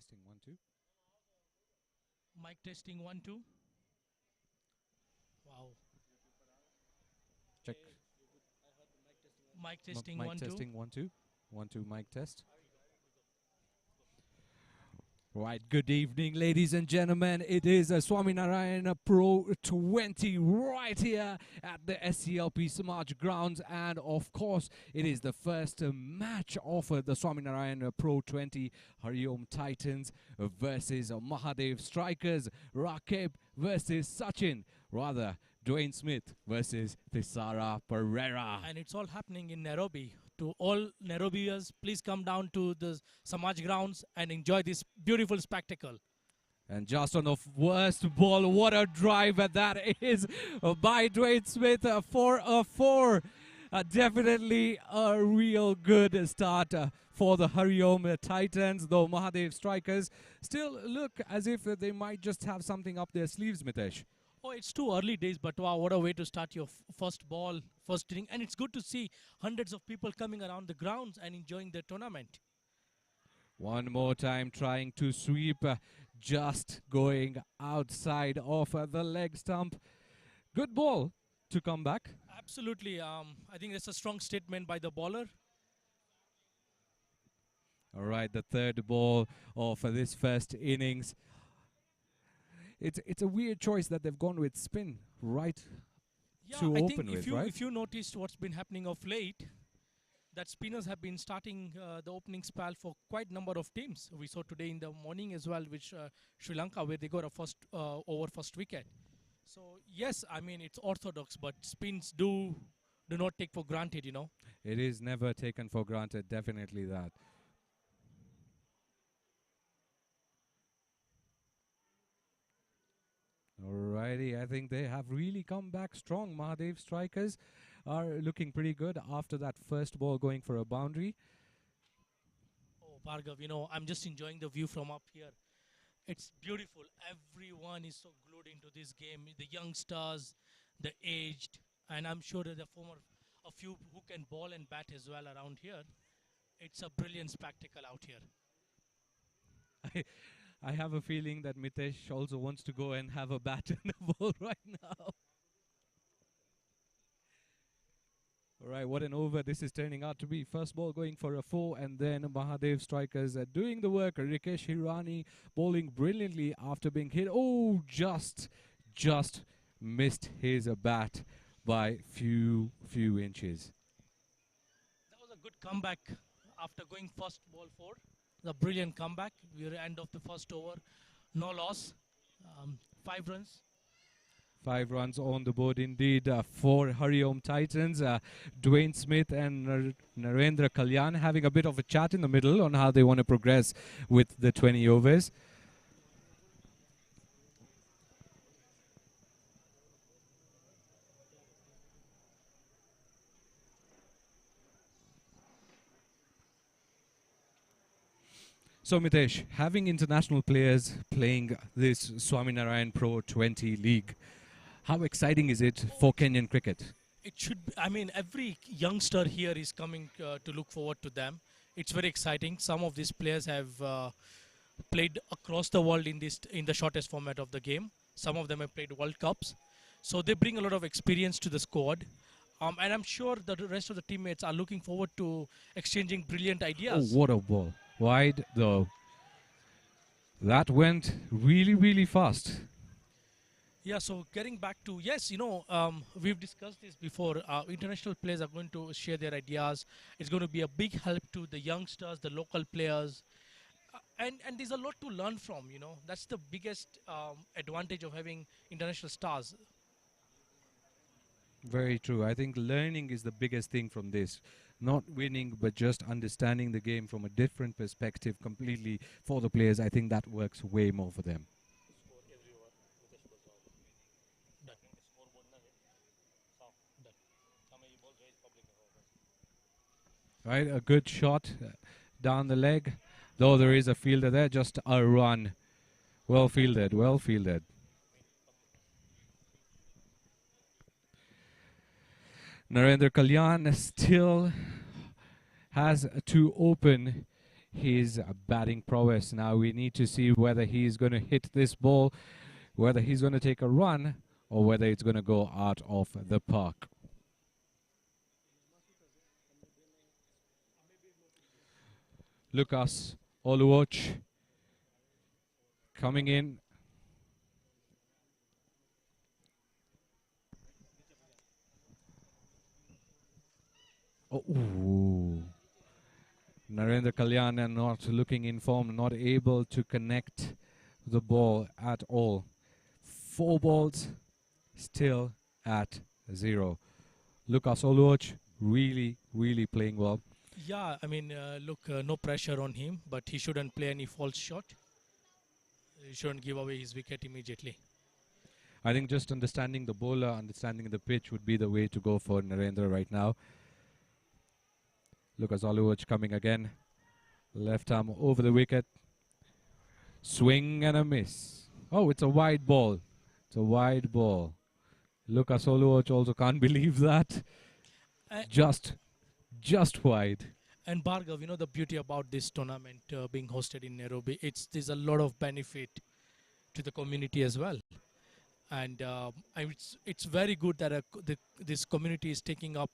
testing 1 2. Mic testing 1 2. Wow. Check. Mic testing Mic 1 2. testing 1 2. 1 2 mic test. Right, good evening, ladies and gentlemen. It is a Swaminarayan Pro20 right here at the SCLP Samaj grounds, and of course, it is the first match of the Swaminarayan Pro20 Hariom Titans versus Mahadev Strikers, Rakib versus Sachin, rather Dwayne Smith versus Thisara Pereira. And it's all happening in Nairobi. To all Nairobians, please come down to the Samaj grounds and enjoy this beautiful spectacle. And just on the worst ball, what a drive that is by Dwayne Smith for a 4. Definitely a real good start for the Hariom Titans, though Mahadev Strikers still look as if they might just have something up their sleeves, Mitesh. Oh, it's too early days, but wow, what a way to start your first ball, first inning. And it's good to see hundreds of people coming around the grounds and enjoying the tournament. One more time trying to sweep, just going outside of the leg stump. Good ball to come back. Absolutely. I think that's a strong statement by the bowler. All right, the third ball of this first innings. It's a weird choice that they've gone with spin right to open with, right? If you noticed what's been happening of late, that spinners have been starting the opening spell for quite a number of teams. We saw today in the morning as well, which Sri Lanka, where they got a first over first wicket. So yes, I mean it's orthodox, but spins do not take for granted, you know. It is never taken for granted, definitely that. Alrighty, I think they have really come back strong. Mahadev Strikers are looking pretty good after that first ball going for a boundary. Oh, Bhargav, you know, I'm just enjoying the view from up here. It's beautiful. Everyone is so glued into this game. The youngsters, the aged, and I'm sure that a few who can ball and bat as well around here. It's a brilliant spectacle out here. I have a feeling that Mitesh also wants to go and have a bat and a ball right now. All right, what an over this is turning out to be. First ball going for a 4, and then Mahadev Strikers doing the work. Rikesh Hirani bowling brilliantly after being hit. Oh, just missed his bat by few inches. That was a good comeback after going first ball 4. The brilliant comeback. We're at the end of the first over. No loss. 5 runs. 5 runs on the board indeed for Hariom Titans. Dwayne Smith and Narendra Kalyan having a bit of a chat in the middle on how they want to progress with the 20 overs. So Mitesh, having international players playing this Swaminarayan Pro20 league, how exciting is it for Kenyan cricket? It should be, I mean, every youngster here is coming to look forward to them. It's very exciting. Some of these players have played across the world in the shortest format of the game. Some of them have played World Cups. So they bring a lot of experience to the squad. And I'm sure that the rest of the teammates are looking forward to exchanging brilliant ideas. Oh, what a ball. Wide though. That went really fast. Yeah, so getting back to, yes, you know, we've discussed this before. International players are going to share their ideas. It's going to be a big help to the youngsters, the local players. And there's a lot to learn from, you know. That's the biggest advantage of having international stars. Very true. I think learning is the biggest thing from this. Not winning, but just understanding the game from a different perspective completely for the players. I think that works way more for them. Right, a good shot down the leg. Though there is a fielder there, just a run. Well fielded, well fielded. Narendra Kalyan still has to open his batting prowess. Now we need to see whether he's going to hit this ball, whether he's going to take a run, or whether it's going to go out of the park. Lucas Oluoch coming in. Oh, ooh. Narendra Kalyan not looking in form, not able to connect the ball at all. 4 balls, still at 0. Lucas Oluoch really playing well. Yeah, I mean, look, no pressure on him, but he shouldn't play any false shot. He shouldn't give away his wicket immediately. I think just understanding the bowler, understanding the pitch would be the way to go for Narendra right now. Lucas Oluoch coming again. Left arm over the wicket. Swing and a miss. Oh, it's a wide ball. It's a wide ball. Lucas Oluoch also can't believe that. Just wide. And Bhargav, you know the beauty about this tournament being hosted in Nairobi, there's a lot of benefit to the community as well. And it's very good that this community is taking up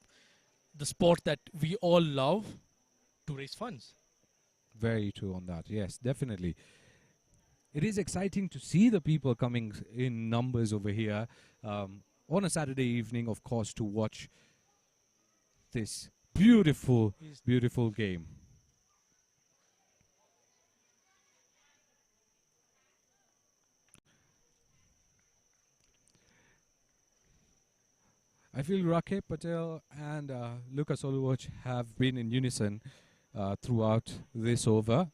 the sport that we all love to raise funds. Very true on that. Yes, definitely. It is exciting to see the people coming in numbers over here on a Saturday evening, of course, to watch this beautiful game. I feel Rakhe Patel and Lucas Oluoch have been in unison throughout this over.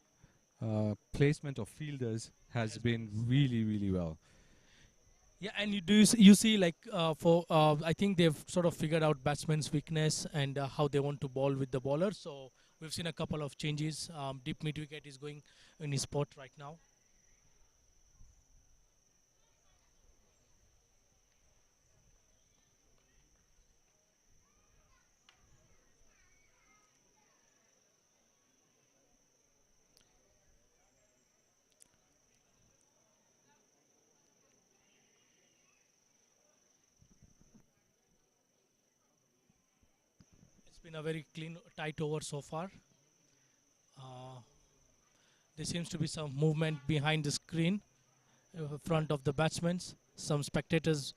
Placement of fielders has been really well. Yeah, and you see like I think they've sort of figured out batsman's weakness and how they want to bowl with the bowler. So we've seen a couple of changes. Deep mid wicket is going in his spot right now. Been a very clean, tight over so far. There seems to be some movement behind the screen, front of the batsmen. Some spectators.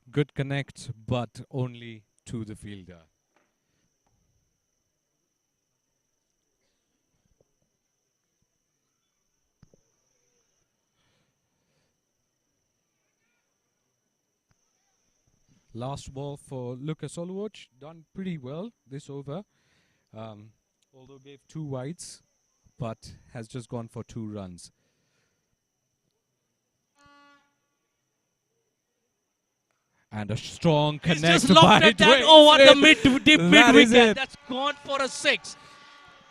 Good connect, but only to the fielder. Last ball for Lucas Oluoch, done pretty well this over. Although gave 2 wides, but has just gone for 2 runs. And a strong connect by just locked at that over the deep mid wicket. That's gone for a 6.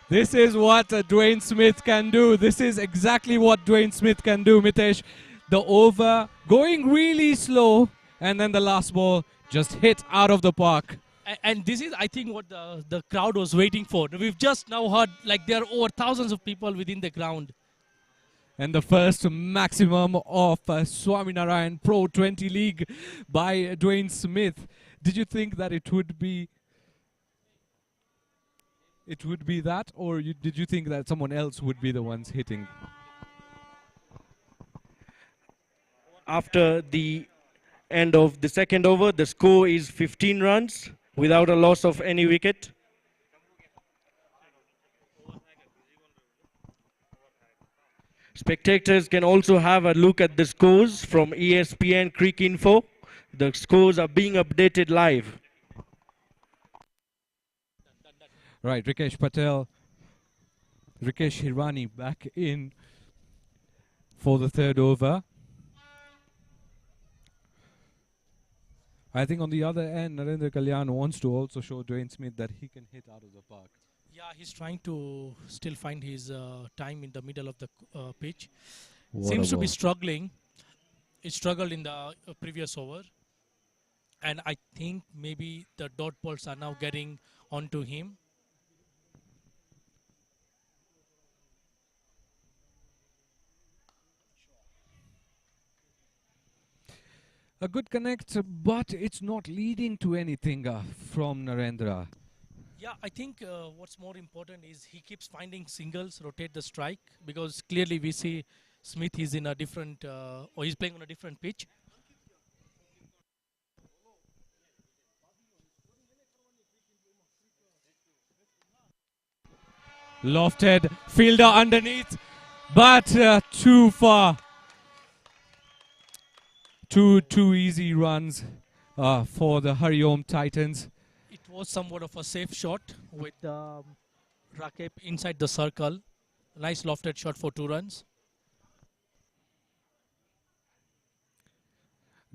This is what Dwayne Smith can do. This is exactly what Dwayne Smith can do, Mitesh. The over going really slow, and then the last ball just hit out of the park. And this is, I think, what the crowd was waiting for. We've just now heard, like, there are over thousands of people within the ground. And the first maximum of Swaminarayan Pro20 League by Dwayne Smith. Did you think that it would be that, or did you think that someone else would be the ones hitting? After the end of the second over, the score is 15 runs without a loss of any wicket. Spectators can also have a look at the scores from ESPN Creek Info. The scores are being updated live. Right, Rikesh Patel, Rikesh Hirani back in for the third over. I think on the other end, Narendra Kalyan wants to also show Dwayne Smith that he can hit out of the park. Yeah, he's trying to still find his time in the middle of the pitch. What Seems to be struggling. he struggled in the previous over, and I think maybe the dot balls are now getting onto him. A good connect, but it's not leading to anything from Narendra. Yeah, I think what's more important is he keeps finding singles, rotate the strike, because clearly we see Smith is in a different, or he's playing on a different pitch. Lofted, fielder underneath, but too far. Two easy runs for the Hariom Titans. It was somewhat of a safe shot with Rakep inside the circle. Nice lofted shot for 2 runs.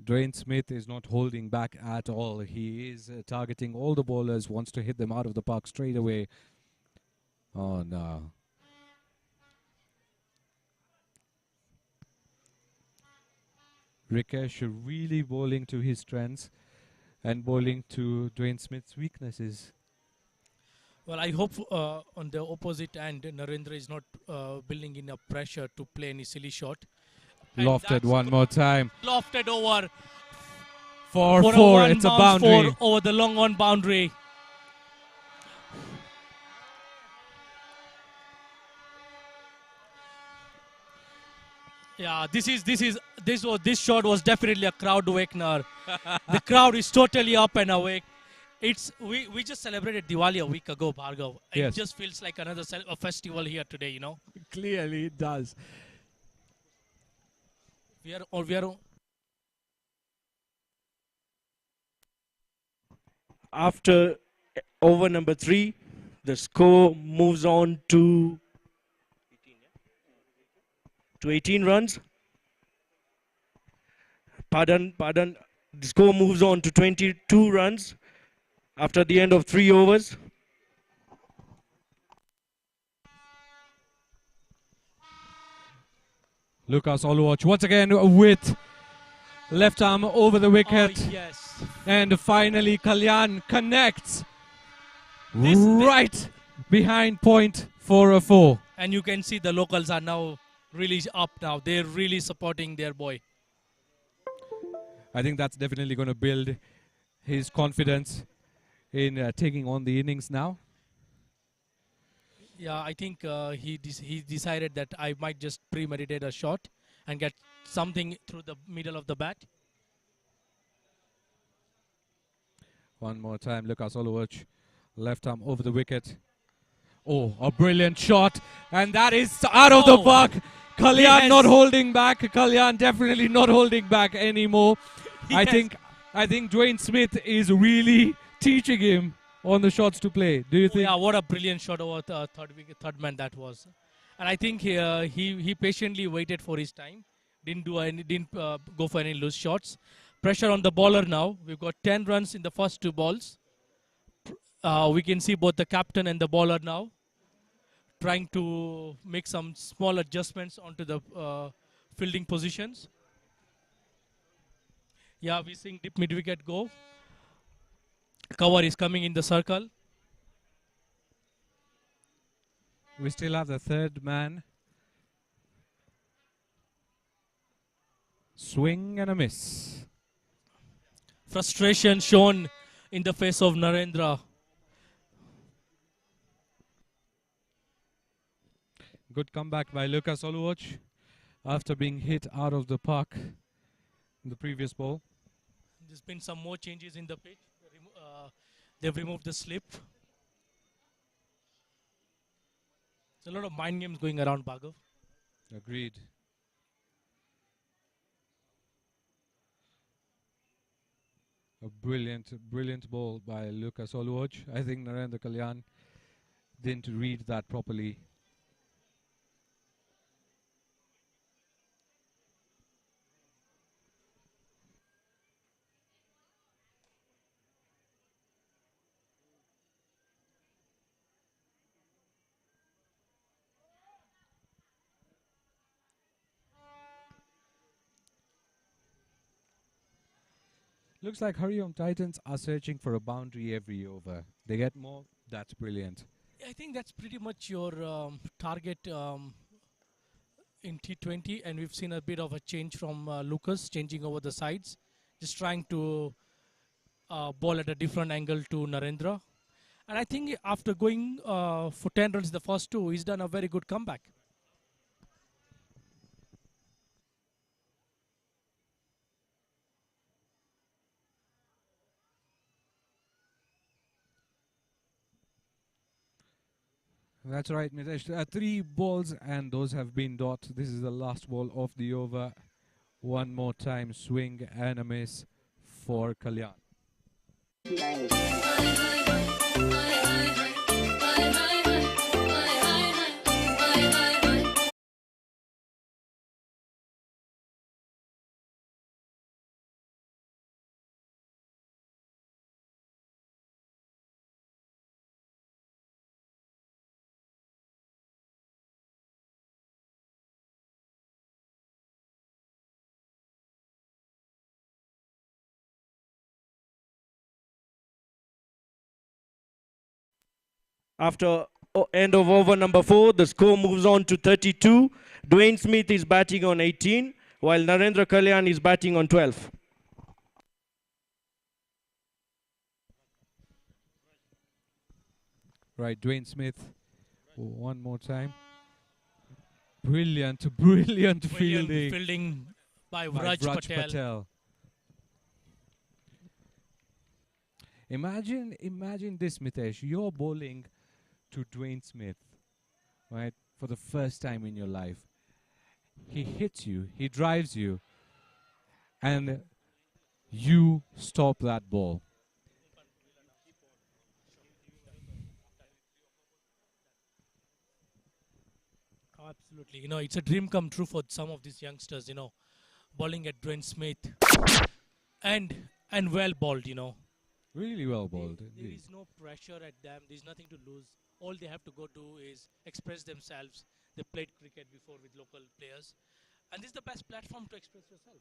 Dwayne Smith is not holding back at all. He is targeting all the bowlers, wants to hit them out of the park straight away. Oh no. Rikesh really bowling to his strengths and bowling to Dwayne Smith's weaknesses. Well, I hope on the opposite end, Narendra is not building in a pressure to play any silly shot. And Lofted that's one more time. Lofted over For for four, a it's a bounce boundary. four over the long on boundary. Yeah, this shot was definitely a crowd awakener. The crowd is totally up and awake. We just celebrated Diwali a week ago, Bhargav. Yes. It just feels like another a festival here today. You know, Clearly it does. we are After over number 3, the score moves on to 18 runs. Pardon. The score moves on to 22 runs after the end of 3 overs. Lucas Oluoch once again with left arm over the wicket. Oh, yes. And finally Kalyan connects This- right behind point for a 4. And you can see the locals are now really up now. They're really supporting their boy. I think that's definitely going to build his confidence in taking on the innings now. Yeah, I think he decided that I might just premeditate a shot and get something through the middle of the bat. One more time, Lucas Oluoch, left arm over the wicket. Oh, a brilliant shot, and that is out of the Oh. park. Kalyan has- not holding back. Kalyan definitely not holding back anymore. He I has- think Dwayne Smith is really teaching him on the shots to play. Do you Oh, think? yeah, what a brilliant shot over the third man that was. And I think he patiently waited for his time. Didn't go for any loose shots. Pressure on the bowler now. We've got 10 runs in the first 2 balls. We can see both the captain and the bowler now trying to make some small adjustments onto the fielding positions. Yeah, we're seeing deep mid wicket go. Cover is coming in the circle. We still have the third man. Swing and a miss. Frustration shown in the face of Narendra. Good comeback by Lucas Oluoch after being hit out of the park in the previous ball. There's been some more changes in the pitch. They've removed the slip. There's a lot of mind games going around, Bhargav. Agreed. A brilliant ball by Lucas Oluoch. I think Narendra Kalyan didn't read that properly. Looks like Hariom Titans are searching for a boundary every over. They get more. That's brilliant. I think that's pretty much your target in T20, and we've seen a bit of a change from Lucas, changing over the sides, just trying to ball at a different angle to Narendra. And I think after going for 10 runs the first two, he's done a very good comeback. That's right, Mitesh. 3 balls and those have been dot. This is the last ball of the over. One more time, swing and a miss for Kalyan. After end of over number 4, the score moves on to 32. Dwayne Smith is batting on 18, while Narendra Kalyan is batting on 12. Right, Dwayne Smith. One more time. Brilliant, brilliant fielding Fielding by by Vraj Patel. Imagine this, Mitesh. You're bowling to Dwayne Smith, right, for the first time in your life. He hits you, he drives you, and you stop that ball. Absolutely. It's a dream come true for some of these youngsters, bowling at Dwayne Smith. And well bowled. Really well bowled. There is no pressure at them. There's nothing to lose. All they have to go do is express themselves. They played cricket before with local players. And this is the best platform to express yourself.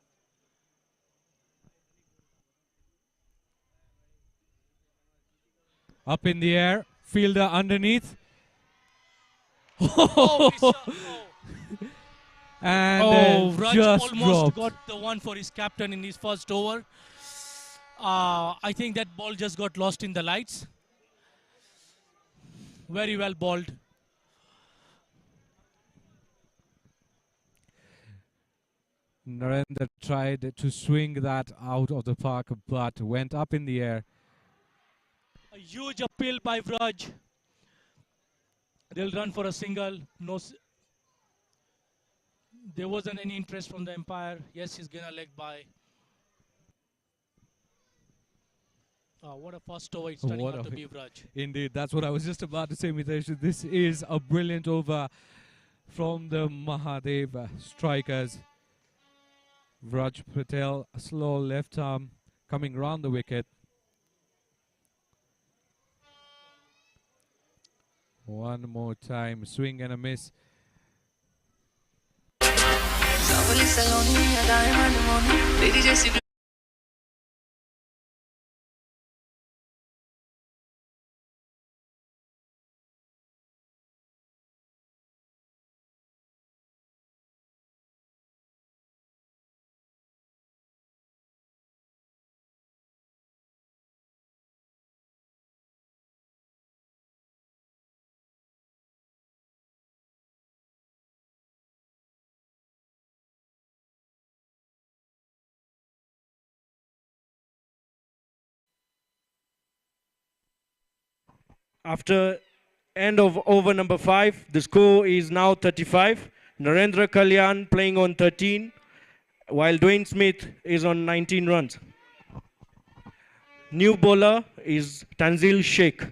Up in the air, fielder underneath. And Raj just almost dropped. got the one for his captain in his first over. I think that ball just got lost in the lights. Very well bowled. Narendra tried to swing that out of the park, but went up in the air. A huge appeal by Vraj. They'll run for a single. No, there wasn't any interest from the umpire. Yes, he's gonna leg by. What a first over it's turning out to be, Vraj. Indeed, that's what I was just about to say, Mitesh. This is a brilliant over from the Mahadev Strikers. Vraj Patel, a slow left arm coming round the wicket. One more time, swing and a miss. After end of over number 5, the score is now 35. Narendra Kalyan playing on 13, while Dwayne Smith is on 19 runs. New bowler is Tanzil Sheikh.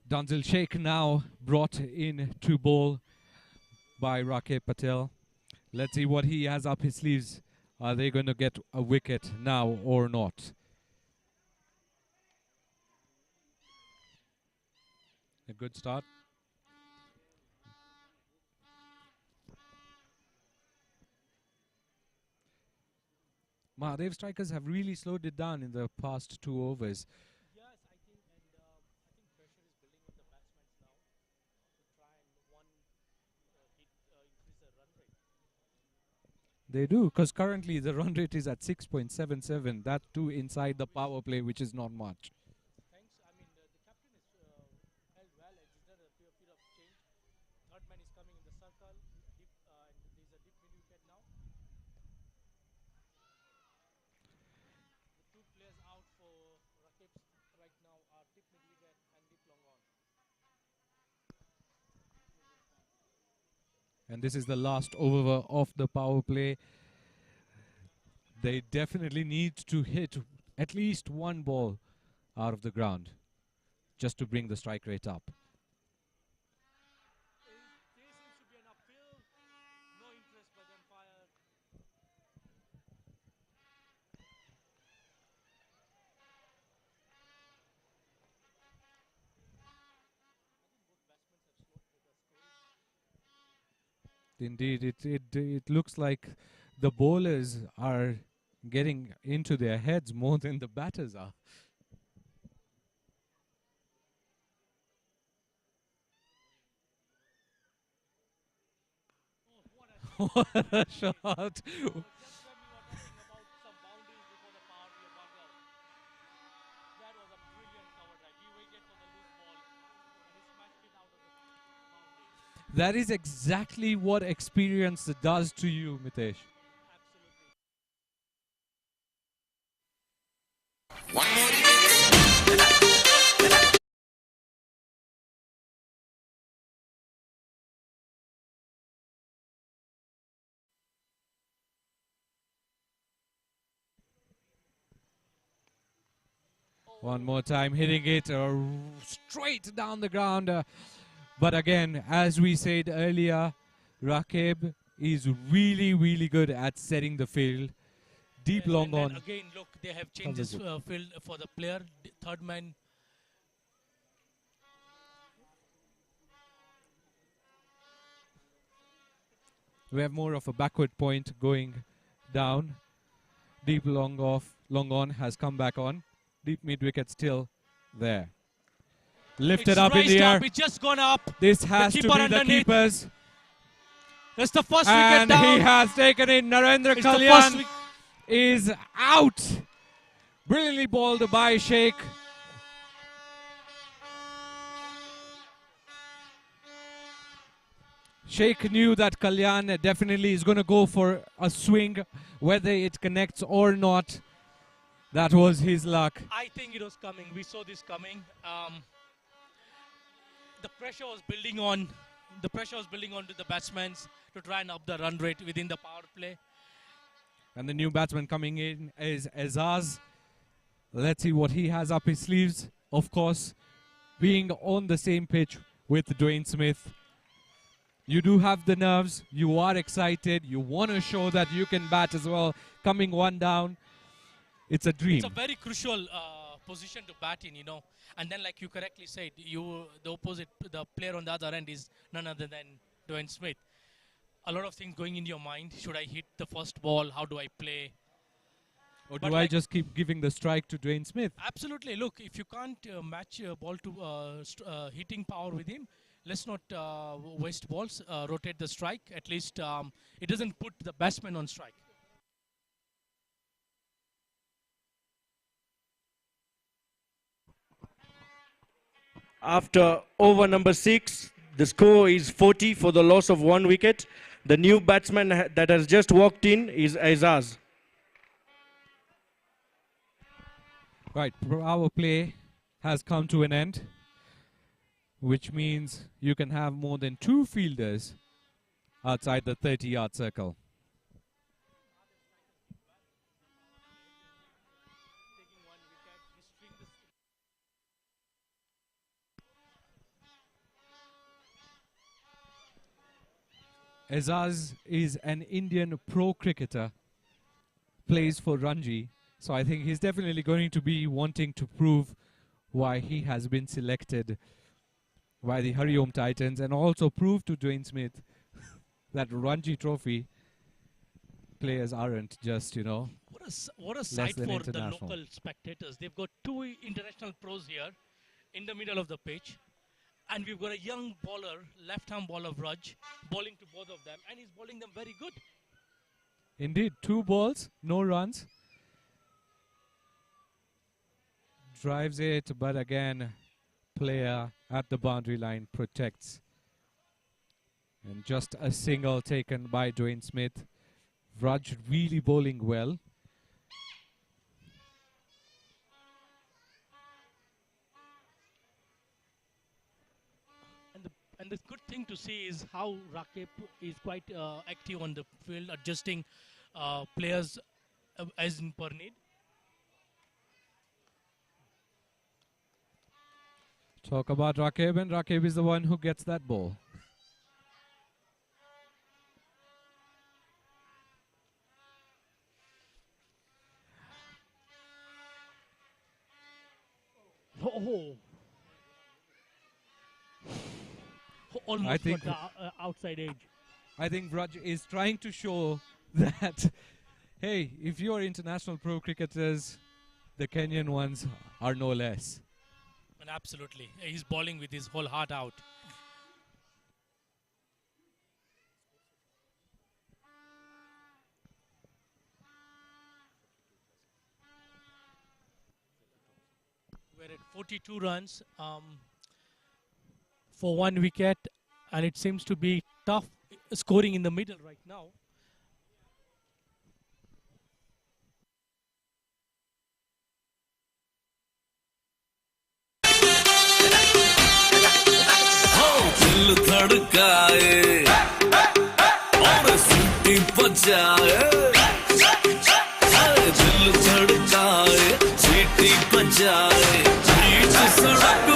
Tanzil Sheikh now brought in to bowl by Rakib Patel. Let's see what he has up his sleeves. Are they going to get a wicket now or not? A good start. Mahadev Strikers have really slowed it down in the past 2 overs. Yes, I think, and I think pressure is building on the batsmen now to try and increase the run rate. They do, because currently the run rate is at 6.77. That too inside the power play, which is not much. Thanks. I mean, the captain is held well. It's done a bit of change. Third man is coming in the circle. Deep, and there's a deep mid wicket now. The two players out for Rakib right now are deep mid wicket and deep long on. And this is the last over of the power play. They definitely need to hit at least one ball out of the ground just to bring the strike rate up. There seems to be an upfield. No interest by the umpire. Indeed, it looks like the bowlers are getting into their heads more than the batters are. What a shot! Just when we were talking about some boundaries before the power play bunker. That was a brilliant cover drive. He waited for the loose ball and he smashed it out of the boundary. That is exactly what experience does to you, Mitesh. One more time, hitting it straight down the ground. But again, as we said earlier, Rakib is really, really good at setting the field. Deep long on. Again, look, they have changed this field for the player. Third man. We have more of a backward point going down. Deep long on has come back on. Deep mid wicket still there. Lifted up in the air. It's just gone up. This has to be the keepers. That's the first and wicket down. He has taken it. Narendra Kalyan is out. Brilliantly bowled by Sheikh. Sheikh knew that Kalyan definitely is going to go for a swing, whether it connects or not. That was his luck. I think it was coming. We saw this coming. The pressure was building on. The pressure was building onto the batsmen to try and up the run rate within the power play. And the new batsman coming in is Azaz. Let's see what he has up his sleeves. Of course, being on the same pitch with Dwayne Smith. You do have the nerves. You are excited. You want to show that you can bat as well. Coming one down. It's a dream. It's a very crucial position to bat in, you know. And then, like you correctly said, the player on the other end is none other than Dwayne Smith. A lot of things going in your mind. Should I hit the first ball? How do I play? Or do I just keep giving the strike to Dwayne Smith? Absolutely. Look, if you can't match ball to hitting power with him, let's not waste balls. Rotate the strike. At least it doesn't put the batsman on strike. After over number 6, the score is 40 for the loss of 1 wicket. The new batsman that has just walked in is Azaz. Right, our play has come to an end, which means you can have more than 2 fielders outside the 30-yard circle. Azaz is an Indian pro cricketer, plays for Ranji, so I think he's definitely going to be wanting to prove why he has been selected by the Hariom Titans and also prove to Dwayne Smith that Ranji Trophy players aren't just, you know, What what a less sight than for the international. local spectators. They've got two international pros here in the middle of the pitch. And we've got a young bowler, left-arm bowler Raj, bowling to both of them. And he's bowling them very good. Indeed, 2 balls, no runs. Drives it, but again, player at the boundary line protects. And just a single taken by Dwayne Smith. Raj really bowling well. And the good thing to see is how Rakib is quite active on the field, adjusting players as in per need. Talk about Rakib, and Rakib is the one who gets that ball. Oh. Almost I think got the outside edge. I think Raj is trying to show that, hey, if you're international pro cricketers, the Kenyan ones are no less. And absolutely. He's bowling with his whole heart out. We're at 42 runs for 1 wicket, and it seems to be tough scoring in the middle right now. दिल धड़काए और सीटी बजाए दिल धड़काए सीटी बजाए बीच सड़क पे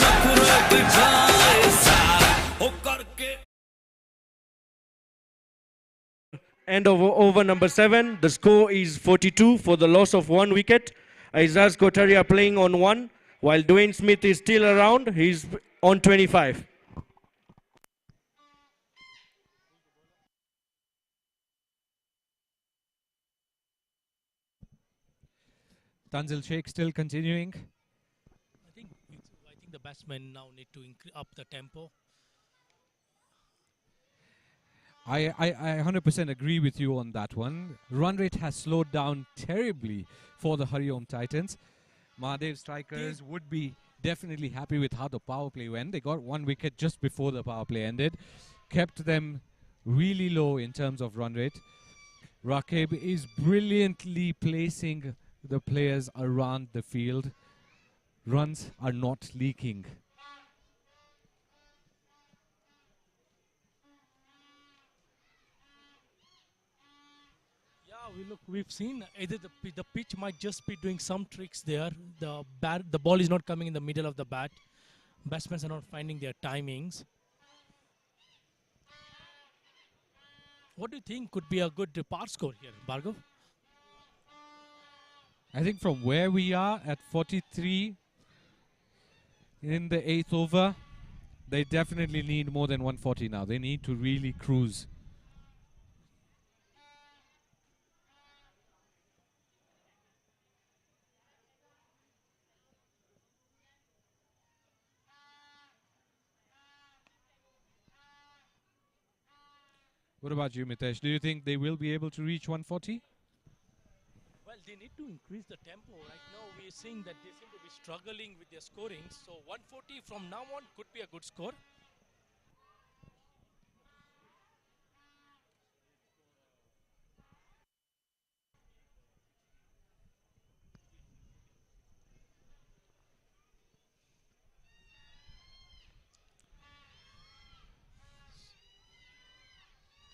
नखरे दिखाए हो करके. End of over number 7. The score is 42 for the loss of 1 wicket. Aizaz Kotaria playing on 1, while Dwayne Smith is still around. He's on 25. Tanzil Sheikh still continuing. I think the batsmen now need to up the tempo. I 100% agree with you on that one. Run rate has slowed down terribly for the Hariom Titans. Mahadev Strikers would be definitely happy with how the power play went. They got 1 wicket just before the power play ended. Kept them really low in terms of run rate. Rakib is brilliantly placing the players around the field. Runs are not leaking. We've seen either the pitch might just be doing some tricks there. The ball is not coming in the middle of the bat. Batsmen are not finding their timings. What do you think could be a good par score here, Bhargav? I think from where we are at 43 in the 8th over, they definitely need more than 140 now. They need to really cruise. What about you, Mitesh? Do you think they will be able to reach 140? Well, they need to increase the tempo. Right now, we're seeing that they seem to be struggling with their scoring. So 140 from now on could be a good score.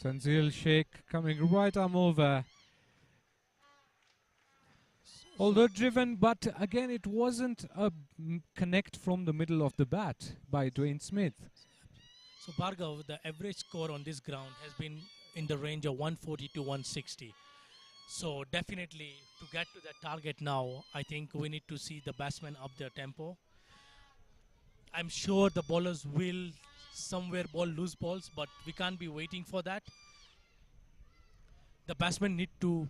Tanzil Sheikh coming right arm over. Although driven, but again, it wasn't a connect from the middle of the bat by Dwayne Smith. So Bhargav, the average score on this ground has been in the range of 140 to 160. So definitely to get to that target now, I think we need to see the batsmen up their tempo. I'm sure the bowlers will somewhere bowl loose balls, but we can't be waiting for that. The batsmen need to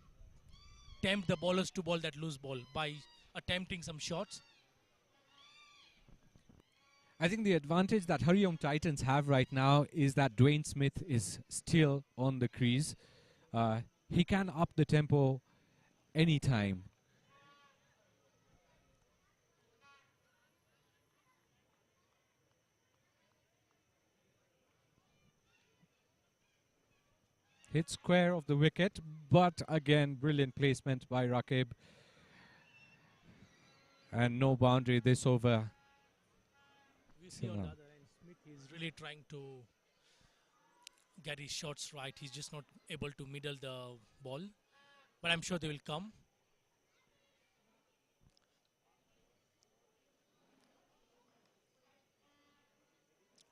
tempt the bowlers to bowl that loose ball by attempting some shots. I think the advantage that Hariom Titans have right now is that Dwayne Smith is still on the crease. He can up the tempo anytime. Hit square of the wicket, but again, brilliant placement by Rakib. And no boundary this over. We see on the other end, Smith is really trying to get his shots right. He's just not able to middle the ball, but I'm sure they will come.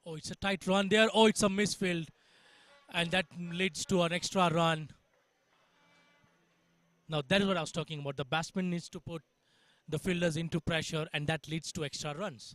Oh, it's a tight run there. Oh, it's a misfield. And that leads to an extra run. Now, that is what I was talking about. The batsman needs to put the fielders into pressure, and that leads to extra runs.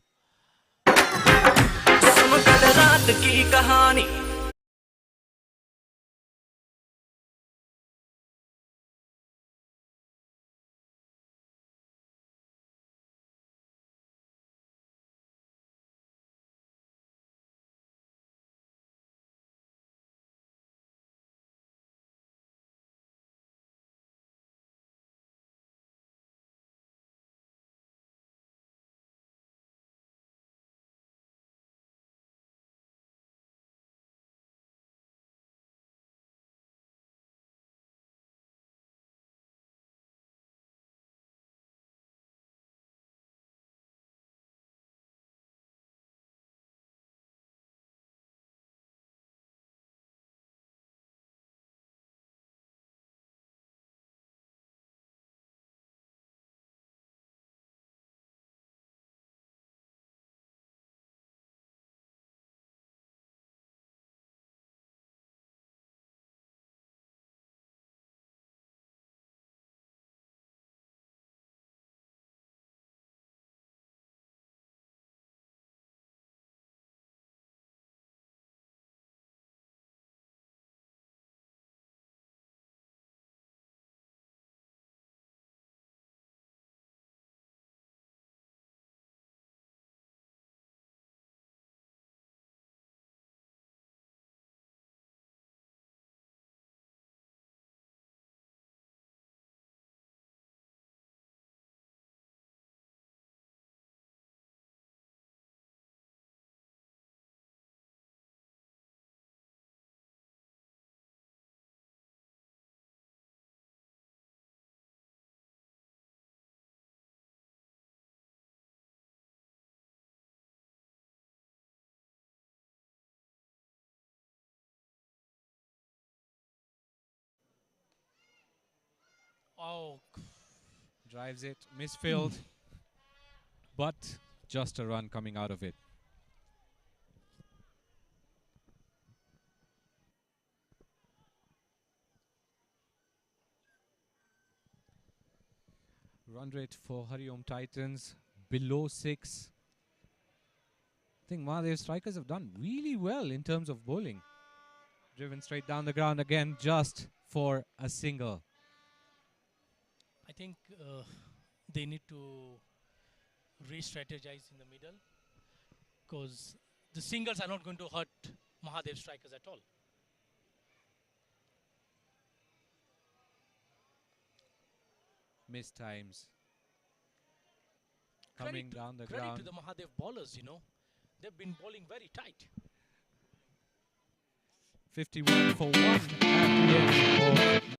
Oh, Drives it, misfilled, but just a run coming out of it. Run rate for Hariom Titans below 6. I think Mahadev Strikers have done really well in terms of bowling. Driven straight down the ground again just for a single. I think they need to re-strategize in the middle, because the singles are not going to hurt Mahadev Strikers at all. Missed times. Coming down the Credit ground. to the Mahadev bowlers, you know. They've been bowling very tight. 51 for 1 at the end of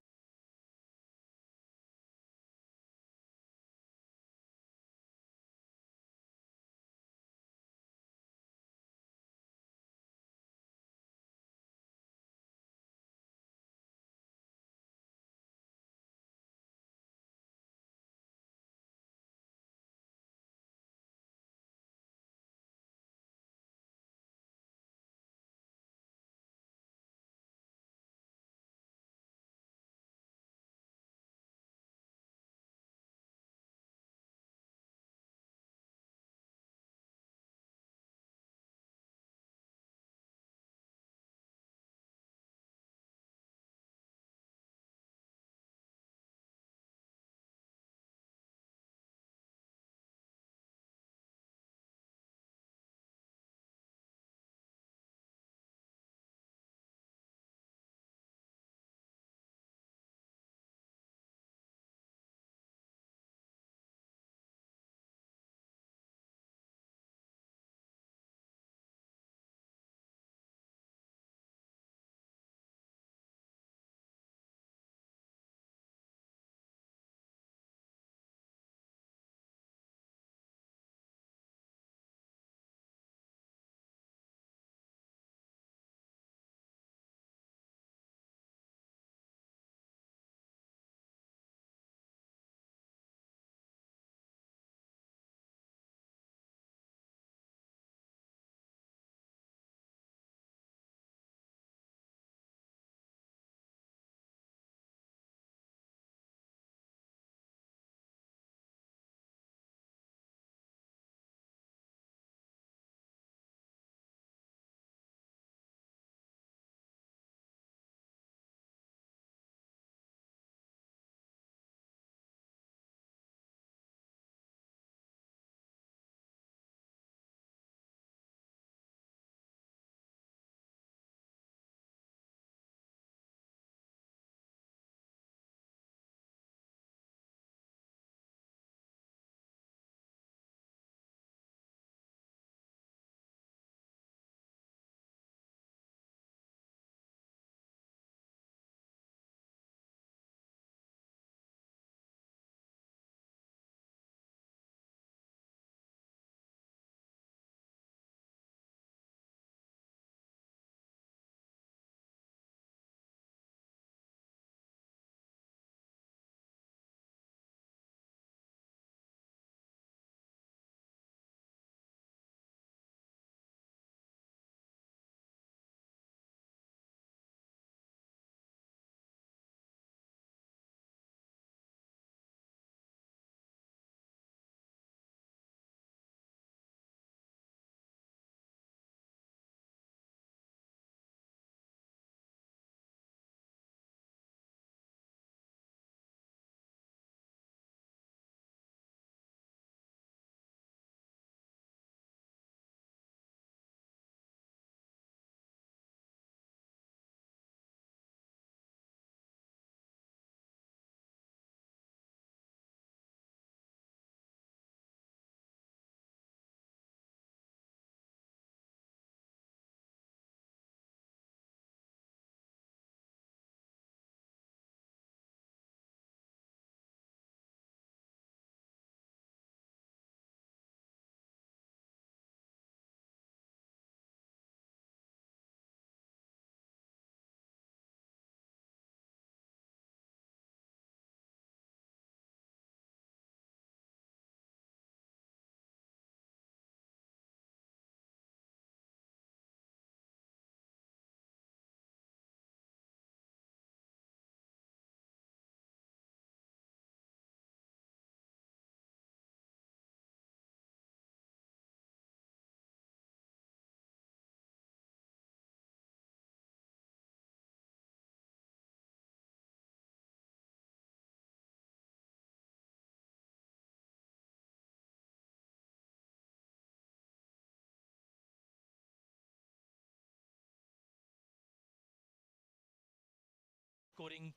scoring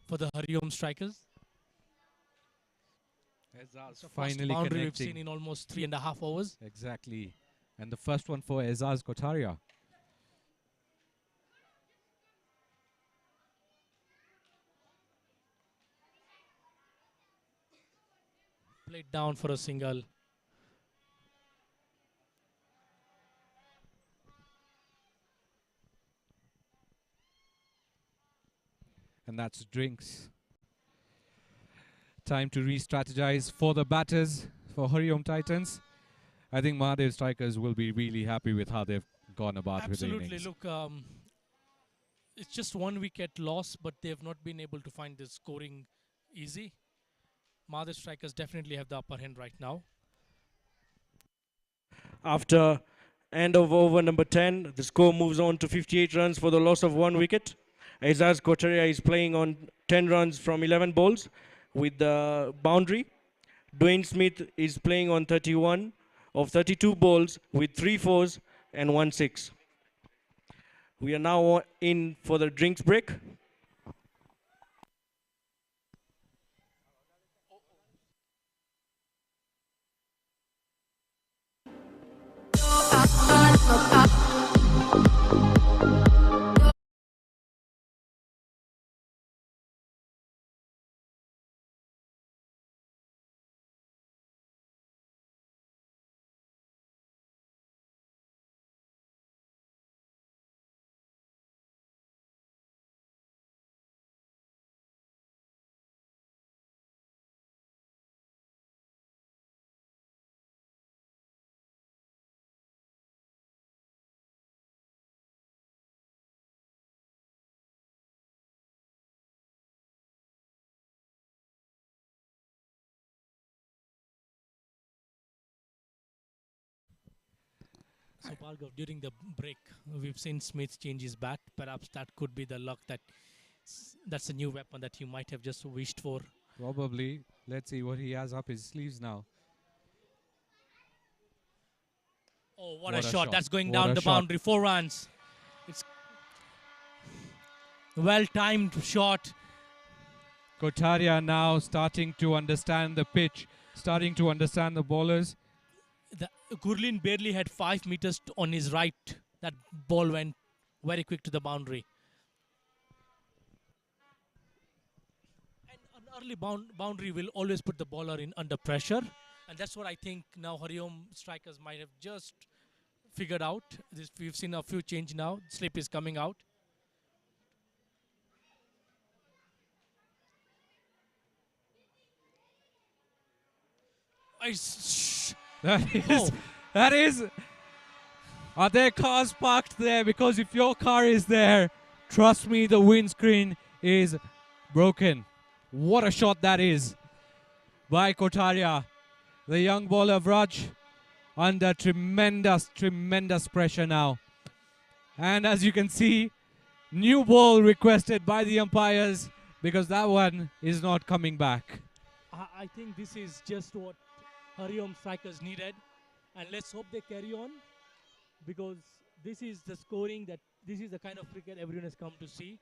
for the Hariom Strikers. Ezaz The first finally boundary we've connecting. seen in almost 3.5 overs. Exactly. And the first one for Ezaz Kotaria. Played down for a single. And that's drinks. Time to re-strategize for the batters for Hariom Titans. I think Mahadev Strikers will be really happy with how they've gone about with the Absolutely. innings. Look, it's just 1 wicket loss, but they have not been able to find the scoring easy. Mahadev Strikers definitely have the upper hand right now. After end of over number 10, the score moves on to 58 runs for the loss of 1 wicket. Ezaz Kotaria is playing on 10 runs from 11 balls with the boundary. Dwayne Smith is playing on 31 of 32 balls with 3 fours and 1 6. We are now in for the drinks break. So Bhargav, during the break, we've seen Smith change his bat. Perhaps that could be the luck that's a new weapon that you might have just wished for. Probably. Let's see what he has up his sleeves now. Oh, what What a a shot. shot. That's going What down a the shot. boundary. 4 runs. It's well-timed shot. Kotaria now starting to understand the pitch, starting to understand the bowlers. Gurleen barely had 5 meters on his right. That ball went very quick to the boundary. And an early boundary will always put the bowler in under pressure. And that's what I think now Hariom Strikers might have just figured out. We've seen a few change now. Slip is coming out. That that is. Are there cars parked there? Because if your car is there, trust me, the windscreen is broken. What a shot that is by Kotaria. The young bowler Vraj under tremendous pressure now. And as you can see, new ball requested by the umpires because that one is not coming back. I think this is just what Hariom Strikers needed. And let's hope they carry on, because this is the scoring this is the kind of cricket everyone has come to see.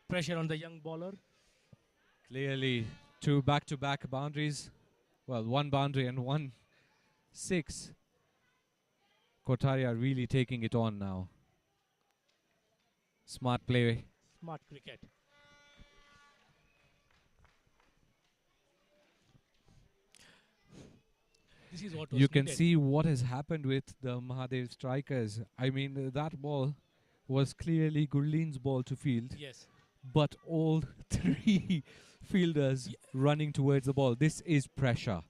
Pressure on the young bowler. Clearly, 2 back-to-back boundaries. Well, 1 boundary and 1 6. Kotaria really taking it on now. Smart play. Smart cricket. This is what was You can needed. see what has happened with the Mahadev Strikers. I mean, that ball was clearly Gurleen's ball to field, Yes. but all 3 fielders running towards the ball. This is pressure.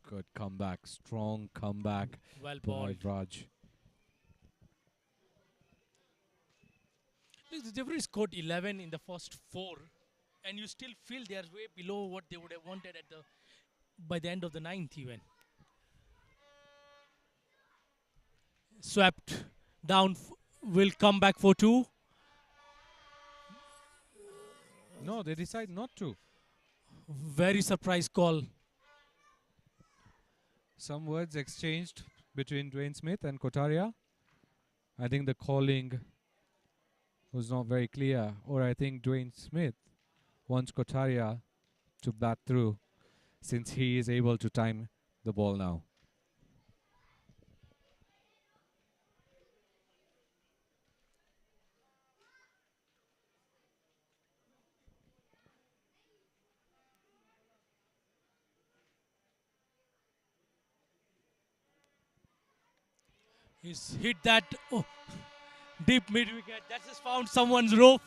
Good comeback, strong comeback Well by bowled. Raj. Look, the Devries scored 11 in the first 4, and you still feel they are way below what they would have wanted by the end of the 9th even. Swept down, will come back for 2. No, they decide not to. Very surprise call. Some words exchanged between Dwayne Smith and Kotaria. I think the calling was not very clear, or I think Dwayne Smith wants Kotaria to bat through since he is able to time the ball now. He's hit that deep mid wicket. That just found someone's rope.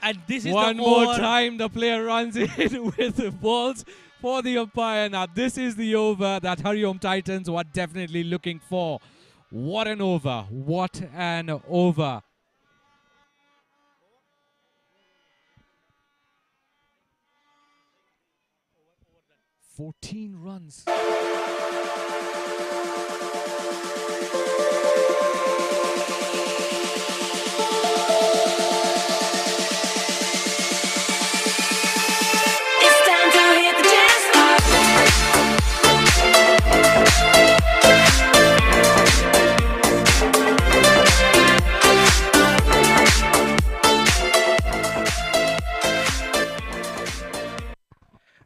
And this is One the more over. time, the player runs in with the balls for the umpire. Now, this is the over that Hariom Titans were definitely looking for. What an over. What an over. "14 runs. It's time to hit the dance floor.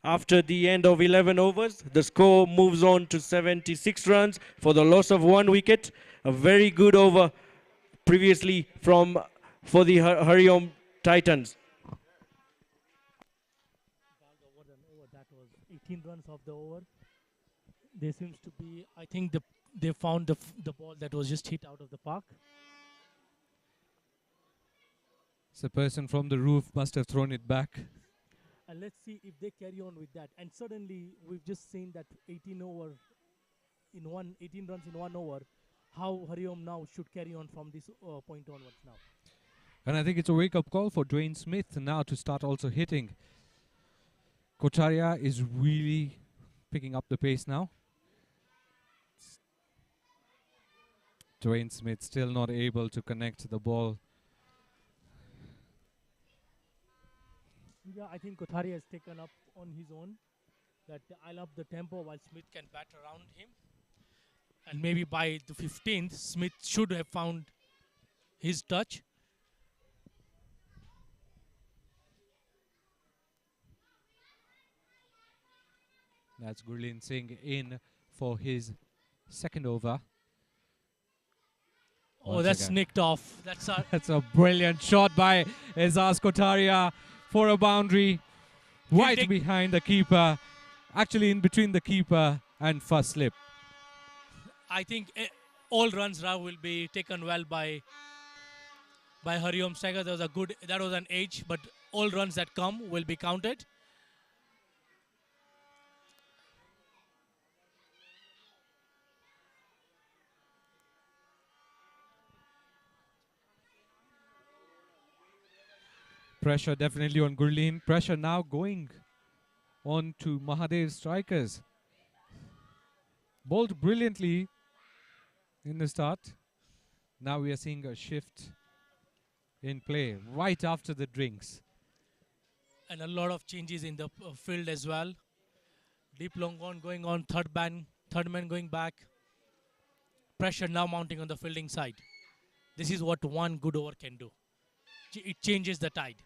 After the end of 11 overs, the score moves on to 76 runs for the loss of 1 wicket. A very good over previously for the Hariom Titans. That was 18 runs of the over. There seems to be, I think they found the ball that was just hit out of the park. The person from the roof must have thrown it back. And let's see if they carry on with that. And suddenly we've just seen that 18 runs in 1 over. How Hariom now should carry on from this point onwards now. And I think it's a wake-up call for Dwayne Smith now to start also hitting. Kotaria is really picking up the pace now. Dwayne Smith still not able to connect the ball. Yeah, I think Kotaria has taken up on his own that I'll up the tempo while Smith can bat around him. And maybe by the 15th, Smith should have found his touch. That's Gurleen Singh in for his second over. Oh, Once that's again. nicked off. That's a That's a brilliant shot by Ezaz Kotaria for a boundary right take- behind the keeper. Actually in between the keeper and first slip. I think all runs now will be taken well by Hariom Strikers. That was an edge, but all runs that come will be counted. Pressure definitely on Gurleen. Pressure now going on to Mahadev Strikers. Bowled brilliantly in the start. Now we are seeing a shift in play right after the drinks. And a lot of changes in the field as well. Deep long on going on, third man going back. Pressure now mounting on the fielding side. This is what one good over can do. It changes the tide.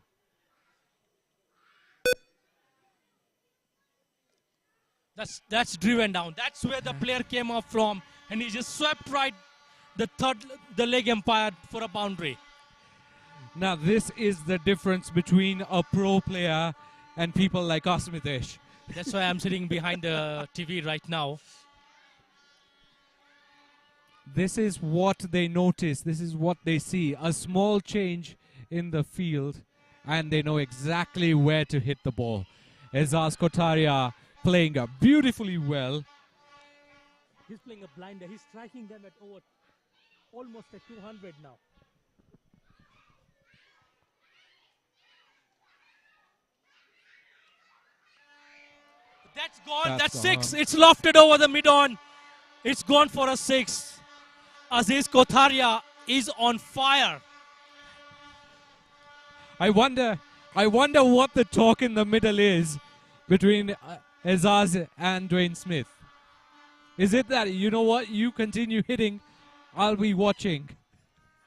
That's driven down. That's where the player came off from, and he just swept right the leg umpire for a boundary. Now this is the difference between a pro player and people like us, Mitesh. That's why I'm sitting behind the TV right now. This is what they notice. This is what they see. A small change in the field and they know exactly where to hit the ball. Ezaz Kotaria playing beautifully well. He's playing a blinder. He's striking them at almost at 200 now. That's gone. That's six. It's lofted over the mid-on. It's gone for a 6. Aziz Kotaria is on fire. I wonder what the talk in the middle is. between Azaz and Dwayne Smith. Is it that, you know what, you continue hitting, I'll be watching?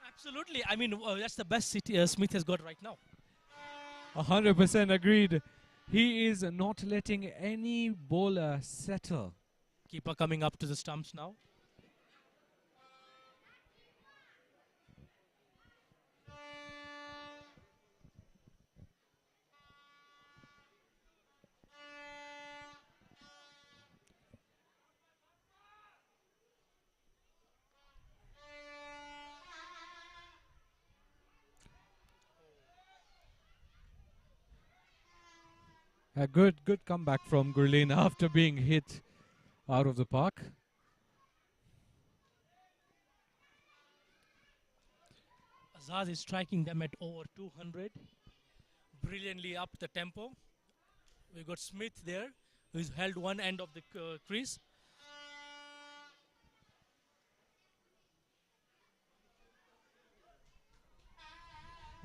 Absolutely. I mean, that's the best Smith has got right now. 100% agreed. He is not letting any bowler settle. Keeper coming up to the stumps now. A good comeback from Gurleen after being hit out of the park. Azaz is striking them at over 200. Brilliantly up the tempo. We've got Smith there, who's held one end of the crease.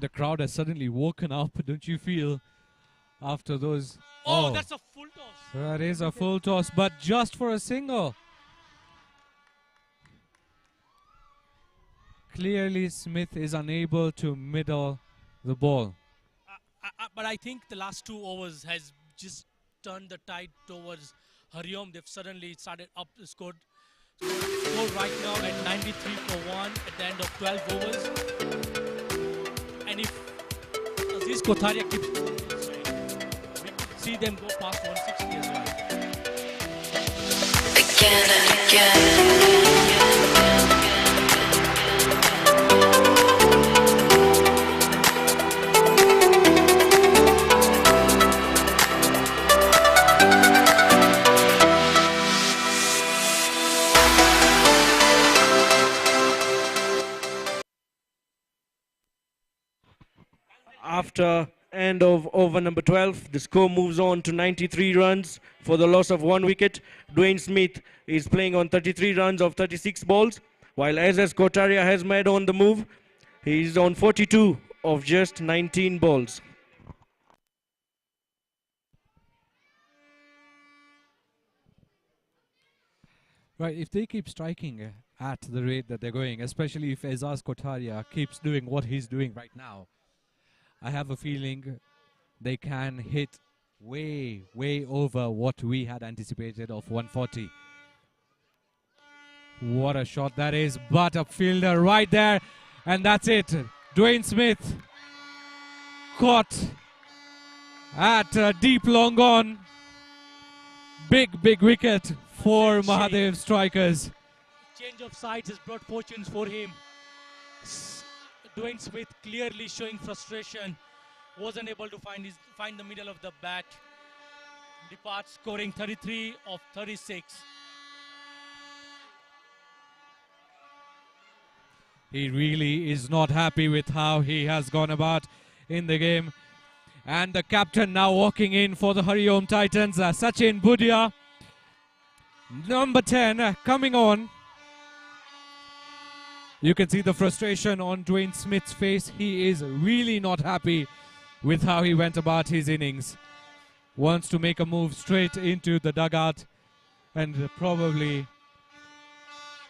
The crowd has suddenly woken up, don't you feel, after those? Oh, that's a full toss. That is a full toss, but just for a single. Clearly, Smith is unable to middle the ball. But I think the last 2 overs has just turned the tide towards Hariom. They've suddenly started up the score right now at 93 for 1 at the end of 12 overs. And if Aziz Kothari keeps we could see them go past 160 as well. Again and again. After end of over number 12, the score moves on to 93 runs for the loss of 1 wicket. Dwayne Smith is playing on 33 runs of 36 balls, while SS Kotaria has made on the move. He is on 42 of just 19 balls. Right, if they keep striking at the rate that they're going, especially if Azaz Kotaria keeps doing what he's doing right now, I have a feeling they can hit way over what we had anticipated of 140. What a shot that is, but a fielder right there, and that's it. Dwayne Smith caught at deep long on. Big wicket for Mahadev Strikers. Change of sides has brought fortunes for him. Dwayne Smith clearly showing frustration. Wasn't able to find the middle of the bat. Departs scoring 33 of 36. He really is not happy with how he has gone about in the game. And the captain now walking in for the Hariom Titans, Sachin Budia. Number 10 coming on. You can see the frustration on Dwayne Smith's face. He is really not happy with how he went about his innings. Wants to make a move straight into the dugout and probably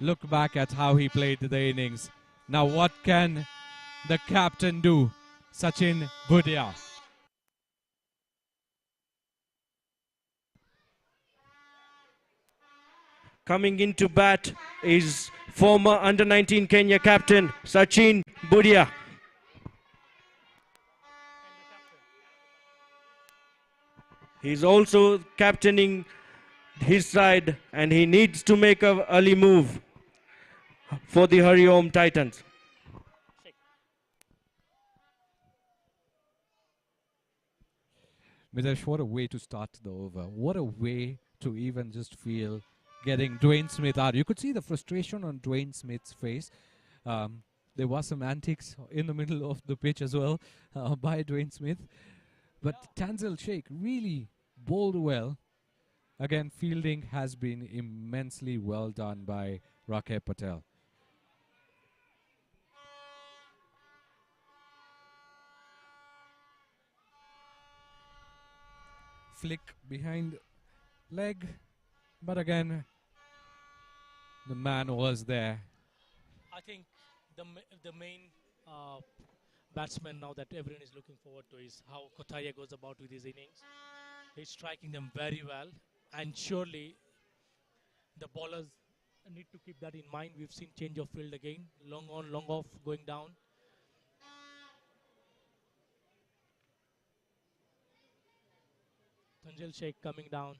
look back at how he played the innings. Now what can the captain do? Sachin Budia. Coming into bat is former under-19 Kenya captain Sachin Budia. He's also captaining his side, and he needs to make an early move for the Hariom Titans. Midesh, what a way to start the over. What a way to even just feel getting Dwayne Smith out. You could see the frustration on Dwayne Smith's face. There was some antics in the middle of the pitch as well by Dwayne Smith. But Tanzil Sheikh really bowled well. Again, fielding has been immensely well done by Rakeb Patel. flick behind leg, but again, the man was there. I think the main batsman now that everyone is looking forward to is how Kotaria goes about with his innings. He's striking them very well, and surely the bowlers need to keep that in mind. We've seen change of field again, long on, long off, going down. Tanjil Sheikh coming down.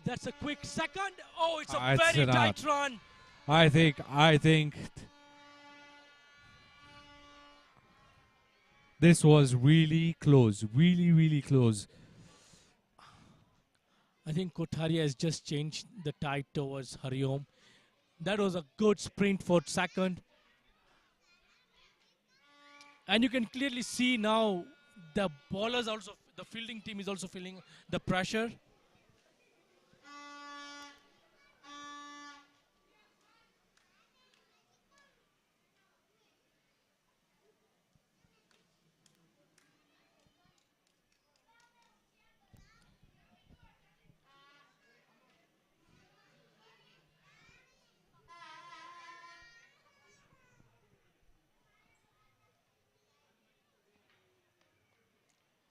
That's a quick second. Oh, it's a It's very an tight out. run. I think this was really close, really close. I think Kotaria has just changed the tide towards Hariom. That was a good sprint for second. And you can clearly see now the bowlers also, the fielding team is also feeling the pressure.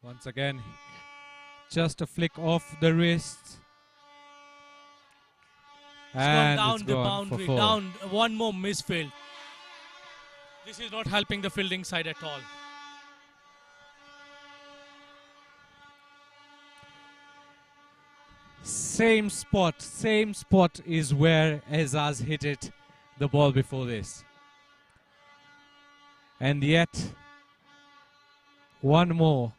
Once again, just a flick off the wrist. It's gone And down it's the gone for boundary, 4. down one more misfield. This is not helping the fielding side at all. Same spot is where Azaz hit it, the ball before this. And yet, one more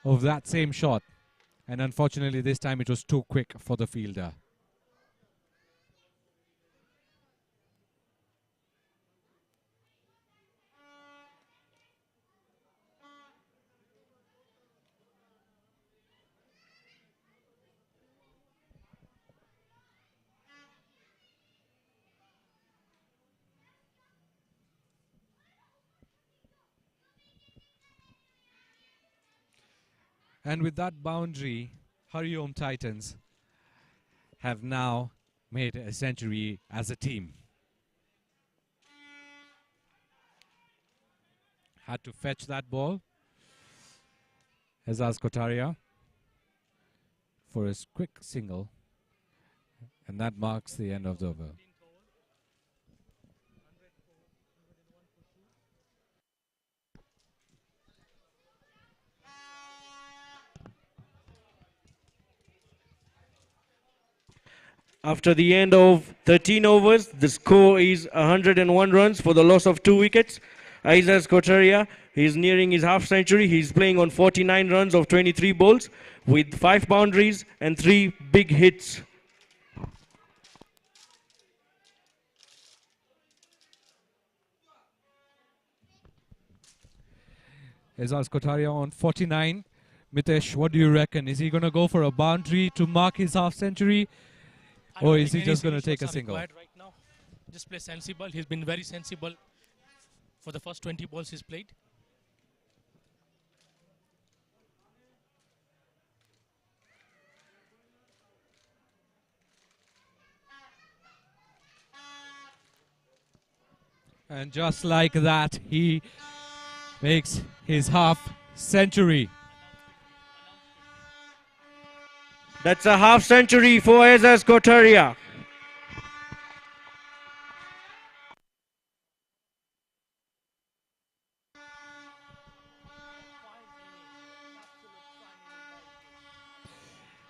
of that same shot. And unfortunately, this time it was too quick for the fielder. And with that boundary, Hariom Titans have now made a century as a team. Had to fetch that ball. Azaz Kotaria for a quick single. And that marks the end of the over. After the end of 13 overs, the score is 101 runs for the loss of 2 wickets. Azaz Kotaria, he's nearing his half century. He's playing on 49 runs of 23 balls with 5 boundaries and 3 big hits. Azaz Kotaria on 49. Mitesh, what do you reckon? Is he going to go for a boundary to mark his half century? I don't Or is think he any just going to silly take a shots are single? required right now. Just play sensible. He's been very sensible for the first 20 balls he's played. And just like that, he makes his half century. That's a half century for Azaz Kotaria.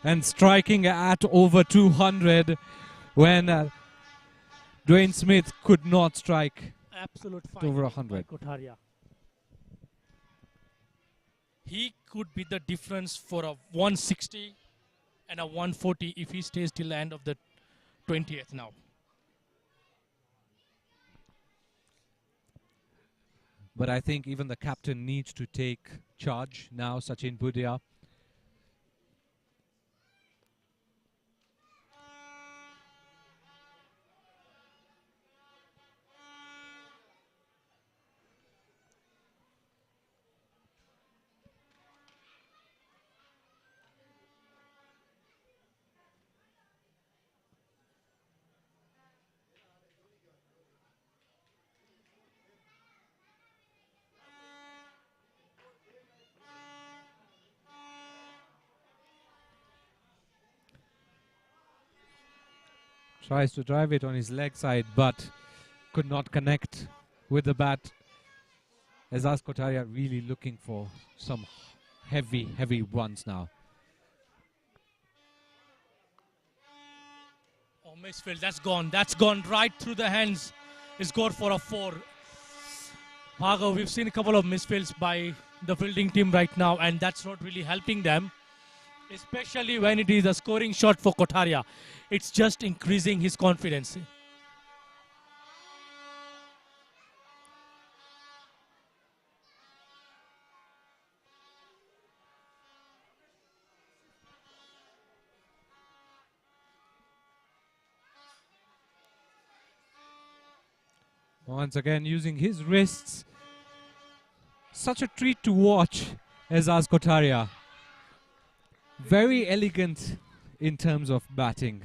And striking at over 200 when Dwayne Smith could not strike Absolute at fine over inning by 100. Kotaria. He could be the difference for a 160 and a 140 if he stays till the end of the 20th now. But I think even the captain needs to take charge now, Sachin Budia. Tries to drive it on his leg side, but could not connect with the bat. Azaz Kotaria really looking for some heavy runs now. Oh, misfield, that's gone. That's gone right through the hands. It's scored for a 4. Bhargav, we've seen a couple of misfields by the fielding team right now, and that's not really helping them, especially when it is a scoring shot for Kotaria. It's just increasing his confidence. Once again using his wrists. Such a treat to watch, Azaz Kotaria. Very elegant in terms of batting.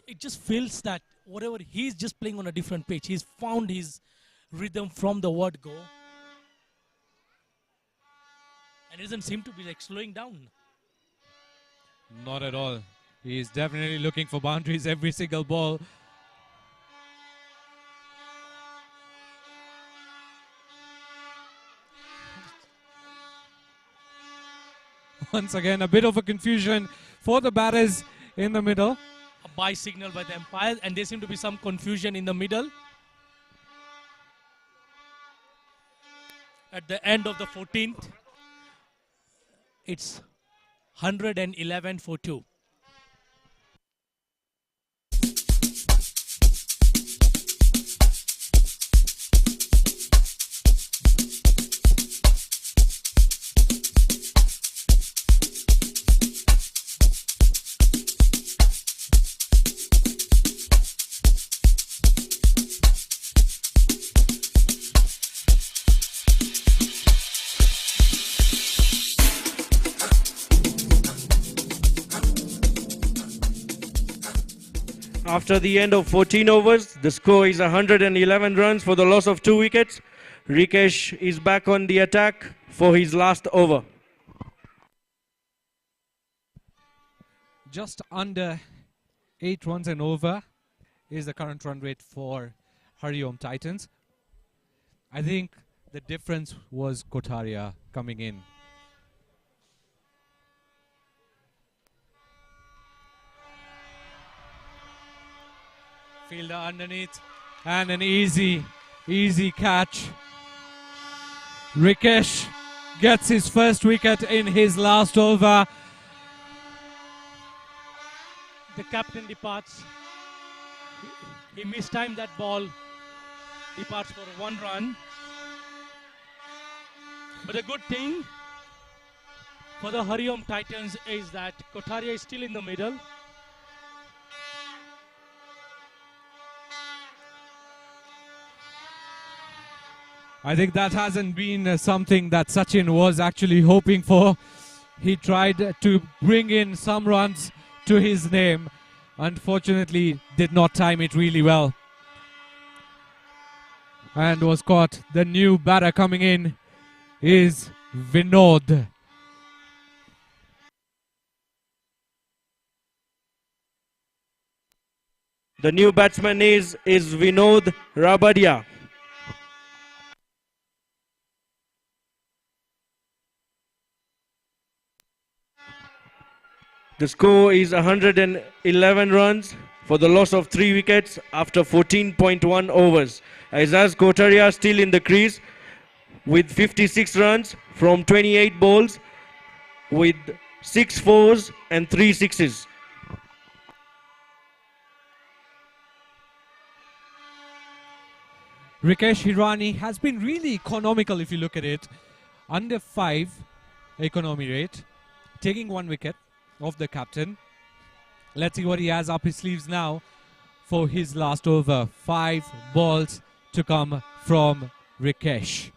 It just feels that whatever, he's just playing on a different pitch. He's found his rhythm from the word go. And it doesn't seem to be like slowing down. Not at all. He is definitely looking for boundaries every single ball. Once again, a bit of a confusion for the batters in the middle. A bye signal by the umpire, and there seems to be some confusion in the middle. At the end of the 14th, it's 111 for 2. After the end of 14 overs, the score is 111 runs for the loss of 2 wickets. Rikesh is back on the attack for his last over. Just under 8 runs and over is the current run rate for Hariom Titans. I think the difference was Kotaria coming in. Fielder underneath and an easy catch. Rikesh gets his first wicket in his last over. The captain departs. He mistimed that ball. Departs for 1 run. But the good thing for the Hariom Titans is that Kotaria is still in the middle. I think that hasn't been something that Sachin was actually hoping for. He tried to bring in some runs to his name. Unfortunately, did not time it really well. And was caught. The new batter coming in is Vinod. The new batsman is Vinod Rabadia. The score is 111 runs for the loss of 3 wickets after 14.1 overs. Azaz Kotaria still in the crease with 56 runs from 28 balls with 6 fours and 3 sixes. Rikesh Hirani has been really economical if you look at it. Under 5 economy rate, taking 1 wicket of the captain. Let's see what he has up his sleeves now for his last over. 5 balls to come from Rikesh.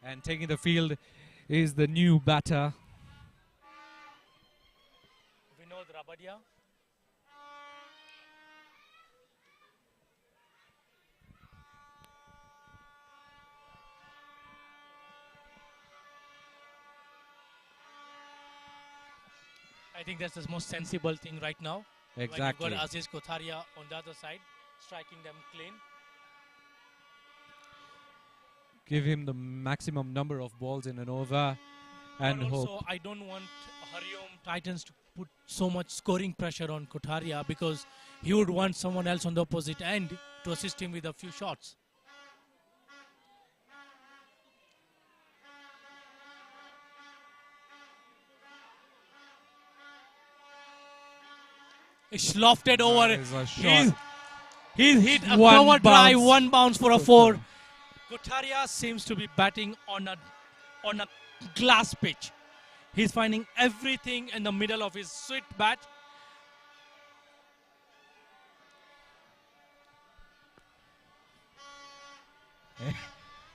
And taking the field is the new batter. Vinod Rabadia. I think that's the most sensible thing right now. Exactly. When you've got Aziz Kotharia on the other side, striking them clean. Give him the maximum number of balls in an over and But hope. also, I don't want Hariom Titans to put so much scoring pressure on Kotharia because he would want someone else on the opposite end to assist him with a few shots. It's lofted over. That is a shot. He's hit a One cover drive, bounce. one bounce for a 4. Kotharia seems to be batting on a glass pitch. He's finding everything in the middle of his sweet bat.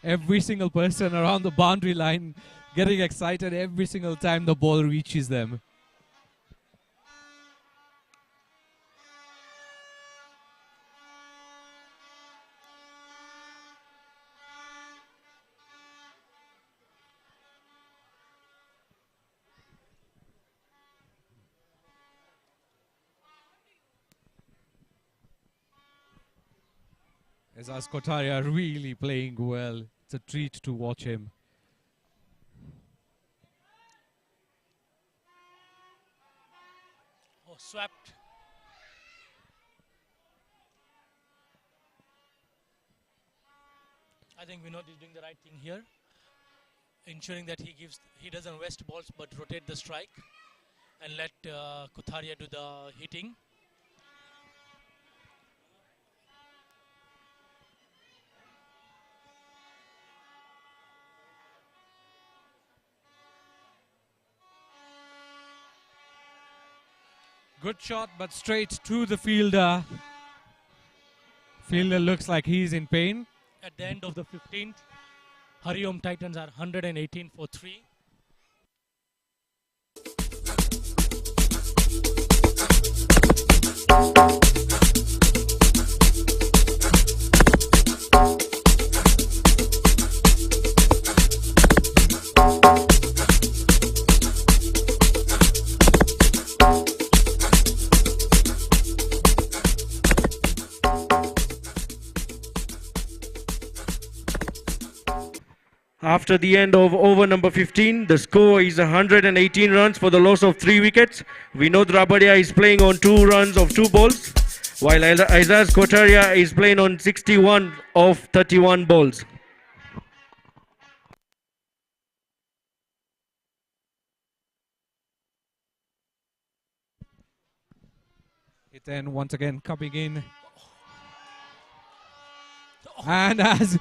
Every single person around the boundary line getting excited every single time the ball reaches them. As Kotharia really playing well. It's a treat to watch him. Oh, swept. I think Vinod is doing the right thing here, ensuring that he doesn't waste balls but rotate the strike and let Kotharia do the hitting. Good shot, but straight to the fielder. Fielder looks like he's in pain. At the end of the 15th, Hariom Titans are 118 for 3. After the end of over number 15, the score is 118 runs for the loss of 3 wickets. Vinod Rabadia is playing on 2 runs of 2 balls, while Aizaz Kotharia is playing on 61 of 31 balls. It then once again coming in. And as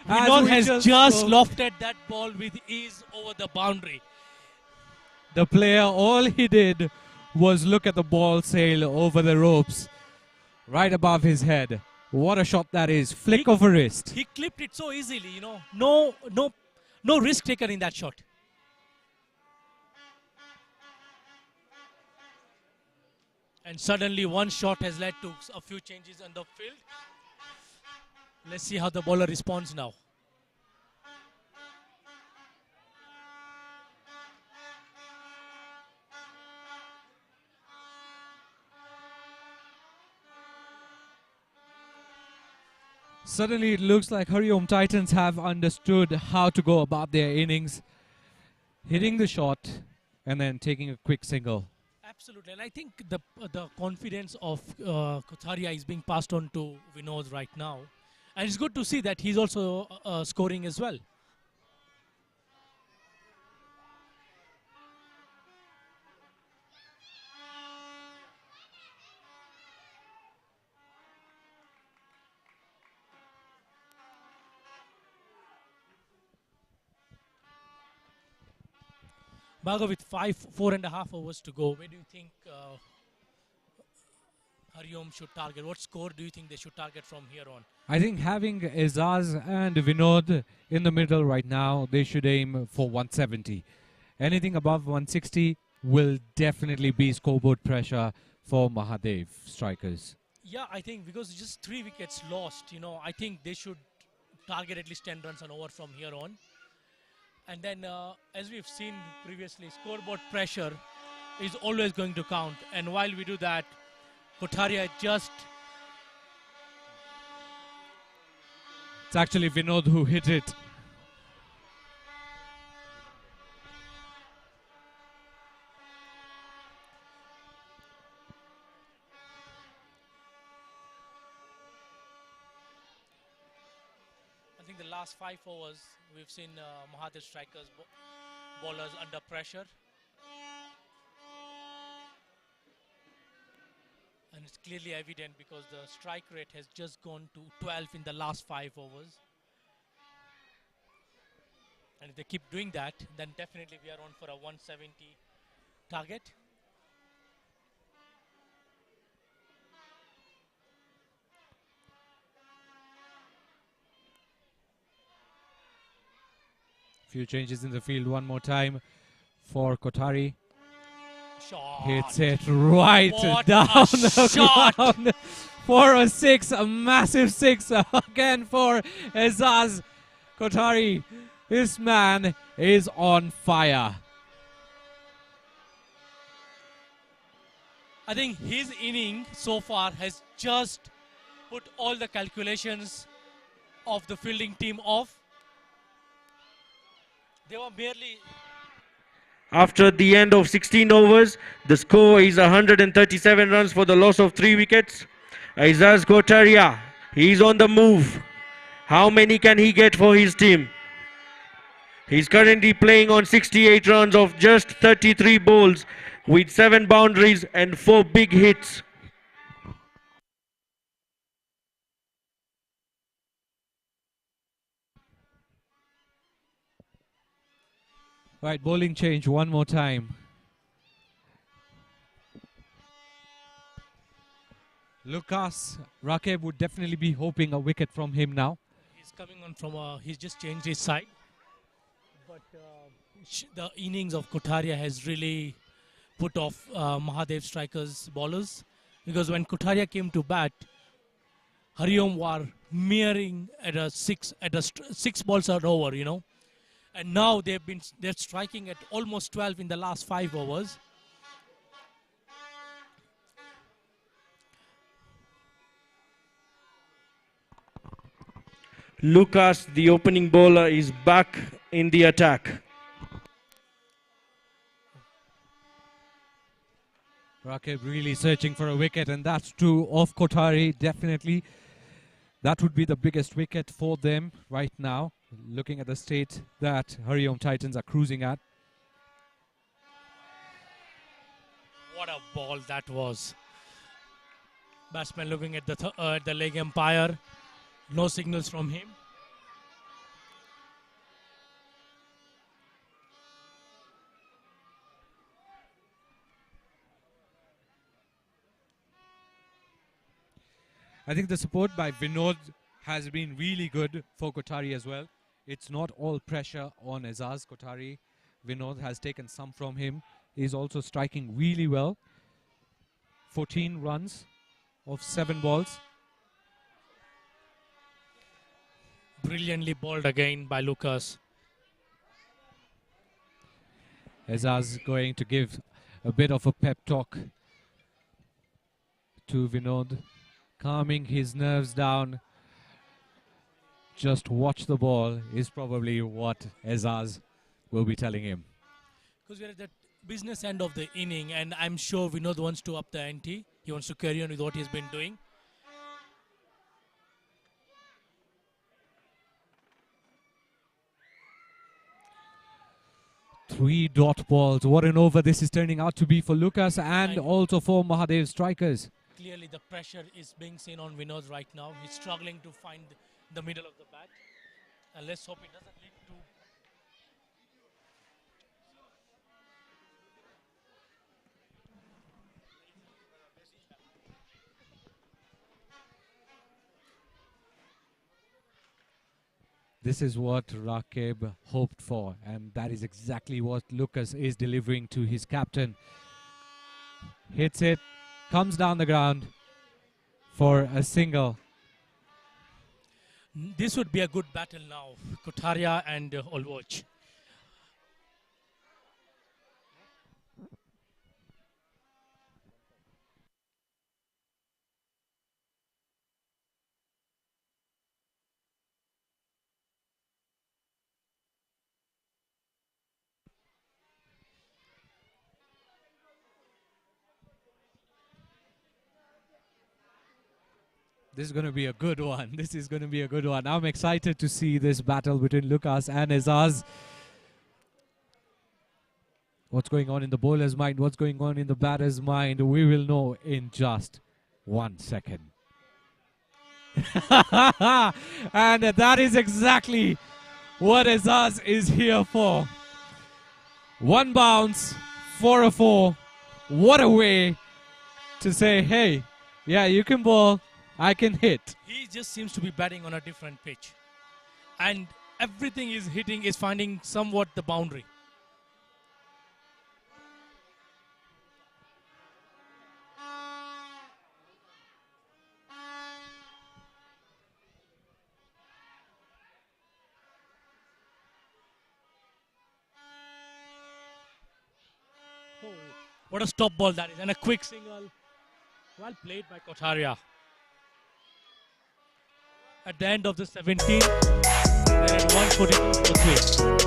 Vinod we has just spoke, lofted that ball with ease over the boundary. the player, all he did was look at the ball sail over the ropes right above his head. What a shot that is. Flick of a wrist. He clipped it so easily, you know. No risk taken in that shot. And suddenly one shot has led to a few changes on the field. Let's see how the bowler responds now. Suddenly it looks like Hariom Titans have understood how to go about their innings. Hitting the shot and then taking a quick single. Absolutely, and I think the confidence of Kotharia is being passed on to Vinod right now. And it's good to see that he's also scoring as well. Bhargav, with 4.5 overs to go, where do you think Hariom should target? What score do you think they should target from here on? I think having Aizaz and Vinod in the middle right now, they should aim for 170. Anything above 160 will definitely be scoreboard pressure for Mahadev Strikers. Yeah, I think because just 3 wickets lost, I think they should target at least 10 runs an over from here on. And then, as we've seen previously, scoreboard pressure is always going to count. And while we do that, Kotaria just... It's actually Vinod who hit it. I think the last 5 overs, we've seen Mahadev Strikers bowlers under pressure. And it's clearly evident because the strike rate has just gone to 12 in the last 5 overs. And if they keep doing that, then definitely we are on for a 170 target. Few changes in the field one more time for Kotari. Shot. Hits it right What down a the shot. ground for a 6, a massive 6 again for Azaz Kotari. This man is on fire. I think his inning so far has just put all the calculations of the fielding team off. They were merely... After the end of 16 overs, the score is 137 runs for the loss of 3 wickets. Aizaz Kotaria, he's on the move. How many can he get for his team? He's currently playing on 68 runs of just 33 balls with 7 boundaries and 4 big hits. Right, bowling change one more time. Lucas Rakeb would definitely be hoping a wicket from him now. He's coming on from he's just changed his side. But the innings of Kotaria has really put off Mahadev Strikers bowlers. Because when Kotaria came to bat, Hariom were mirroring at a 6 balls are over, you know. And now they're striking at almost 12 in the last 5 overs. Lucas, the opening bowler, is back in the attack. Rakeb really searching for a wicket, and that's true of Kotari, definitely. That would be the biggest wicket for them right now, looking at the state that Hariom Titans are cruising at. What a ball that was. Batsman looking at the leg umpire. No signals from him. I think the support by Vinod has been really good for Kotari as well. It's not all pressure on Azaz Kotari. Vinod has taken some from him. He's also striking really well. 14 runs of 7 balls. Brilliantly bowled again by Lucas. Azaz going to give a bit of a pep talk to Vinod, calming his nerves down. Just watch the ball is probably what Azaz will be telling him. Because we're at the business end of the inning, and I'm sure Vinod wants to up the ante. He wants to carry on with what he's been doing. Three dot balls. What an over this is turning out to be for Lucas and also for Mahadev Strikers. Clearly the pressure is being seen on Vinod right now. He's struggling to find the middle of the bat. And let's hope it doesn't lead to... This is what Rakeb hoped for, and that is exactly what Lucas is delivering to his captain. Hits it, comes down the ground for a single. This would be a good battle now, Kotaria and Olwach. This is going to be a good one. This is going to be a good one. I'm excited to see this battle between Lucas and Azaz. What's going on in the bowler's mind? What's going on in the batter's mind? We will know in just 1 second. And that is exactly what Azaz is here for. 1 bounce for a 4. What a way to say, hey, yeah, you can bowl, I can hit. He just seems to be batting on a different pitch. And everything is hitting is finding somewhat the boundary. Oh, what a stop ball that is. And a quick single. Well played by Kotaria. At the end of the 17th, they're at 142 for 3.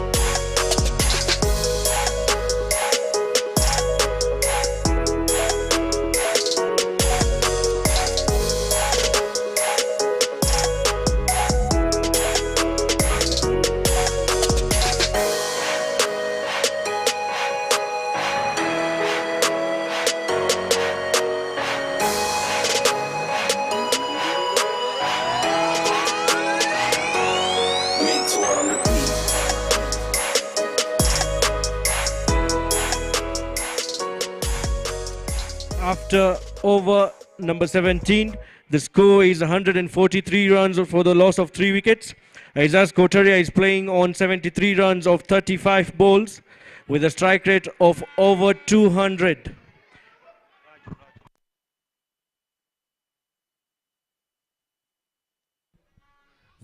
After over number 17, the score is 143 runs for the loss of 3 wickets. Azaz Kotaria is playing on 73 runs of 35 balls with a strike rate of over 200.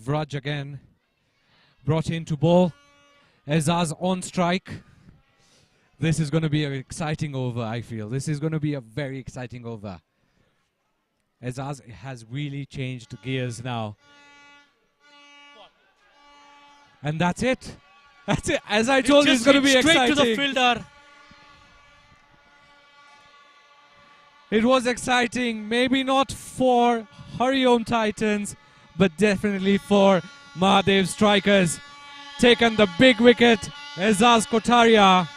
Vraj again brought in to bowl. Azaz on strike. This is going to be an exciting over, I feel. This is going to be a very exciting over. Azaz has really changed gears now. And that's it. That's it. As I told you, it's going to be straight exciting. to the fielder. It was exciting. Maybe not for Hariom Titans, but definitely for Mahadev Strikers. Taken the big wicket. Azaz Kotaria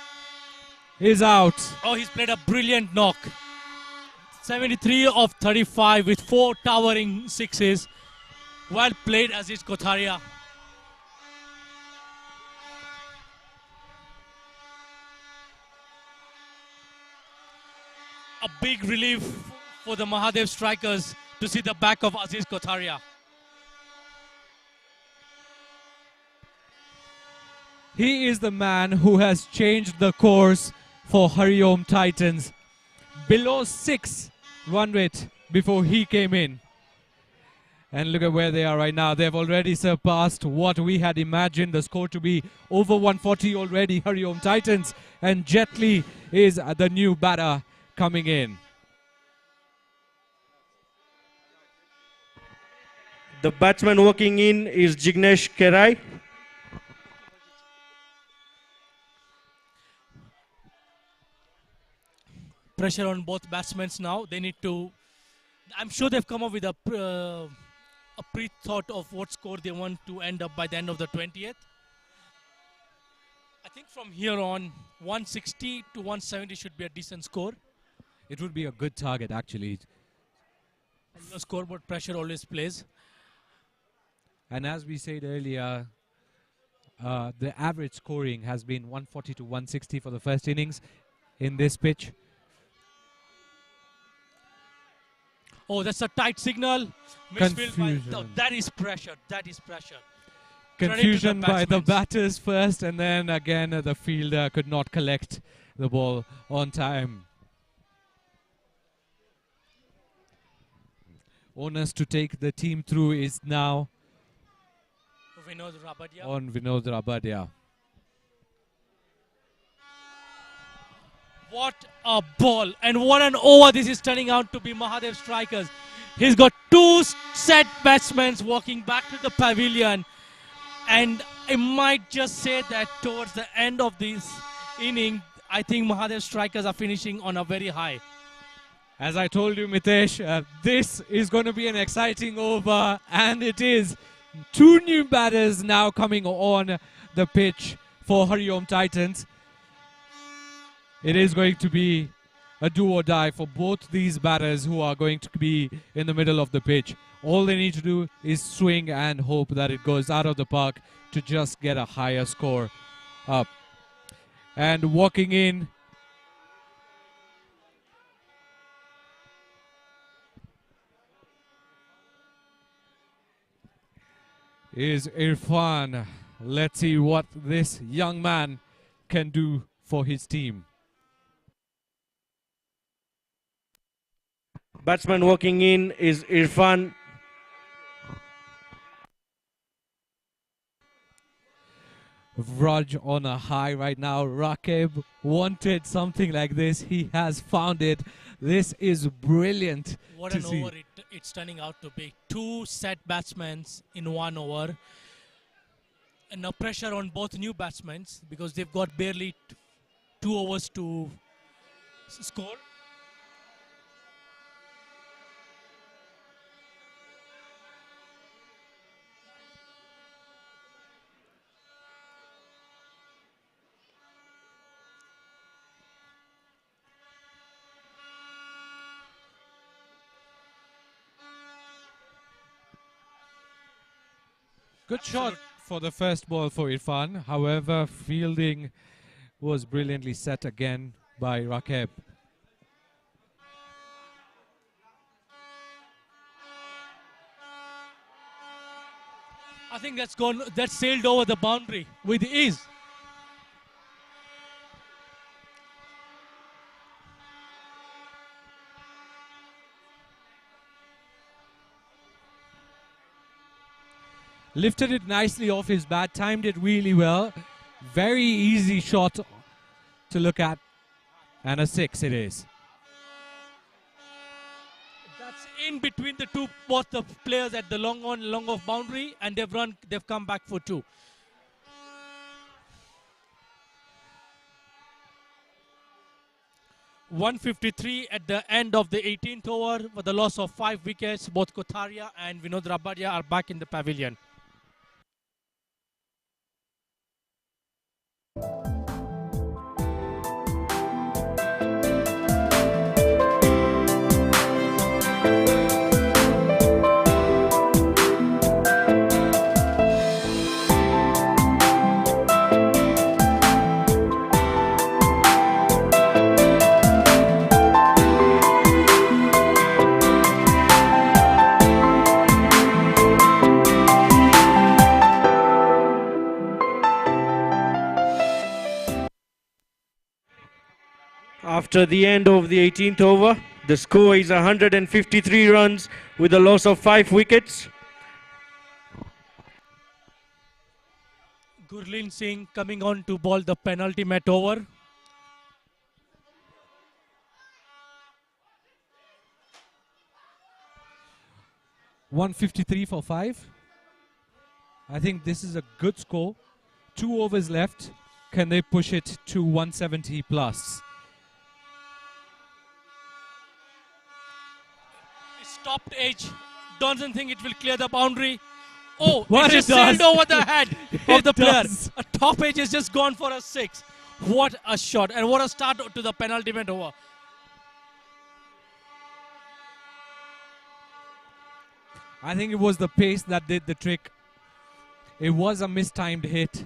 is out. Oh, he's played a brilliant knock. 73 of 35 with 4 towering sixes. Well played, Aziz Kotaria. A big relief for the Mahadev Strikers to see the back of Aziz Kotaria. He is the man who has changed the course for Hariom Titans. Below 6 run rate before he came in. And look at where they are right now. They've already surpassed what we had imagined the score to be. Over 140 already, Hariom Titans. And Jet Li is the new batter coming in. The batsman walking in is Jignesh Kerai. Pressure on both batsmen now. They need to... I'm sure they've come up with a pre-thought of what score they want to end up by the end of the 20th. I think from here on, 160 to 170 should be a decent score. It would be a good target, actually. And the scoreboard pressure always plays. And as we said earlier, the average scoring has been 140 to 160 for the first innings in this pitch. Oh, that's a tight signal. Misfield Confusion. oh, that is pressure. That is pressure. Confusion by the batsmen. batters first, and then again the fielder could not collect the ball on time. Onus to take the team through is now Vinod Rabadia. on Vinod Rabadia. What a ball, and what an over this is turning out to be. Mahadev Strikers. He's got 2 set batsmen walking back to the pavilion, and I might just say that towards the end of this inning, I think Mahadev Strikers are finishing on a very high. As I told you, Mitesh, this is going to be an exciting over, and it is. Two new batters now coming on the pitch for Hariom Titans. It is going to be a do or die for both these batters who are going to be in the middle of the pitch. All they need to do is swing and hope that it goes out of the park to just get a higher score up. And walking in is Irfan. Let's see what this young man can do for his team. Batsman walking in is Irfan. Raj on a high right now. Rakib wanted something like this. He has found it. This is brilliant. What to an see. over it's turning out to be. Two set batsmen in 1 over. And now pressure on both new batsmen because they've got barely 2 overs to score. Good shot for the first ball for Irfan. However, fielding was brilliantly set again by Rakib. I think that's sailed over the boundary with ease. Lifted it nicely off his bat, timed it really well. Very easy shot to look at. And a 6 it is. That's in between both the players at the long off boundary, and they've come back for 2. .153 at the end of the 18th over for the loss of 5 wickets. Both Kotaria and Vinod Rabadia are back in the pavilion. After the end of the 18th over, the score is 153 runs with a loss of 5 wickets. Gurleen Singh coming on to bowl the penultimate over. .153 for 5. I think this is a good score. 2 overs left. Can they push it to 170 plus? Stopped edge. Doesn't think it will clear the boundary. Oh, What it just it does. sailed over the head of the player. does. A top edge has just gone for a 6. What a shot and what a start to the penultimate over. I think it was the pace that did the trick. It was a mistimed hit,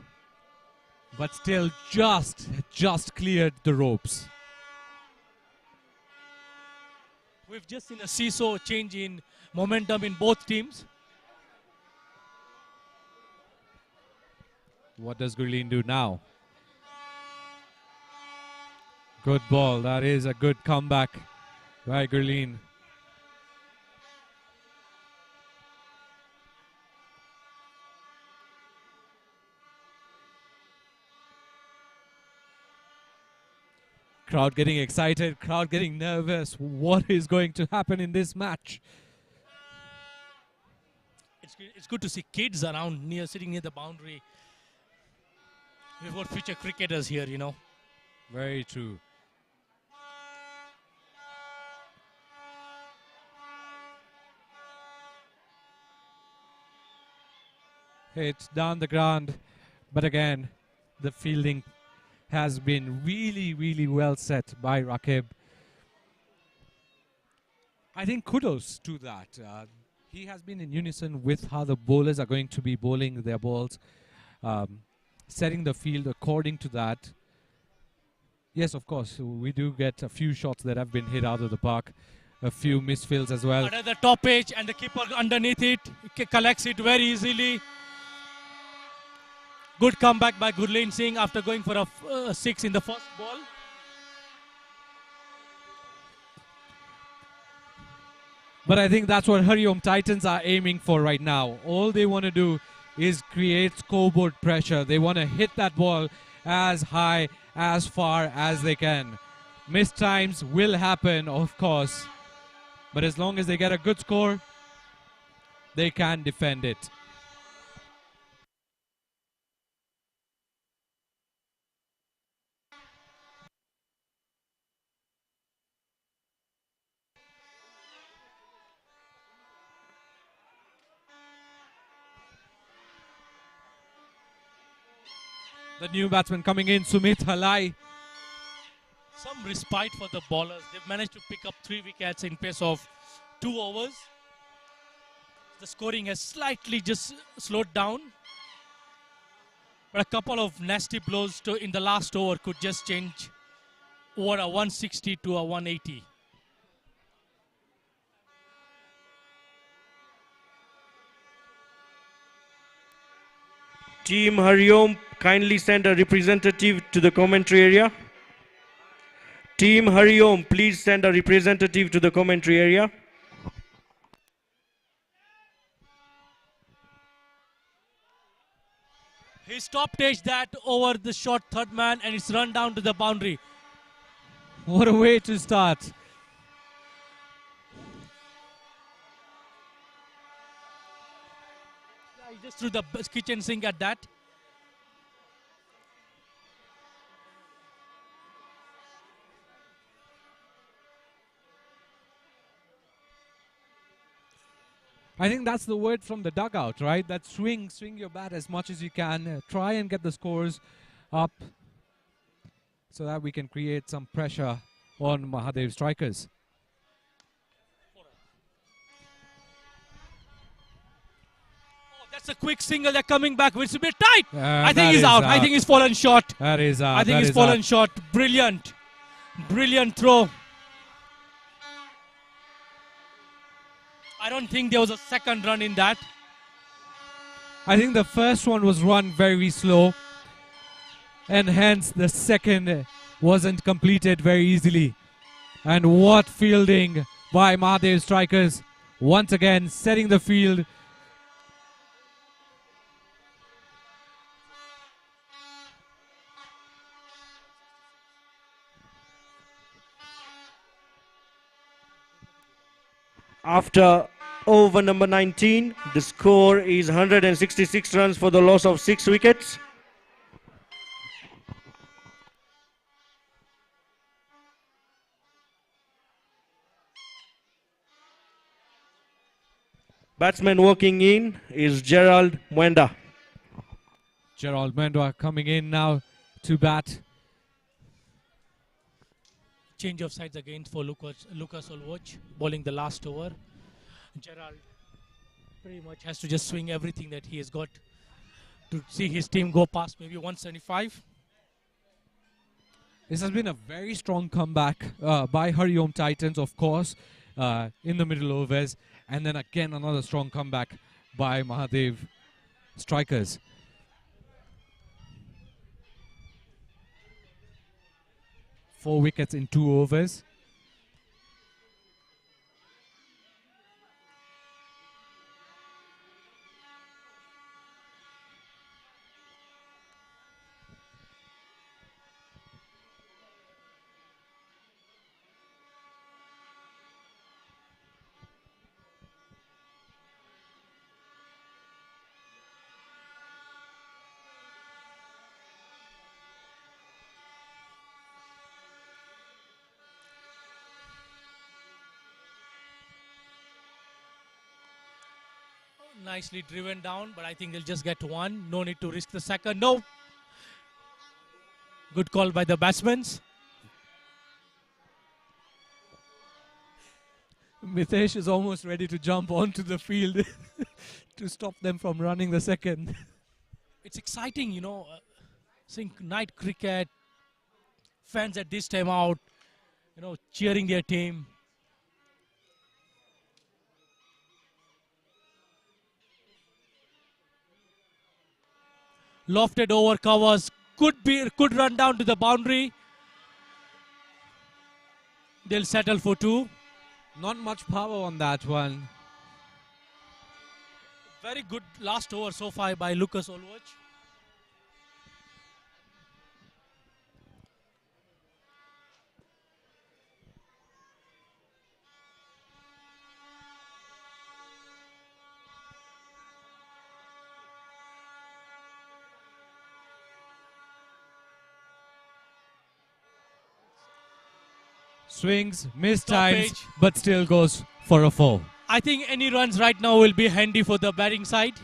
but still just cleared the ropes. We've just seen a seesaw change in momentum in both teams. What does Gurleen do now? Good ball. That is a good comeback by Gurleen. Crowd getting excited, crowd getting nervous. What is going to happen in this match? It's good to see kids around sitting near the boundary. We've got future cricketers here, you know. Very true. hit down the ground. But again, the fielding has been really, really well set by Rakib. I think kudos to that. He has been in unison with how the bowlers are going to be bowling their balls, setting the field according to that. Yes, of course, we do get a few shots that have been hit out of the park, a few misfields as well. But at the top edge and the keeper underneath it, collects it very easily. Good comeback by Gurleen Singh after going for a 6 in the first ball. But I think that's what Hariom Titans are aiming for right now. All they want to do is create scoreboard pressure. They want to hit that ball as high, as far as they can. Missed times will happen, of course. But as long as they get a good score, they can defend it. The new batsman coming in, Sumit Halai. Some respite for the bowlers. They've managed to pick up 3 wickets in pace of 2 overs. The scoring has slightly just slowed down. But a couple of nasty blows in the last over could just change over a 160 to a 180. Team Hariom, kindly send a representative to the commentary area. Team Hariom, please send a representative to the commentary area. He stopped edge that over the short third man and it's run down to the boundary. What a way to start. He just threw the kitchen sink at that. I think that's the word from the dugout, right? That swing your bat as much as you can. Try and get the scores up so that we can create some pressure on Mahadev Strikers. Oh, that's a quick single. They're coming back. It's a bit tight. I think That he's is out. I think he's fallen short. That is out. I think That he's is fallen out. short. Brilliant. Brilliant throw. I don't think there was a second run in that. I think the first one was run very slow, and hence the second wasn't completed very easily. And what fielding by Mahadev Strikers, once again setting the field. After over number 19, the score is 166 runs for the loss of 6 wickets. Batsman walking in is Gerald Mwenda. Gerald Mendwa coming in now to bat. Change of sides again for Lucas Olwach, bowling the last over. Gerald pretty much has to just swing everything that he has got to see his team go past maybe 175. This has been a very strong comeback by Hariom Titans, of course, in the middle overs. And then again, another strong comeback by Mahadev Strikers. Four wickets in 2 overs. Nicely driven down, but I think they'll just get one. No need to risk the second. No. Good call by the batsmen. Mitesh is almost ready to jump onto the field to stop them from running the second. It's exciting, you know, seeing night cricket, fans at this time out, you know, cheering their team. Lofted over covers, could run down to the boundary. They'll settle for two. Not much power on that one. Very good last over so far by Lucas Olwach. Swings, missed times, Stoppage. but still goes for a 4. I think any runs right now will be handy for the batting side.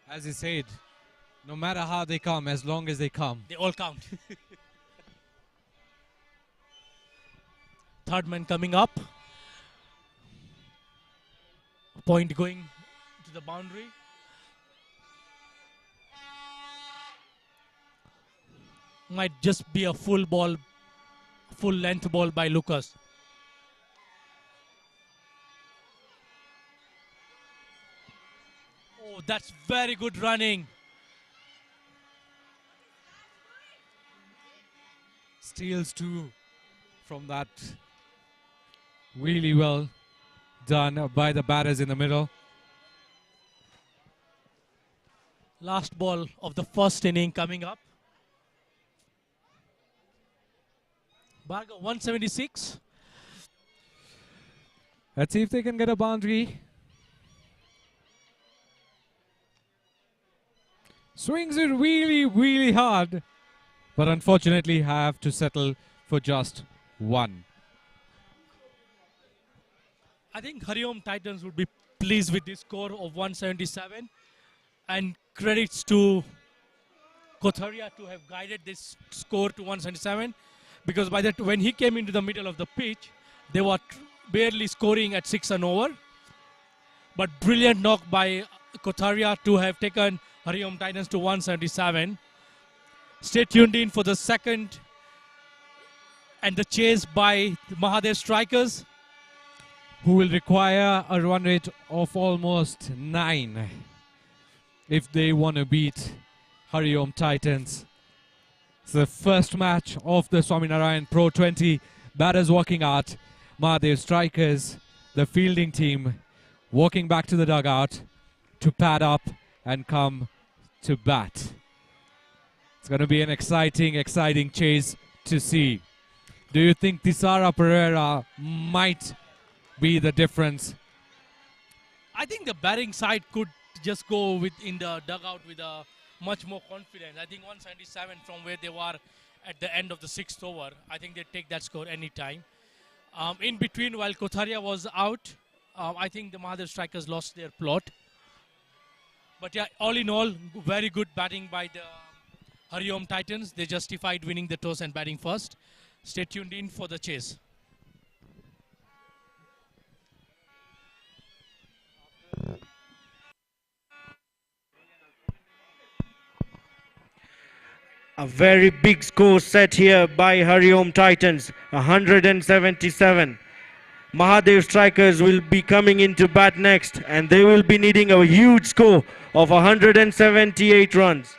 As he said, no matter how they come, as long as they come. They all count. Third man coming up. Point going to the boundary. Might just be a full ball, full length ball by Lucas. Oh, that's very good running. Steals 2 from that. Really well done by the batters in the middle. Last ball of the first inning coming up. Bhargav 176. Let's see if they can get a boundary. Swings it really, really hard. But unfortunately have to settle for just 1. I think Hariom Titans would be pleased with this score of 177. And credits to Kotharia to have guided this score to 177. Because by that, when he came into the middle of the pitch, they were barely scoring at 6 and over. But brilliant knock by Kotharia to have taken Hariom Titans to 177. Stay tuned in for the second and the chase by the Mahadev Strikers, who will require a run rate of almost 9 if they want to beat Hariom Titans. It's the first match of the Swaminarayan Pro20. Batters walking out. Mahadev Strikers, the fielding team, walking back to the dugout to pad up and come to bat. It's going to be an exciting, exciting chase to see. Do you think Tisara Pereira might be the difference? I think the batting side could just go with in the dugout with a much more confidence. I think 177 from where they were at the end of the 6th over. I think they take that score anytime. In between, while Kotharia was out, I think the Mahadev Strikers lost their plot. But yeah, all in all, very good batting by the Hariom Titans. They justified winning the toss and batting first. Stay tuned in for the chase. A very big score set here by Hariom Titans, 177. Mahadev Strikers will be coming into bat next, and they will be needing a huge score of 178 runs.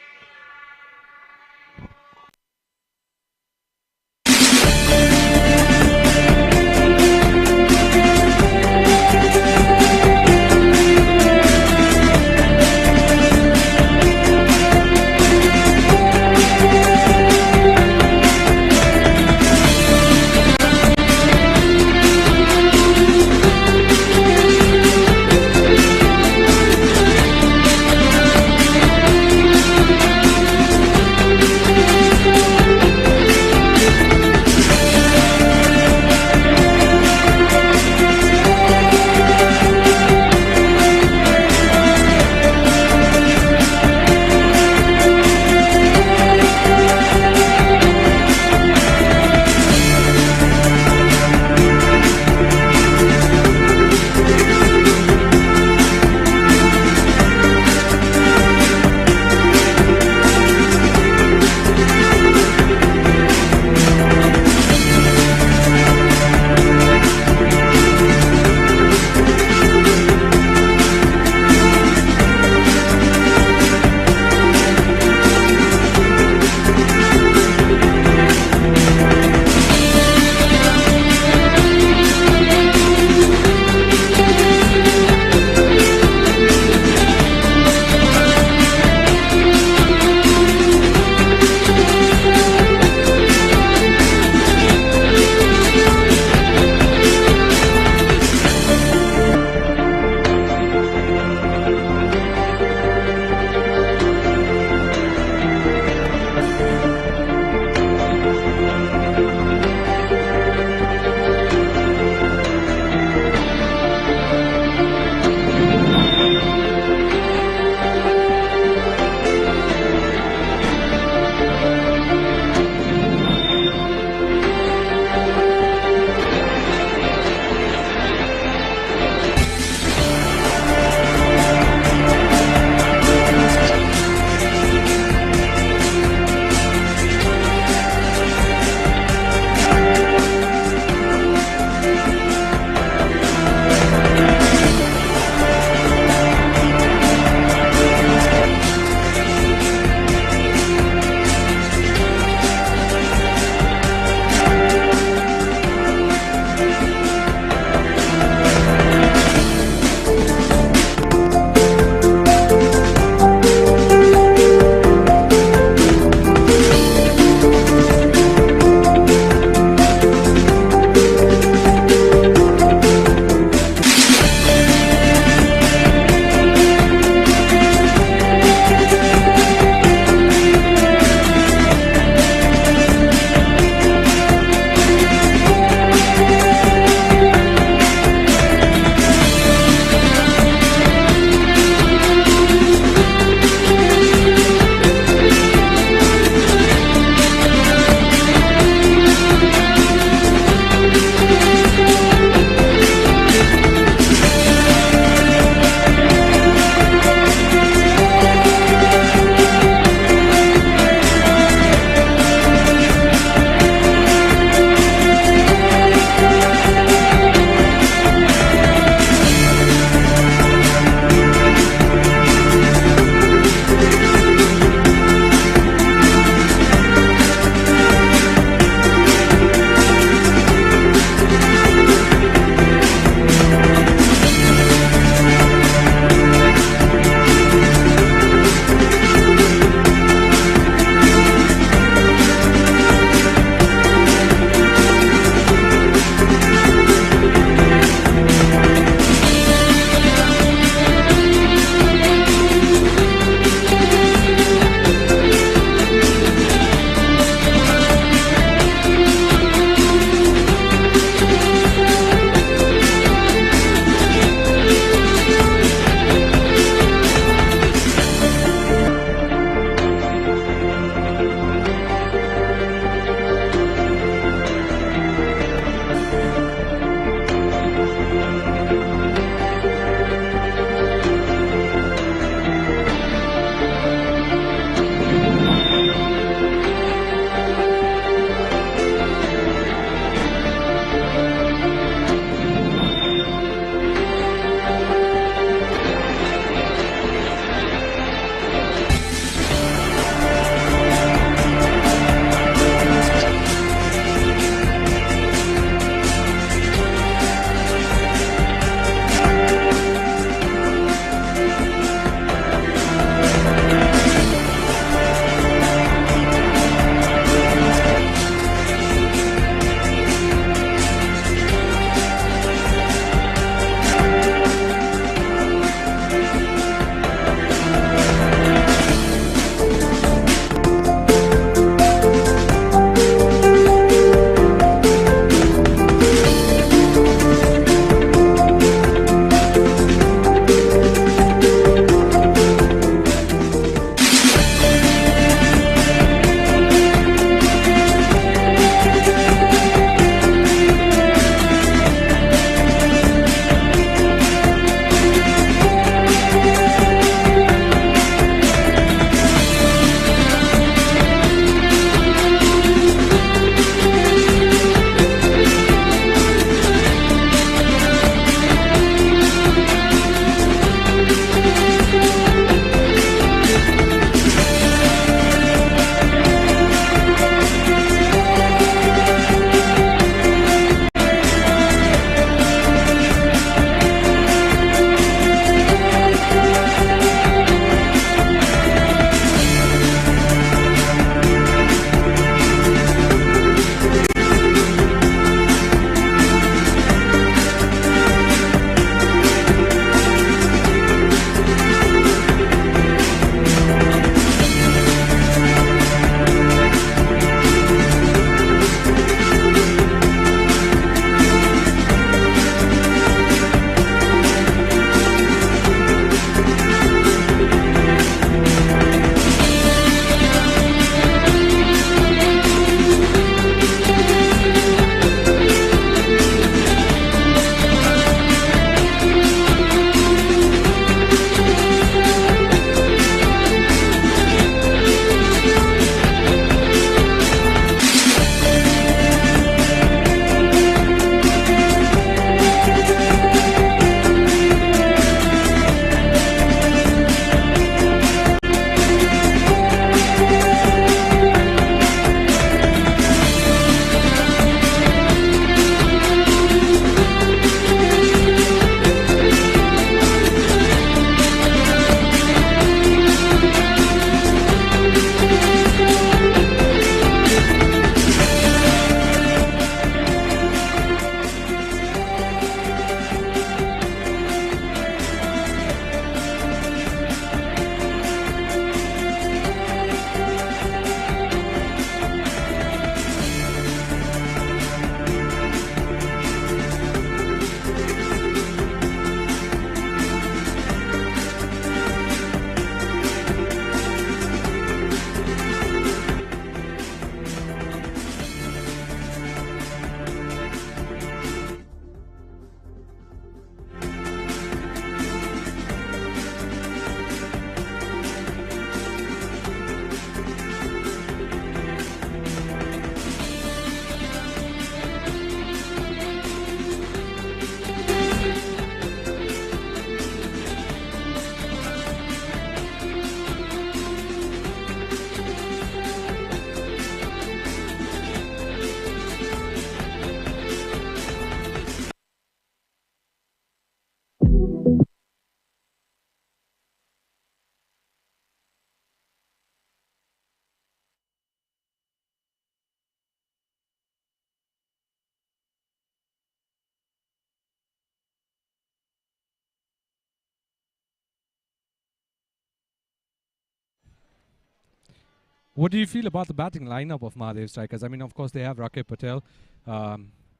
What do you feel about the batting lineup of Mahadev Strikers? I mean, of course, they have Rakesh Patel,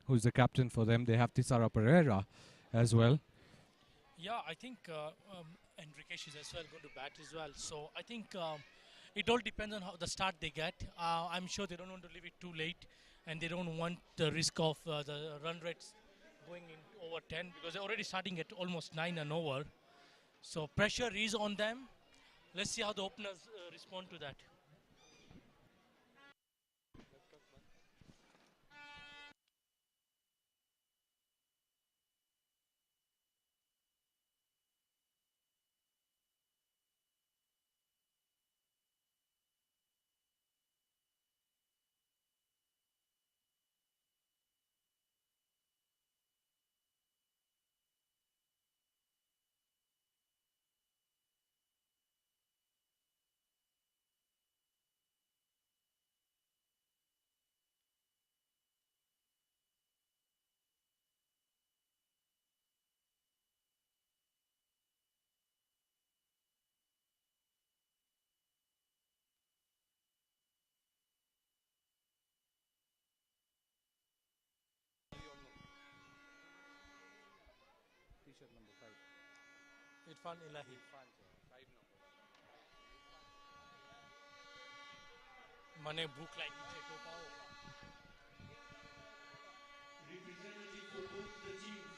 who's the captain for them. They have Tisara Pereira as well. Yeah, I think and Rikesh is as well going to bat as well. So I think it all depends on how the start they get. I'm sure they don't want to leave it too late, and they don't want the risk of the run rates going in over 10 because they're already starting at almost 9 and over. So pressure is on them. Let's see how the openers respond to that. Irfan Ilahi. Mane bhook lagi છે તો પાઓ. Representative for both the teams.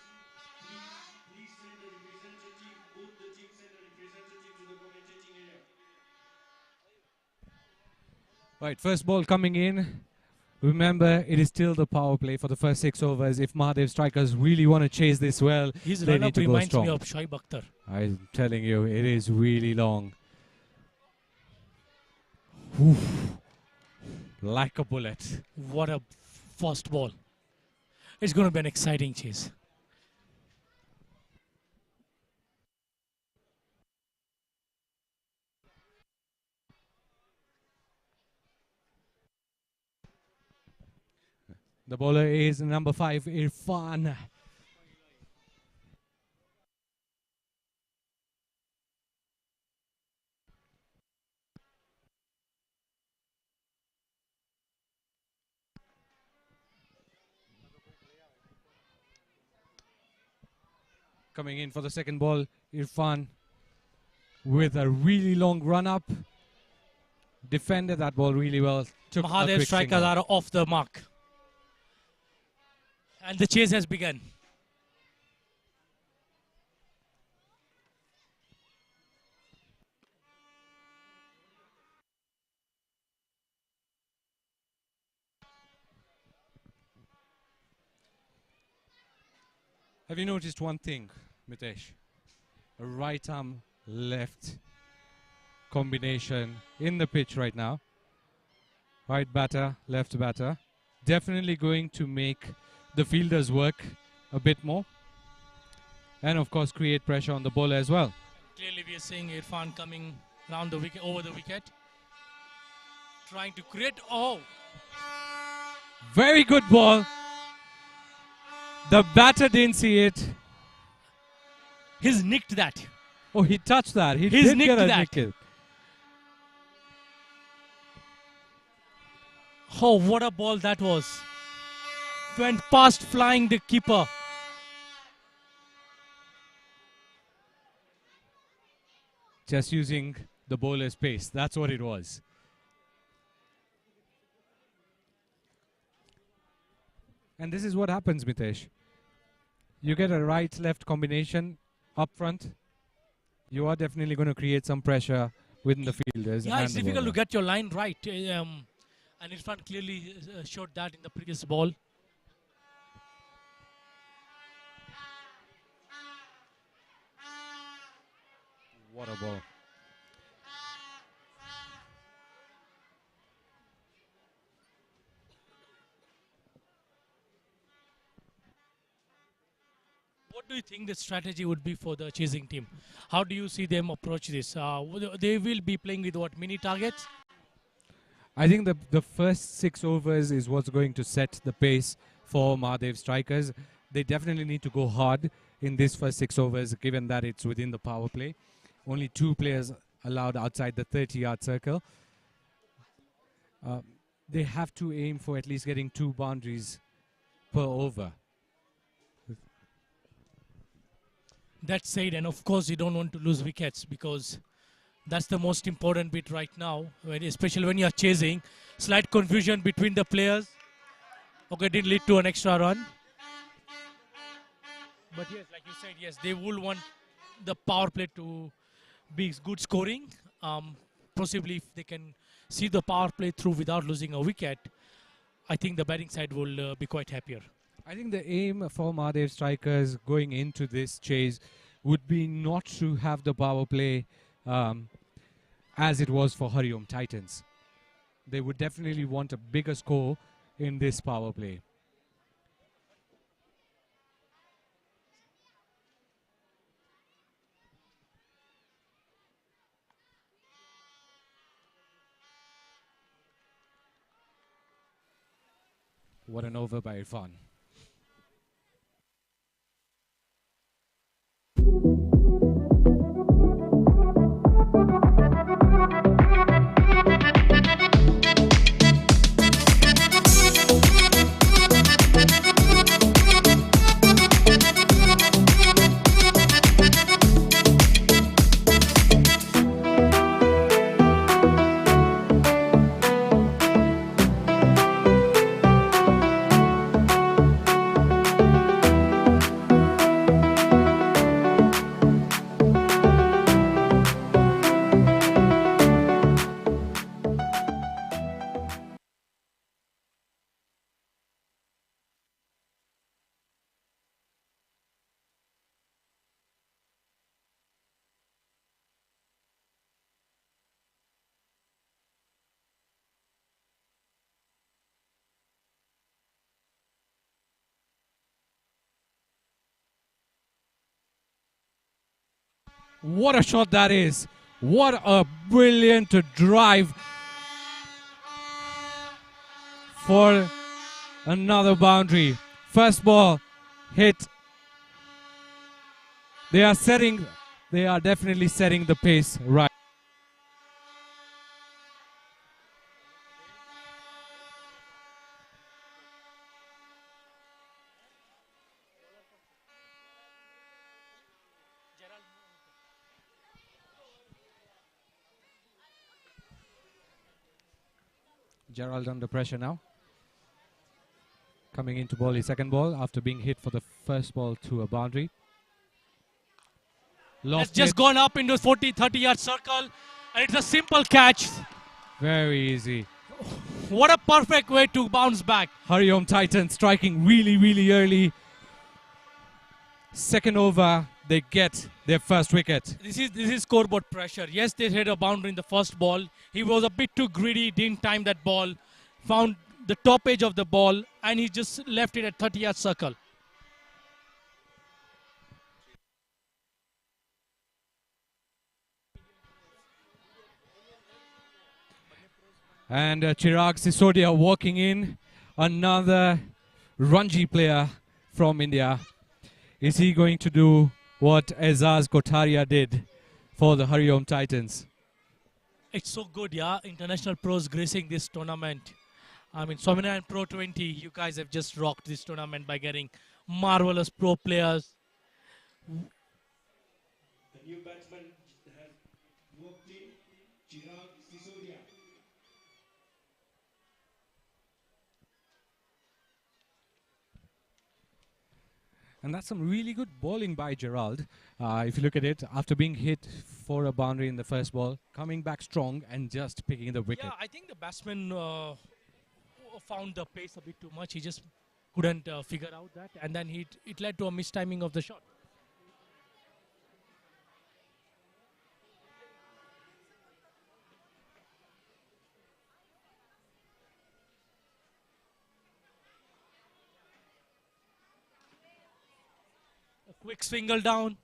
Please send a representative. Both the teams send a representative to the commentating area. Right, first ball coming in. Remember, it is still the power play for the first 6 overs. If Mahadev Strikers really want to chase this well, His they need run-up to go reminds me strong. of Shoaib Akhtar. I'm telling you, it is really long. Oof. Like a bullet. What a fast ball. It's going to be an exciting chase. The bowler is number 5, Irfan. Coming in for the second ball, Irfan with a really long run up. Defended that ball really well. Took a Mahadev quick Strikers single. are off the mark. And the chase has begun. Have you noticed one thing, Mitesh? A right arm, left combination in the pitch right now. Right batter, left batter. Definitely going to make the fielders work a bit more. And of course create pressure on the bowler as well. Clearly we are seeing Irfan coming round the wicket, over the wicket. Trying to create, oh! Very good ball. The batter didn't see it. He's nicked that. Oh, he touched that. He He's did nicked get a that. nick. Oh, what a ball that was. Went past flying the keeper. Just using the bowler's pace. That's what it was. And this is what happens, Mitesh. You get a right-left combination up front. You are definitely going to create some pressure within the fielders. Yeah, and it's the difficult to bowler. get your line right. And Irfan clearly showed that in the previous ball. What a ball. What do you think the strategy would be for the chasing team? How do you see them approach this? They will be playing with what, mini targets? I think the first 6 overs is what's going to set the pace for Mahadev Strikers. They definitely need to go hard in this first 6 overs, given that it's within the power play. Only 2 players allowed outside the 30-yard circle. they have to aim for at least getting 2 boundaries per over. That said, and of course you don't want to lose wickets, because that's the most important bit right now, especially when you're chasing. Slight confusion between the players. Okay, did lead to an extra run. But yes, like you said, yes, they will want the power play to be good scoring. Possibly if they can see the power play through without losing a wicket, I think the batting side will be quite happier. I think the aim for Mahadev Strikers going into this chase would be not to have the power play as it was for Hariom Titans. They would definitely want a bigger score in this power play. What an over by Irfan. What a shot that is. What a brilliant drive for another boundary. First ball hit. They are definitely setting the pace right. Gerald under pressure now. Coming into ball his second ball after being hit for the first ball to a boundary. It's just gone up into 40-30 yard circle, and it's a simple catch. Very easy. What a perfect way to bounce back. Hariom Titans striking really, really early. Second over, they get their first wicket. This is scoreboard pressure. Yes, they hit a boundary in the first ball. He was a bit too greedy, didn't time that ball, found the top edge of the ball, and he just left it at 30 yard circle. And Chirag Sisodia walking in, another Ranji player from India. Is he going to do what Azaz Kotaria did for the Hariom Titans? It's so good, yeah. International pros gracing this tournament. I mean, Swaminarayan Pro20, you guys have just rocked this tournament by getting marvelous pro players. The new batsman has walked in, Chirag Sisodia. And that's some really good bowling by Gerald. If you look at it, after being hit for a boundary in the first ball, coming back strong and just picking the wicket. Yeah, I think the batsman found the pace a bit too much. He just couldn't figure out that, and then it led to a mistiming of the shot. A quick swingle down.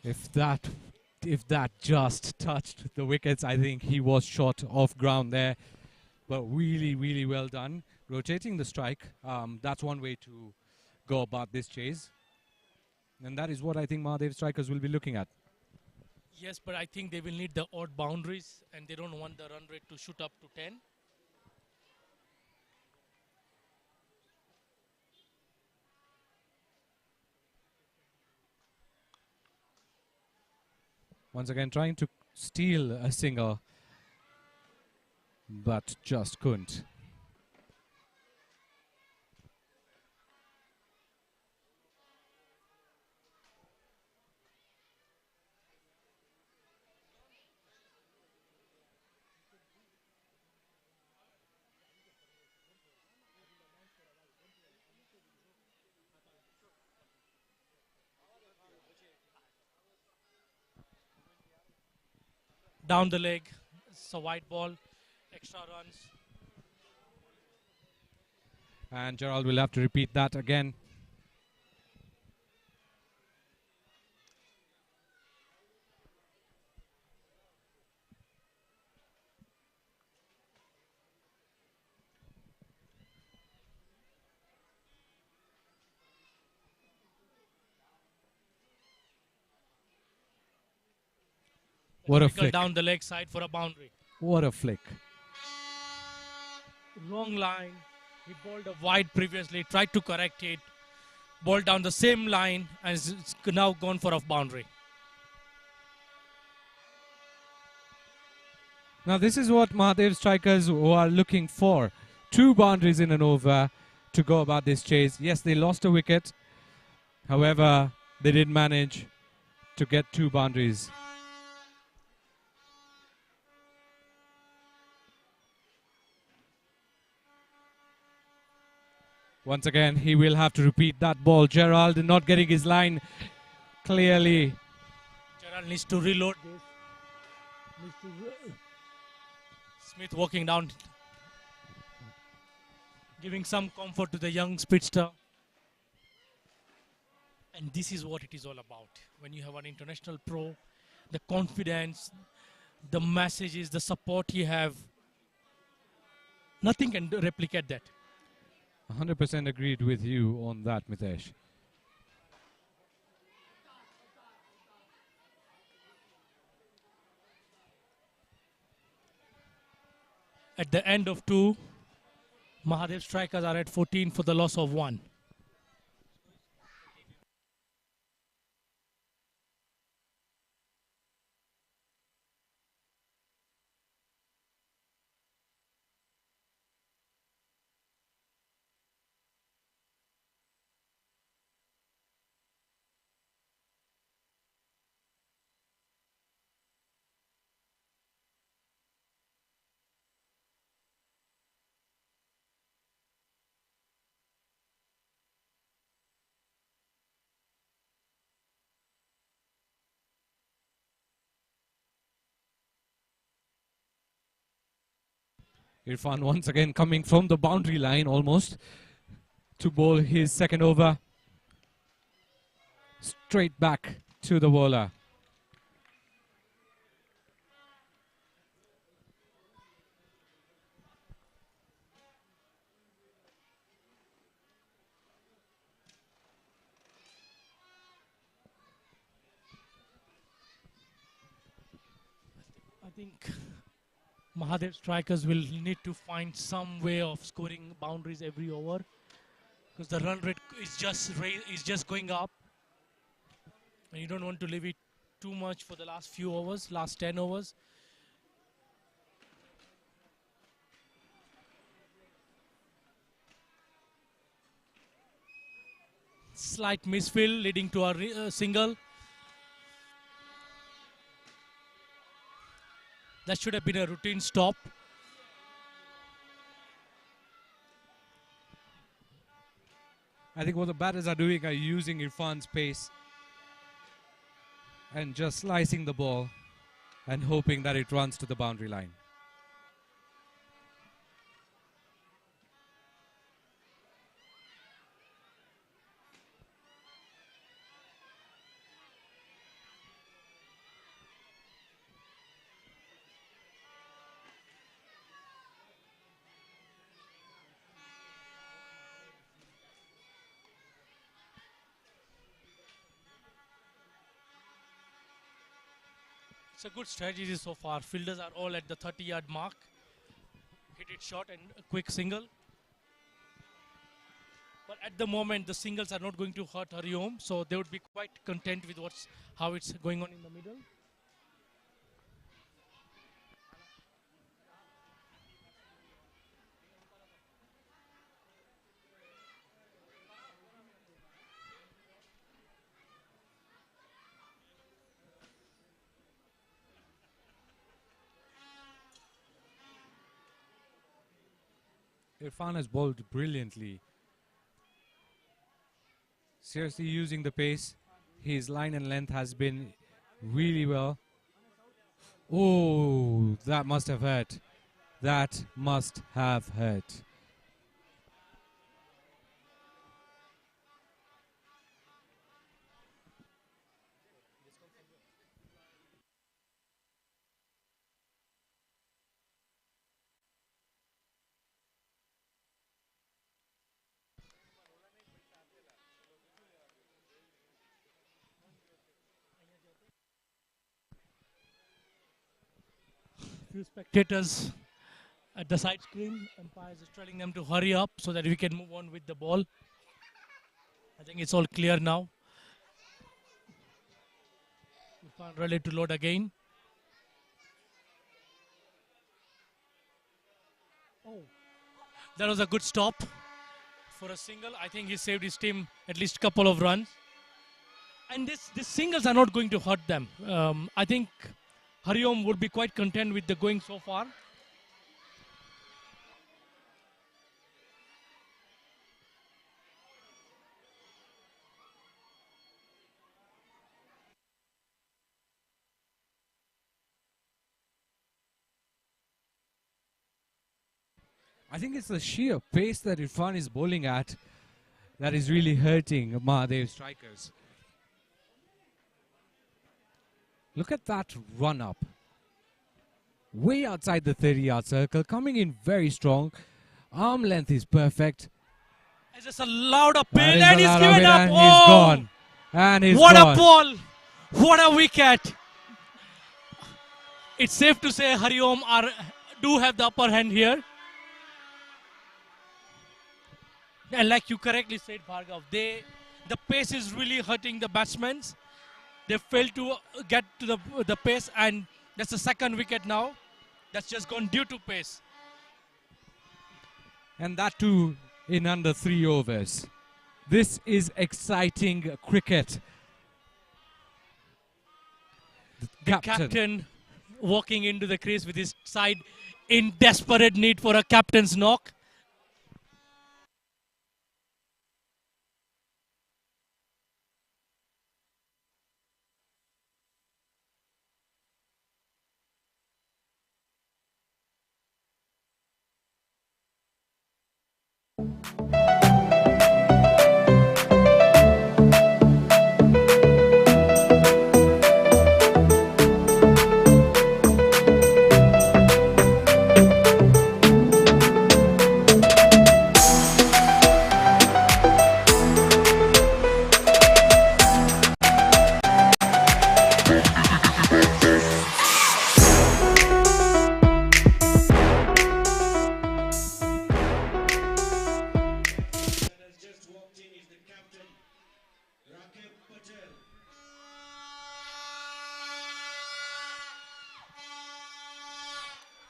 If that just touched the wickets, I think he was short off ground there. But really, really well done. Rotating the strike, that's one way to go about this chase. And that is what I think Mahadev Strikers will be looking at. Yes, but I think they will need the odd boundaries and they don't want the run rate to shoot up to 10. Once again, trying to steal a single, but just couldn't. Down the leg, it's a white ball, extra runs. And Gerald will have to repeat that again. What a flick. Down the leg side for a boundary. What a flick. Wrong line. He bowled a wide previously, tried to correct it. Ball down the same line and it's now gone for a boundary. Now this is what Mahadev Strikers are looking for. 2 boundaries in an over to go about this chase. Yes, they lost a wicket. However, they did manage to get 2 boundaries. Once again, he will have to repeat that ball. Gerald not getting his line clearly. Gerald needs to reload this. Smith walking down, giving some comfort to the young speedster. And this is what it is all about. When you have an international pro, the confidence, the messages, the support you have, nothing can replicate that. 100% agreed with you on that, Mitesh. At the end of 2, Mahadev Strikers are at 14 for the loss of 1. Irfan once again coming from the boundary line almost to bowl his second over. Straight back to the bowler. I think Mahadev Strikers will need to find some way of scoring boundaries every over because the run rate is just going up, and you don't want to leave it too much for the last few overs, last 10 overs. Slight misfield leading to a single. That should have been a routine stop. I think what the batters are doing are using Irfan's pace and just slicing the ball and hoping that it runs to the boundary line. It's a good strategy so far. Fielders are all at the 30-yard mark. Hit it short and a quick single. But at the moment, the singles are not going to hurt Hariom, so they would be quite content with how it's going on in the middle. Irfan has bowled brilliantly. Seriously using the pace. His line and length has been really well. Oh, that must have hurt. That must have hurt. Few spectators at the side screen. Umpires is telling them to hurry up so that we can move on with the ball. I think it's all clear now. Irfan ready to load again. Oh, that was a good stop for a single. I think he saved his team at least a couple of runs. And these singles are not going to hurt them. I think Hariom would be quite content with the going so far. I think it's the sheer pace that Irfan is bowling at that is really hurting Mahadev Strikers. Look at that run up. Way outside the 30-yard circle, coming in very strong. Arm length is perfect. It's just allowed a That pin is and he's allowed given it up. and Oh, he's gone. And he's what gone. a ball! What a wicket! It's safe to say Hariom do have the upper hand here. And like you correctly said, Bhargav, the pace is really hurting the batsmen. They failed to get to the pace, and that's the second wicket now. That's just gone due to pace. And that too in under 3 overs. This is exciting cricket. The captain walking into the crease with his side in desperate need for a captain's knock.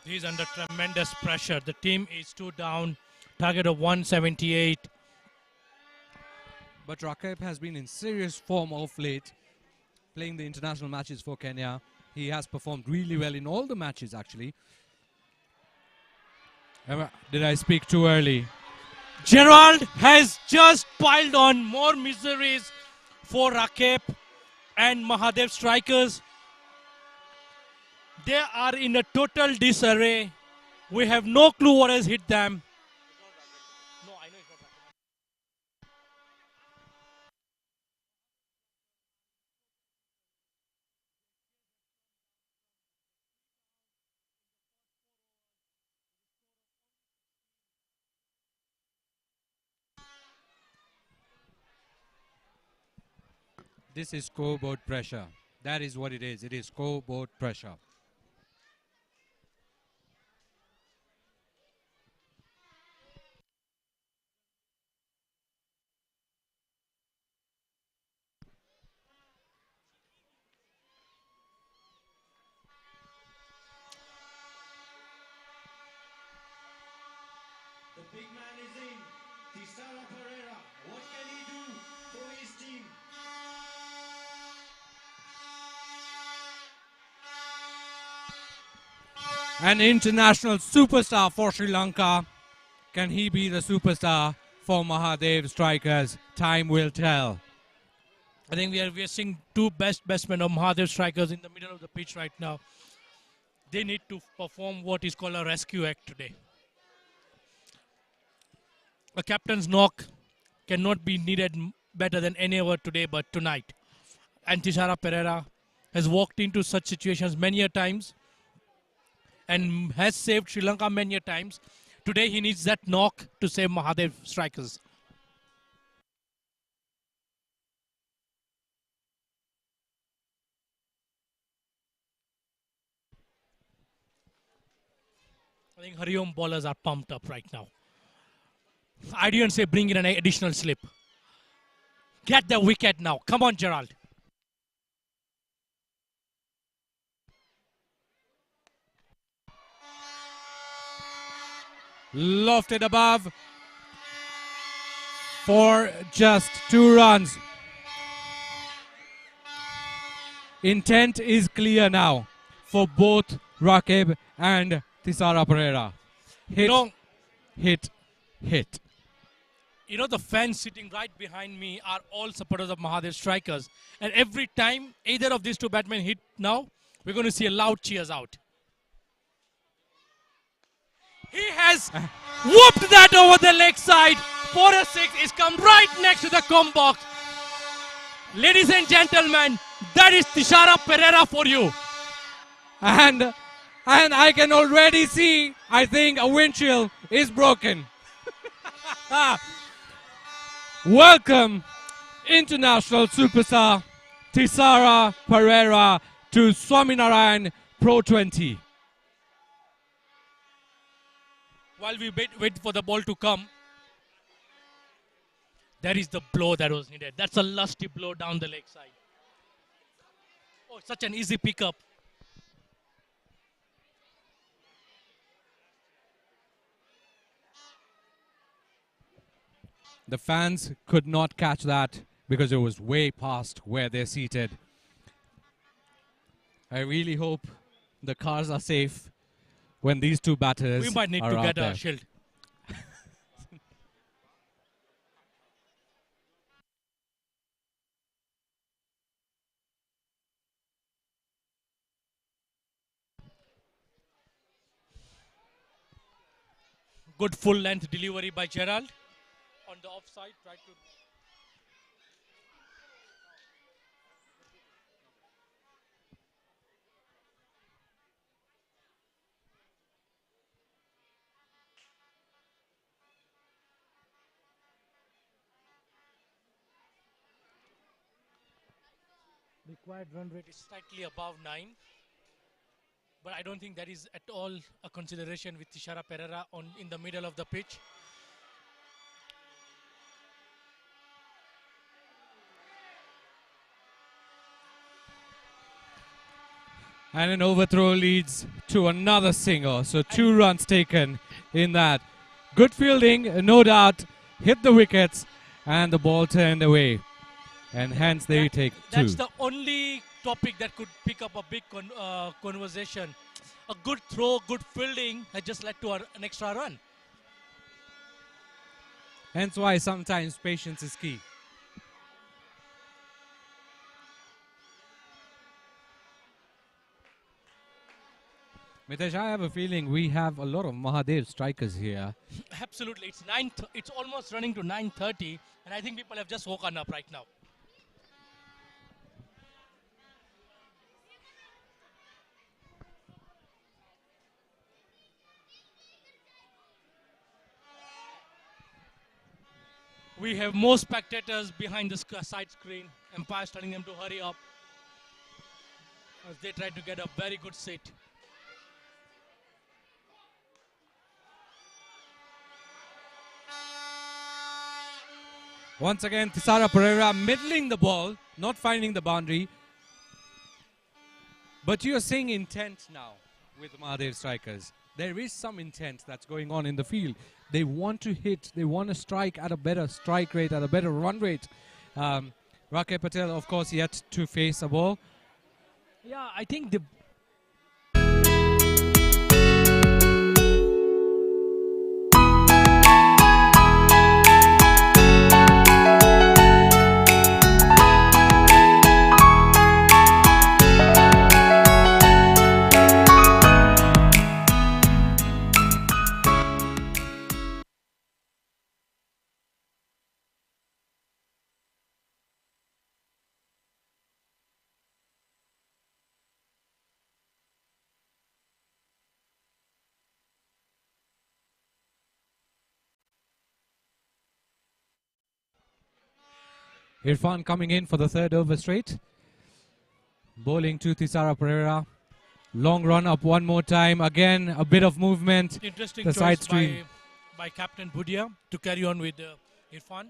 He's under tremendous pressure. The team is 2 down, target of 178. But Rakib has been in serious form of late, playing the international matches for Kenya. He has performed really well in all the matches, actually. Did I speak too early? Gerald has just piled on more miseries for Rakib and Mahadev Strikers. They are in a total disarray. We have no clue what has hit them. No, I know it's not Rakib. This is scoreboard pressure. That is what it is. It is scoreboard pressure. The big man is in. Tisara Pereira. What can he do for his team? An international superstar for Sri Lanka. Can he be the superstar for Mahadev Strikers? Time will tell. I think we are seeing two batsmen of Mahadev Strikers in the middle of the pitch right now. They need to perform what is called a rescue act today. A captain's knock cannot be needed better than any other today, but tonight. And Tisara Pereira has walked into such situations many a times and has saved Sri Lanka many a times. Today he needs that knock to save Mahadev Strikers. I think Hariom bowlers are pumped up right now. I didn't say bring in an additional slip. Get the wicket now. Come on, Gerald. Lofted above for just 2 runs. Intent is clear now for both Rakib and Tisara Pereira. Hit, hit, hit. You know, the fans sitting right behind me are all supporters of Mahadev Strikers. And every time either of these two batsmen hit now, we're going to see a loud cheers out. He has whooped that over the leg side. 4 or 6 is come right next to the comb box. Ladies and gentlemen, that is Tisara Pereira for you. And I can already see, I think a windshield is broken. Welcome, international superstar Tisara Pereira to Swaminarayan Pro20. While we wait for the ball to come, that is the blow that was needed. That's a lusty blow down the leg side. Oh, such an easy pickup. The fans could not catch that because it was way past where they're seated. I really hope the cars are safe when these two batters We might need are to out get there. a shield. Good full length delivery by Gerald on the offside. Tried to. Required run rate is slightly above 9. But I don't think that is at all a consideration with Tisara Pereira in the middle of the pitch. And an overthrow leads to another single. So 2 runs taken in that. Good fielding, no doubt. Hit the wickets and the ball turned away. And hence they take 2. That's the only topic that could pick up a big conversation. A good throw, good fielding has just led to an extra run. Hence why sometimes patience is key. Mitesh, I have a feeling we have a lot of Mahadev Strikers here. Absolutely, it's almost running to 9:30, and I think people have just woken up right now. We have more spectators behind the side screen. Empire's telling them to hurry up. as they try to get a very good sit. Once again, Thisara Pereira middling the ball, not finding the boundary. But you're seeing intent now with Mahadev Strikers. There is some intent that's going on in the field. They want to hit, they want to strike at a better strike rate, at a better run rate. Rakesh Patel, of course, yet to face a ball. Yeah, I think the Irfan coming in for the third over straight. Bowling to Thisara Pereira. Long run up one more time. Again, a bit of movement. interesting The choice side stream. by Captain Budia to carry on with Irfan.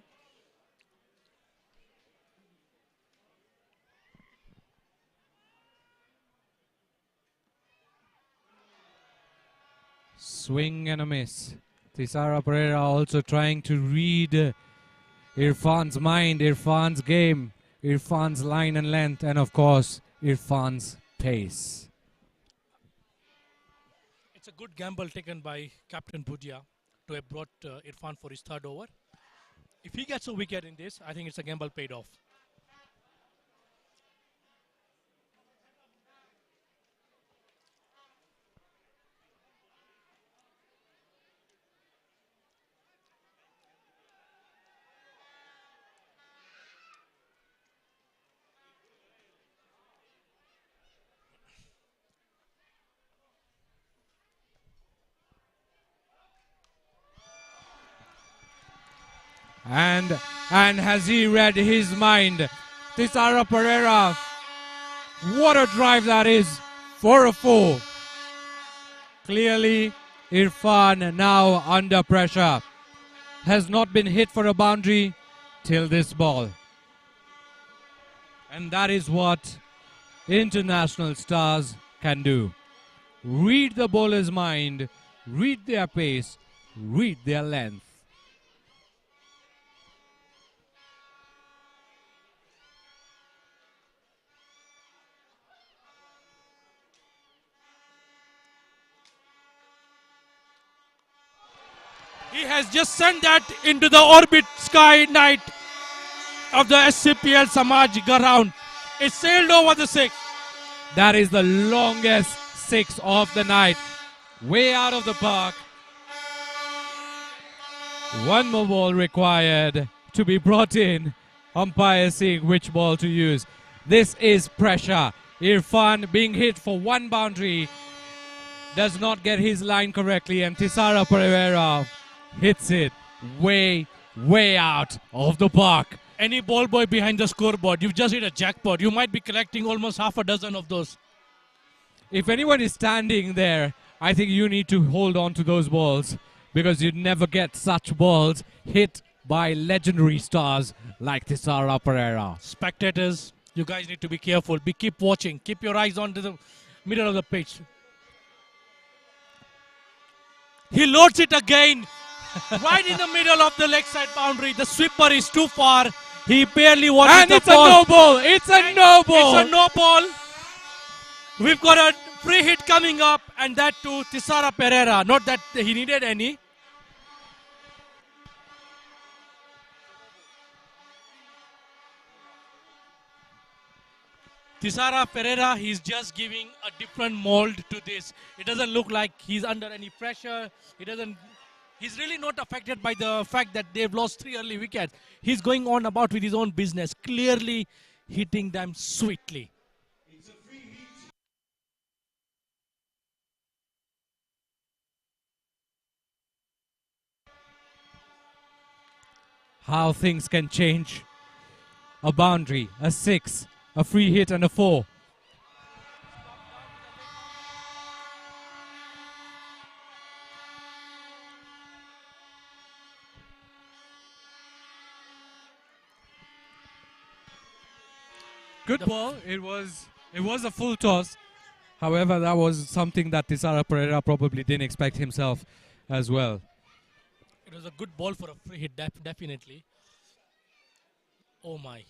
Swing and a miss. Thisara Pereira also trying to read Irfan's mind, Irfan's game, Irfan's line and length, and of course, Irfan's pace. It's a good gamble taken by Captain Budia to have brought Irfan for his third over. If he gets a wicket in this, I think it's a gamble paid off. And has he read his mind? Thisara Pereira, what a drive that is for a four. Clearly, Irfan now under pressure. Has not been hit for a boundary till this ball. And that is what international stars can do. Read the bowler's mind, read their pace, read their length. He has just sent that into the orbit sky night of the SCPL Samaj ground. It sailed over the six. That is the longest six of the night. Way out of the park. One more ball required to be brought in. Umpire seeing which ball to use. This is pressure. Irfan being hit for one boundary. Does not get his line correctly, and Thisara Pereira hits it way out of the park. Any ball boy behind the scoreboard, you've just hit a jackpot. You might be collecting almost half a dozen of those. If anyone is standing there, I think you need to hold on to those balls, because you'd never get such balls hit by legendary stars like Thisara Pereira. Spectators, you guys need to be careful. Keep watching. Keep your eyes on to the middle of the pitch. He loads it again. Right in the middle of the leg side boundary. The sweeper is too far. He barely watches And the it's ball. a no ball. It's a no ball. It's a no ball. We've got a free hit coming up, and that to Thisara Pereira. Not that he needed any. Thisara Pereira, he's just giving a different mold to this. It doesn't look like he's under any pressure. He's really not affected by the fact that they've lost 3 early wickets. He's going on about with his own business, clearly hitting them sweetly. How things can change. A boundary, a 6, a free hit and a 4. Good ball. It was a full toss. However, that was something that Tisara Pereira probably didn't expect himself as well. It was a good ball for a free hit, definitely. Oh my.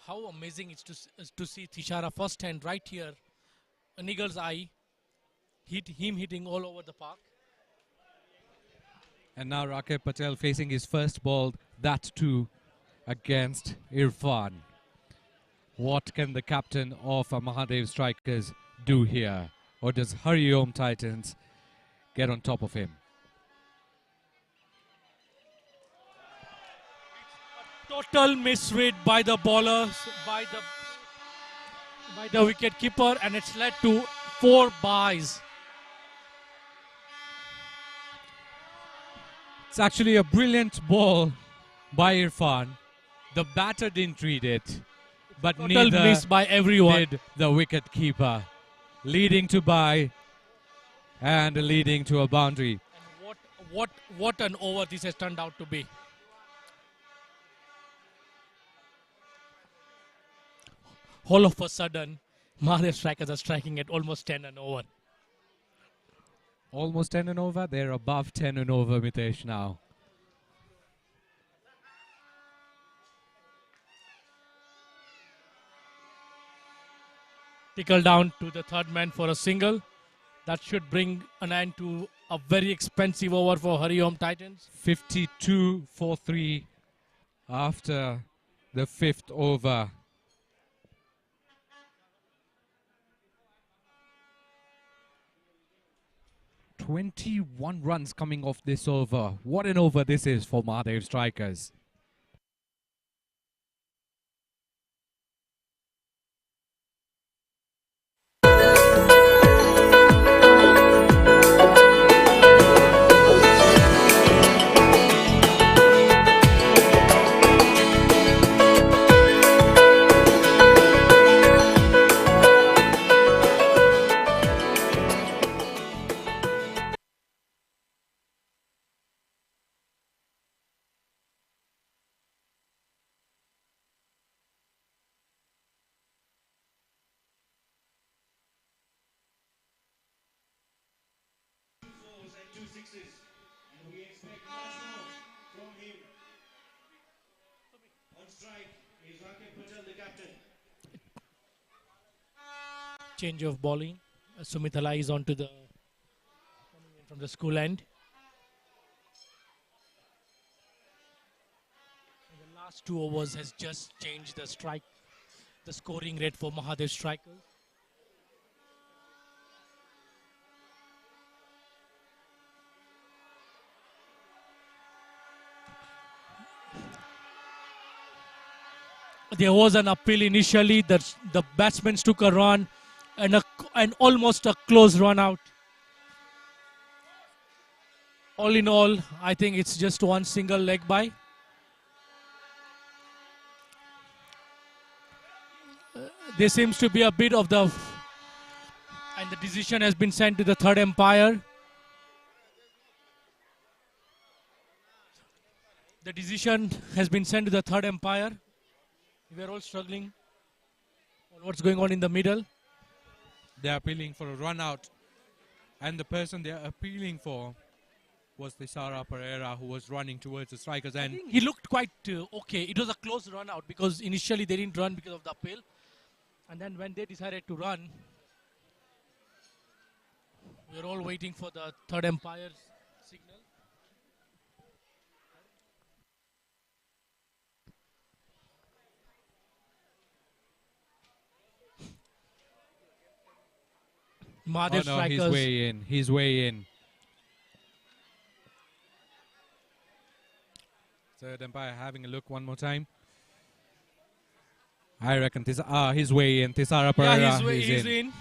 How amazing it's to see Tishara first hand right here. An eagle's eye. Hitting all over the park. And now Rakib Patel facing his first ball, that too against Irfan. What can the captain of Mahadev Strikers do here? Or does Hariom Titans get on top of him? Total misread by the bowlers, by the wicket keeper, and it's led to 4 byes. It's actually a brilliant ball by Irfan. The batter didn't read it, but Total neither miss by everyone. did the wicket keeper. Leading to bye and leading to a boundary. And what an over this has turned out to be. All of a sudden, Mahadev Strikers are striking at almost 10 and over. Almost 10 and over. They're above 10 and over, Mitesh, now. Tickle down to the third man for a single. That should bring an end to a very expensive over for Hariom Titans. 52 for 3 after the 5th over. "21 runs coming off this over. What an over this is for Mahadev Strikers. Change of bowling. Sumitala is on to the coming in from the school end. And the last 2 overs has just changed the scoring rate for Mahadev Strikers. There was an appeal initially. The batsmen took a run and almost a close run out. All in all, I think it's just one single leg by. There seems to be a bit of and the decision has been sent to the third umpire. The decision has been sent to the third umpire. We are all struggling on what's going on in the middle. They're appealing for a run out. And the person they're appealing for was Tisara Pereira, who was running towards the strikers. I And think he looked quite okay. It was a close run out because initially they didn't run because of the appeal. And then when they decided to run, we are all waiting for the third umpire's signal. Mahadev oh no, Strikers. he's way in. He's way in. Third umpire having a look one more time. I reckon he's way in. Tisara Pereira Yeah, is he's in.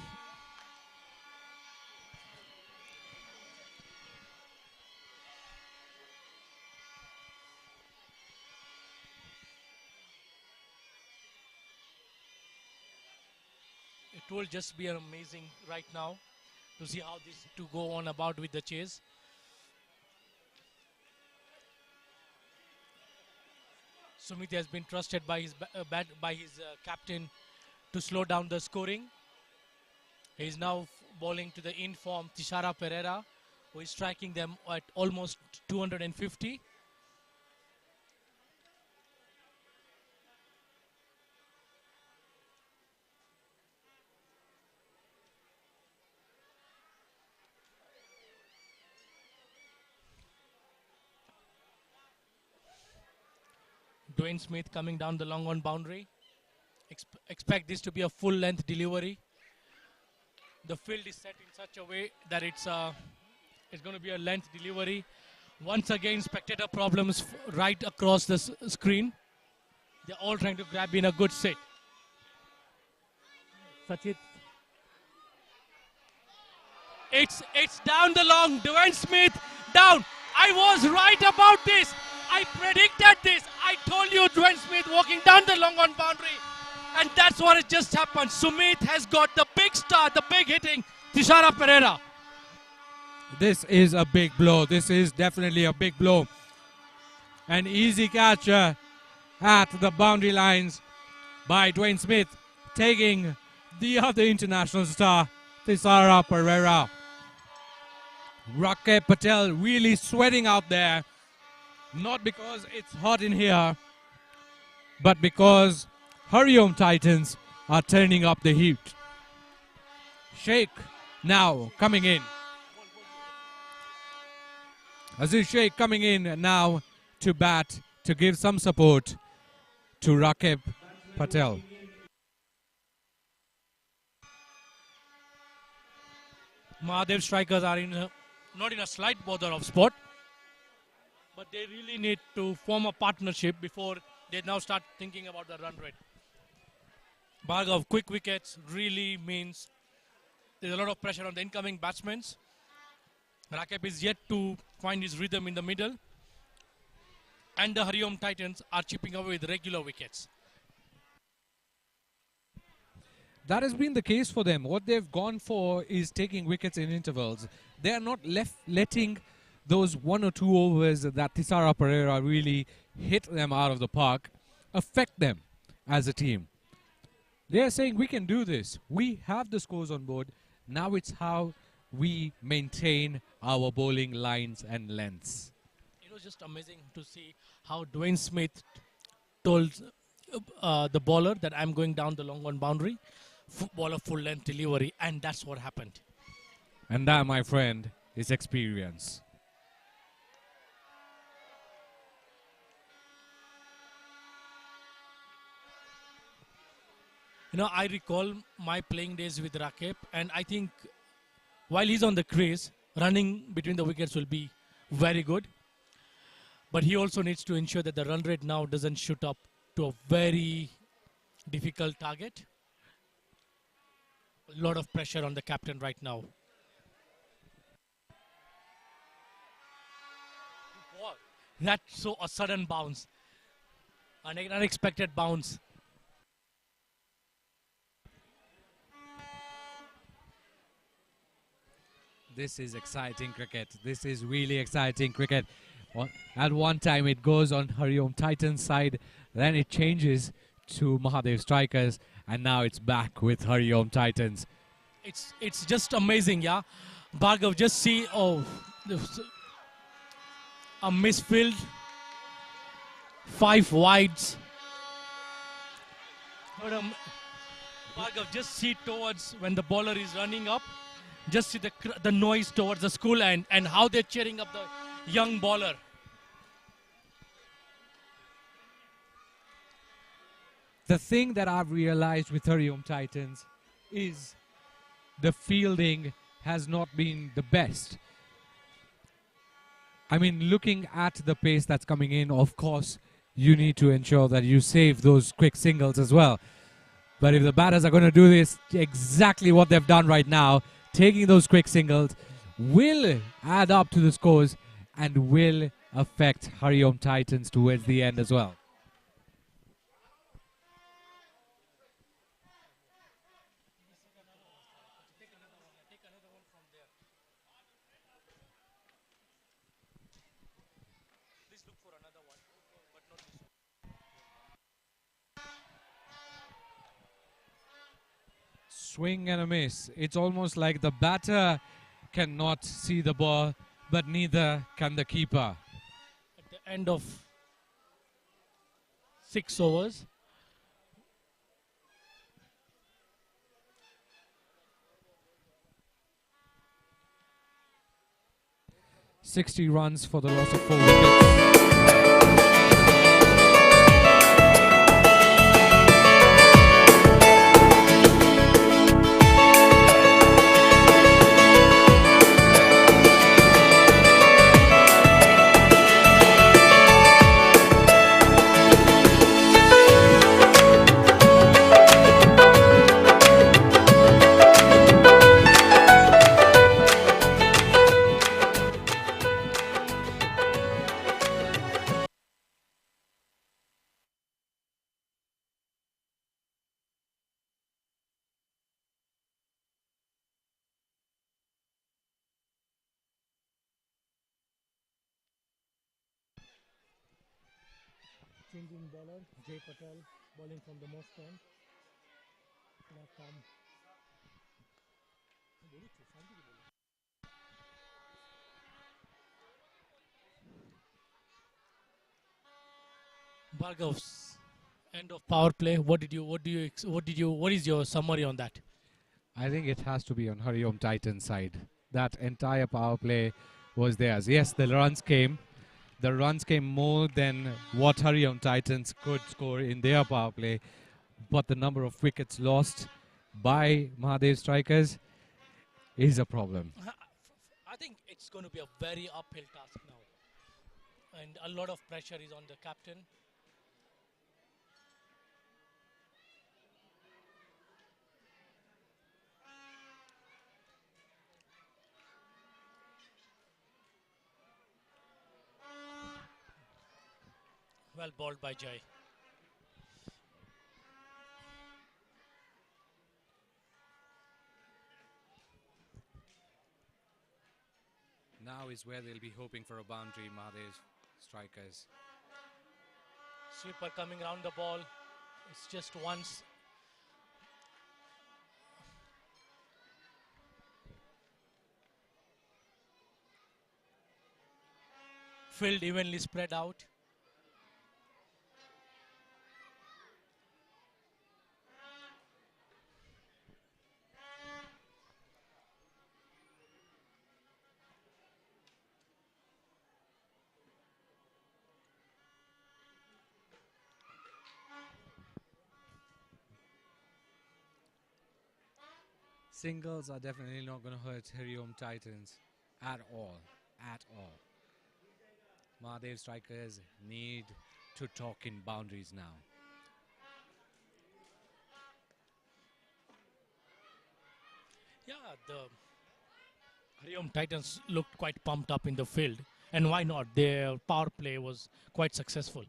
It will just be amazing right now to see how this to go on about with the chase. Sumit has been trusted by his captain to slow down the scoring. He's now bowling to the in-form Tishara Pereira, who is striking them at almost 250. Dwayne Smith coming down the long on boundary. Expect this to be a full length delivery. The field is set in such a way that it's going to be a length delivery. Once again, spectator problems right across the screen. They're all trying to grab in a good sit. Sachit. It's down the long. Dwayne Smith down. I was right about this. I predicted this. I told you Dwayne Smith walking down the long on boundary. And that's what has just happened. Sumit has got the big start, the big hitting, Tishara Pereira. This is a big blow. This is definitely a big blow. An easy catch at the boundary lines by Dwayne Smith, taking the other international star, Tishara Pereira. Rakeb Patel really sweating out there. Not because it's hot in here, but because Hariom Titans are turning up the heat. Sheikh now coming in. Aziz Sheikh coming in now to bat to give some support to Rakeb Patel. Mahadev Strikers are not in a slight bother of spot, but they really need to form a partnership before they now start thinking about the run rate. Bhargav, quick wickets really means there's a lot of pressure on the incoming batsmen. Rakeb is yet to find his rhythm in the middle. And the Hariom Titans are chipping away with regular wickets. That has been the case for them. What they've gone for is taking wickets in intervals. They are not letting those 1 or 2 overs that Tishara Pereira really hit them out of the park affect them as a team. They are saying, we can do this. We have the scores on board. Now it's how we maintain our bowling lines and lengths. It was just amazing to see how Dwayne Smith told the bowler that I'm going down the long on boundary. Bowler full length delivery, and that's what happened. And that, my friend, is experience. You know, I recall my playing days with Rakeb, and I think while he's on the crease, running between the wickets will be very good. But he also needs to ensure that the run rate now doesn't shoot up to a very difficult target. A lot of pressure on the captain right now. Wow. That's so a sudden bounce. An unexpected bounce. This is exciting cricket. This is really exciting cricket. At one time it goes on Hariom Titans side, then it changes to Mahadev Strikers, and now it's back with Hariom Titans. It's just amazing, yeah. Bhargav, just see, a misfilled, 5 wides. But, Bhargav, just see towards when the bowler is running up. Just see the noise towards the school and how they're cheering up the young bowler. The thing that I've realized with Hariom Titans is the fielding has not been the best. I mean, looking at the pace that's coming in, of course, you need to ensure that you save those quick singles as well. But if the batters are going to do this, exactly what they've done right now, taking those quick singles will add up to the scores and will affect Hariom Titans towards the end as well. swing and a miss. It's almost like the batter cannot see the ball, but neither can the keeper. At the end of 6 overs, 60 runs for the loss of 4 wickets. changing bowler, Jay Patel, bowling from the most end. Bhargav's end of power play. What is your summary on that? I think it has to be on Hariom Titans side. That entire power play was theirs. Yes, the runs came. The runs came more than what Hariom Titans could score in their power play. But the number of wickets lost by Mahadev Strikers is a problem. I think it's going to be a very uphill task now. And a lot of pressure is on the captain. Well bowled by Jai. Now is where they'll be hoping for a boundary, Mahadev Strikers. Sweeper coming round the ball. It's just once. Field evenly spread out. Singles are definitely not going to hurt Hariom Titans at all. At all. Mahadev Strikers need to talk in boundaries now. Yeah, the Hariom Titans looked quite pumped up in the field. And why not? Their power play was quite successful.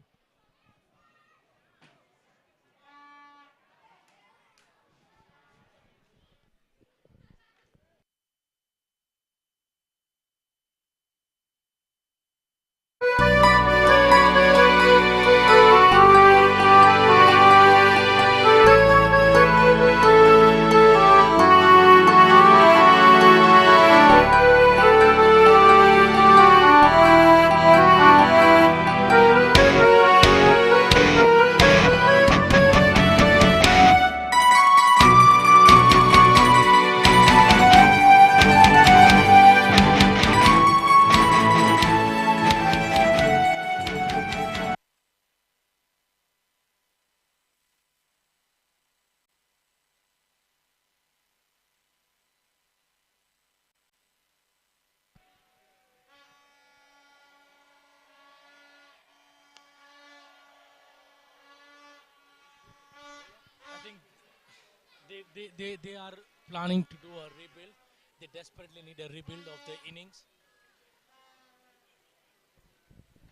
They are planning to do a rebuild. They desperately need a rebuild of the innings.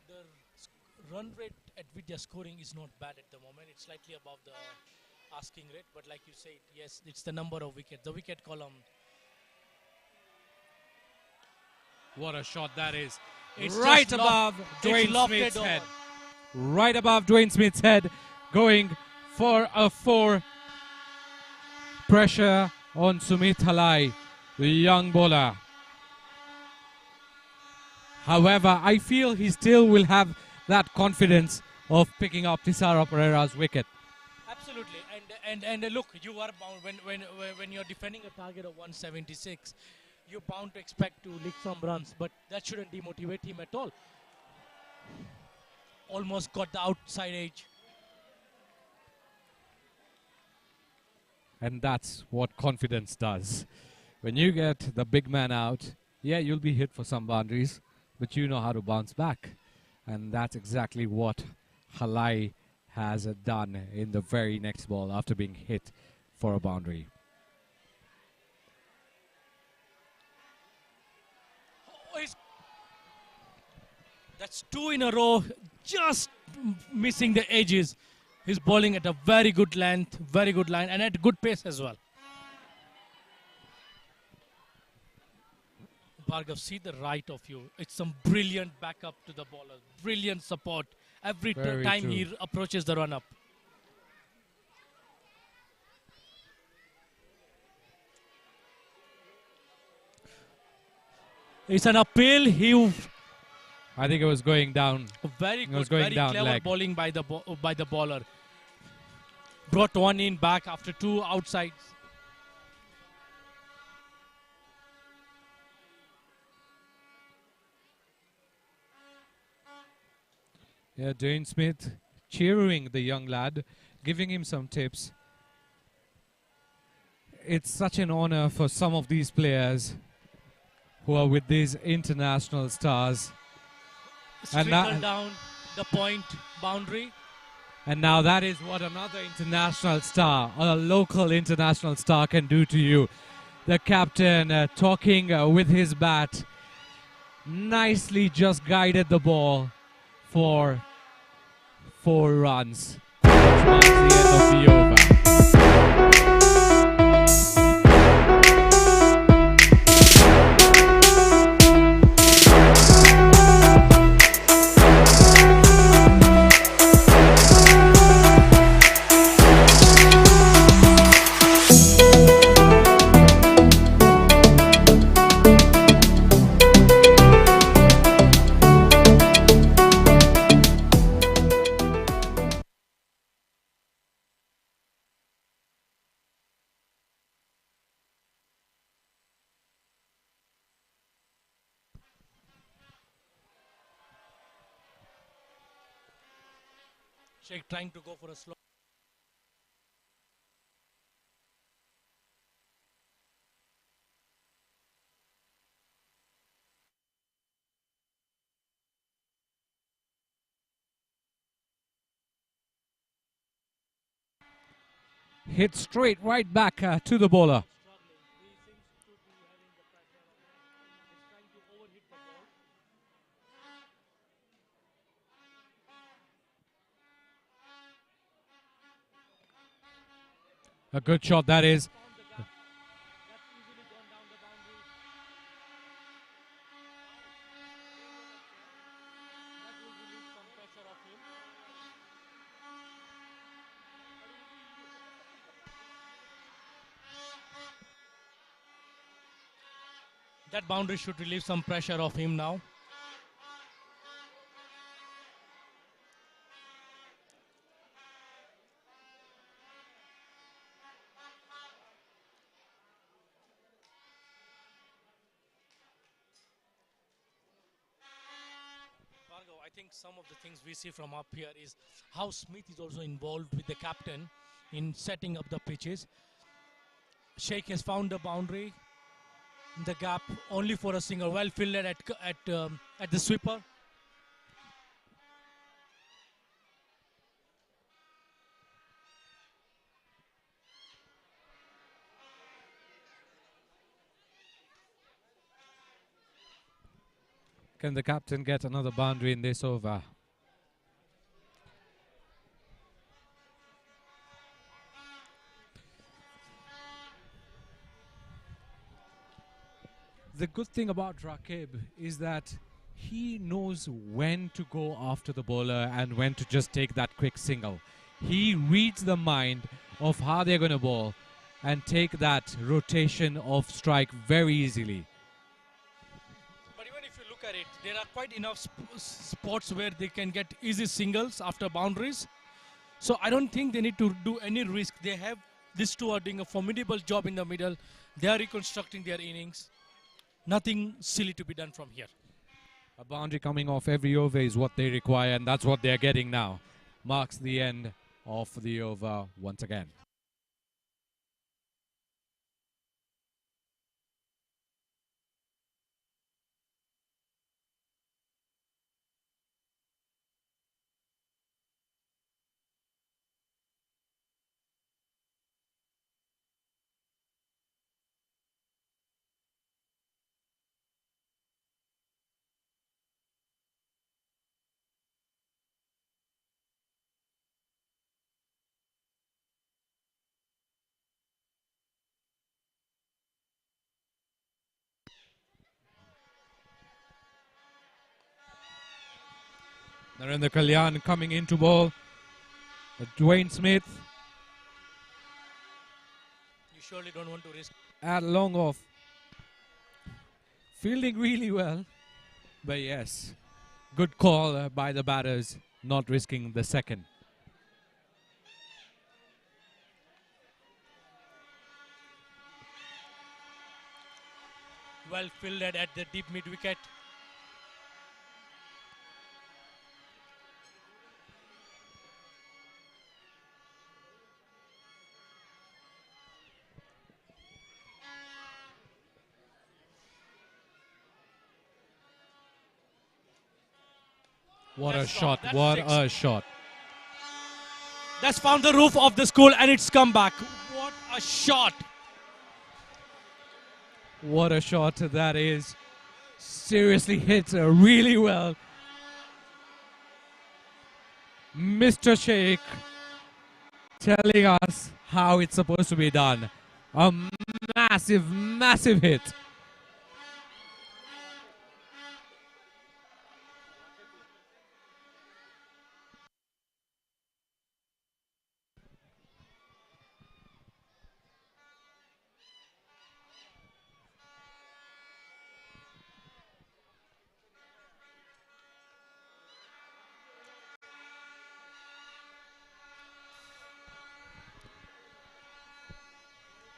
The run rate at which they are scoring is not bad at the moment. It's slightly above the asking rate, but like you said, yes, it's the number of wickets. The wicket column. What a shot that is. It's Right just above Dwayne lofted Smith's head. on. Right above Dwayne Smith's head. Going for a 4. Pressure on Sumit Halai, the young bowler. However, I feel he still will have that confidence of picking up Thisara Pereira's wicket. Absolutely, and look, you are bound when you're defending a target of 176, you're bound to expect to lick some runs, but that shouldn't demotivate him at all. Almost got the outside edge. And that's what confidence does. When you get the big man out, yeah, you'll be hit for some boundaries, but you know how to bounce back. And that's exactly what Halai has done in the very next ball after being hit for a boundary. Oh, that's 2 in a row, just missing the edges. He's bowling at a very good length, very good line, and at good pace as well. Bhargav, see the right of you. It's some brilliant backup to the bowler, brilliant support every Very time true. he approaches the run-up. It's an appeal. I think it was going down. Very It was good, going very down clever leg. bowling by the bowler. Brought one in back after 2 outsides. Yeah, Dane Smith cheering the young lad, giving him some tips. It's such an honor for some of these players who are with these international stars. And Trickle down the point boundary. And now that is what another international star, a local international star, can do to you. The captain talking with his bat, nicely just guided the ball for 4 runs, which marks the end of the over. Sheikh trying to go for a slow. Hit straight right back to the bowler. A good shot that is. That boundary should relieve some pressure off him now. Bhargav, I think some of the things we see from up here is how Smith is also involved with the captain in setting up the pitches. Sheikh has found the boundary, the gap only for a single, well fielded at the sweeper. Can the captain get another boundary in this over? The good thing about Rakib is that he knows when to go after the bowler and when to just take that quick single. He reads the mind of how they're going to bowl, and take that rotation of strike very easily. But even if you look at it, there are quite enough spots where they can get easy singles after boundaries. So I don't think they need to do any risk. They have these two are doing a formidable job in the middle. They are reconstructing their innings. Nothing silly to be done from here. A boundary coming off every over is what they require, and that's what they're getting now. Marks the end of the over once again. Narendra Kalyan coming into ball. Dwayne Smith You surely don't want to risk. at long off. Fielding really well. But yes, good call by the batters, not risking the second. Well fielded at the deep mid wicket. What a That's shot, gone. what That's a shot. That's found the roof of the school and it's come back. What a shot. What a shot that is. Seriously hit really well. Mr. Sheikh telling us how it's supposed to be done. A massive, massive hit.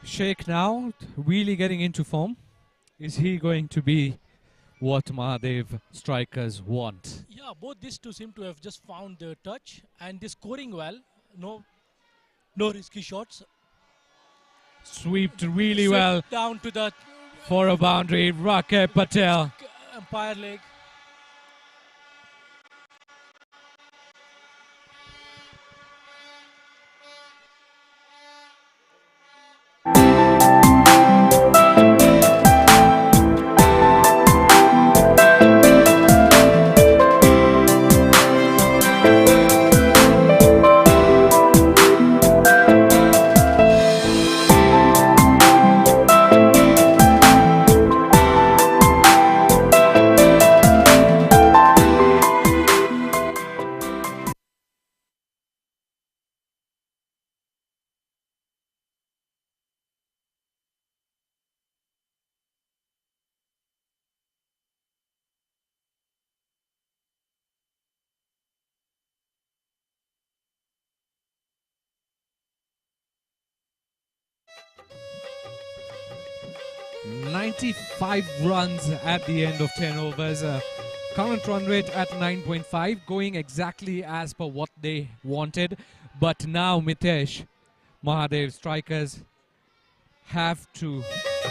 Sheikh now really getting into form. Is he going to be what Mahadev Strikers want? Yeah, both these two seem to have just found the touch and they're scoring well. No risky shots. Swept really Swept well down to the for a boundary. Rakesh Patel. umpire leg. .95 runs at the end of 10 overs. Current run rate at 9.5, going exactly as per what they wanted. But now Mitesh, Mahadev Strikers have to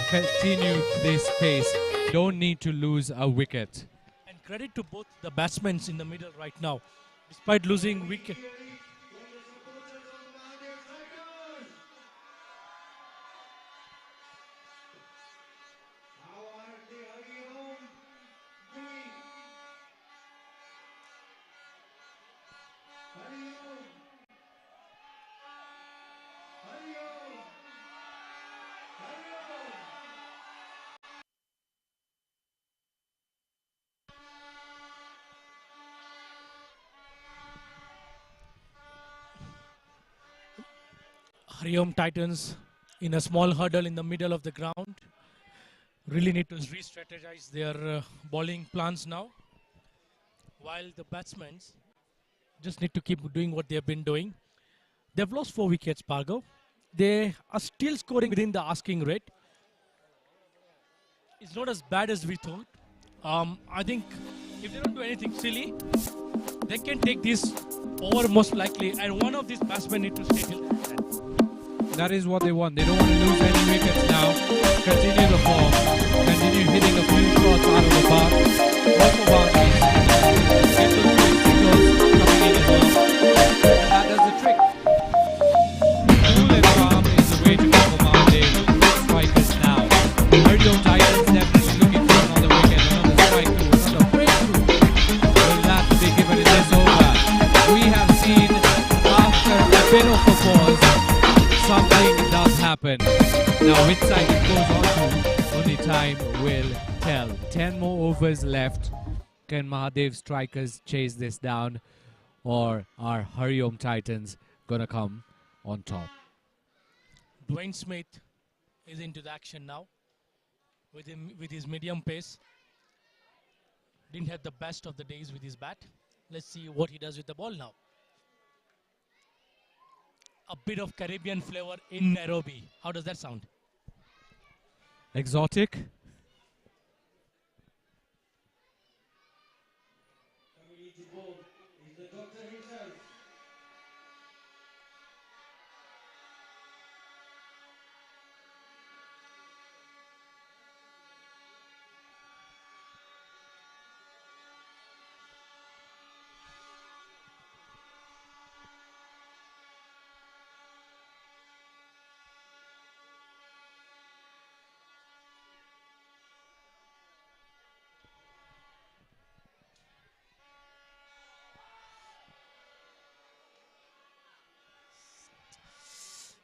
continue this pace. Don't need to lose a wicket. And credit to both the batsmen in the middle right now. Despite losing wicket. Hariom Titans in a small hurdle in the middle of the ground. Really need to re-strategize their bowling plans now. While the batsmen just need to keep doing what they have been doing. They've lost 4 wickets, Pargo. They are still scoring within the asking rate. It's not as bad as we thought. I think if they don't do anything silly, they can take this over most likely, and one of these batsmen need to stay till the end. That is what they want. They don't want to lose any wickets now. Continue the form. Continue hitting a few shots out of the park. Go for boundaries. Get those quick singles coming in as well. And that does the trick. Cool and calm is the way to go for Mahadev Strikers now. Hariom Titans definitely looking for another wicket, another strike through, another breakthrough. Will that be given in this over? We have seen after a bit of a pause, something does happen. Now which side it goes on to, only time will tell. 10 more overs left. Can Mahadev Strikers chase this down, or are Hariom Titans gonna come on top? Dwayne Smith is into the action now with his medium pace. Didn't have the best of the days with his bat. Let's see what he does with the ball now. A bit of Caribbean flavor in Nairobi. How does that sound? Exotic.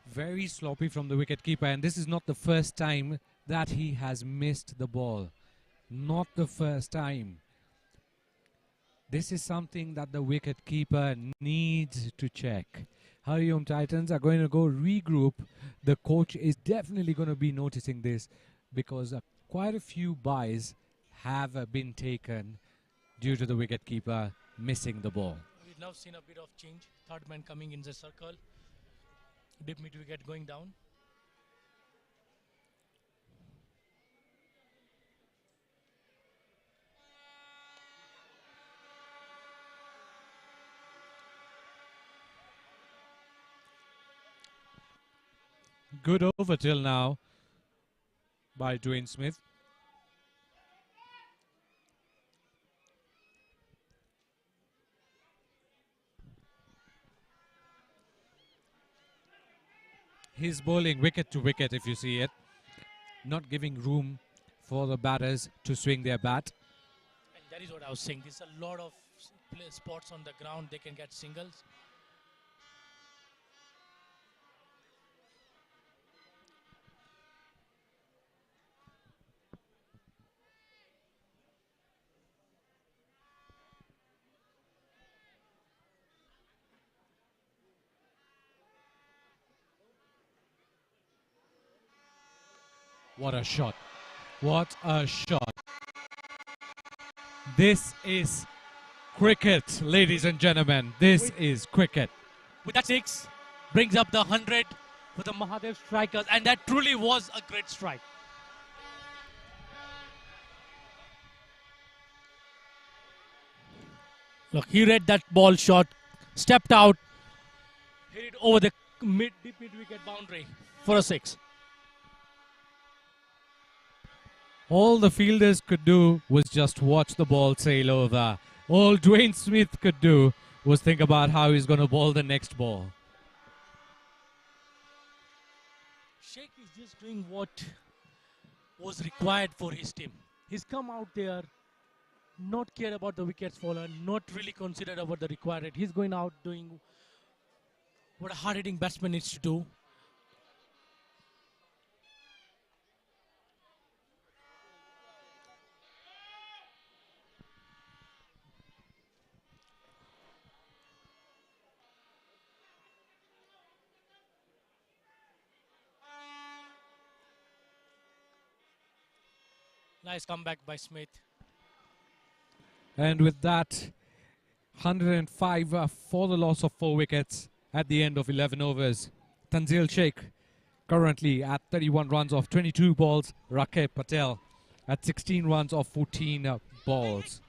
Very sloppy from the wicketkeeper, and this is not the first time that he has missed the ball. Not the first time. This is something that the wicketkeeper needs to check. Hariom Titans are going to go regroup. The coach is definitely going to be noticing this because quite a few byes have been taken due to the wicketkeeper missing the ball. We've now seen a bit of change. Third man coming in the circle. Deep mid wicket going down. Good over till now by Dwayne Smith. He's bowling wicket to wicket, if you see it. Not giving room for the batters to swing their bat. And that is what I was saying. There's a lot of spots on the ground. They can get singles. What a shot. What a shot. This is cricket, ladies and gentlemen. This is cricket. With that 6, brings up the 100 for the Mahadev Strikers, and that truly was a great strike. Look, he read that ball shot, stepped out, hit it over the deep mid wicket boundary for a 6. All the fielders could do was just watch the ball sail over. All Dwayne Smith could do was think about how he's going to bowl the next ball. Sheikh is just doing what was required for his team. He's come out there, not cared about the wickets fallen, not really considered about the required. He's going out doing what a hard-hitting batsman needs to do. Nice comeback by Smith. And with that, 105 for the loss of 4 wickets at the end of 11 overs. Tanzil Sheikh currently at 31 runs off 22 balls. Rakib Patel at 16 runs off 14 balls.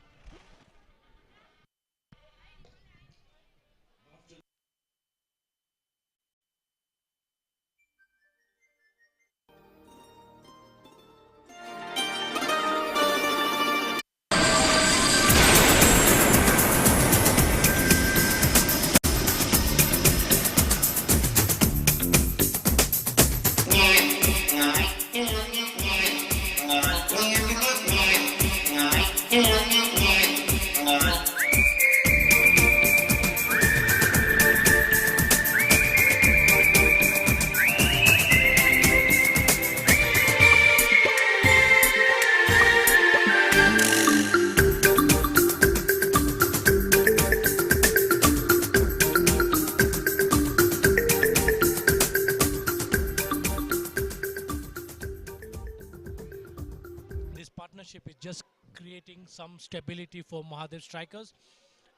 This partnership is just creating some stability for Mahadev Strikers,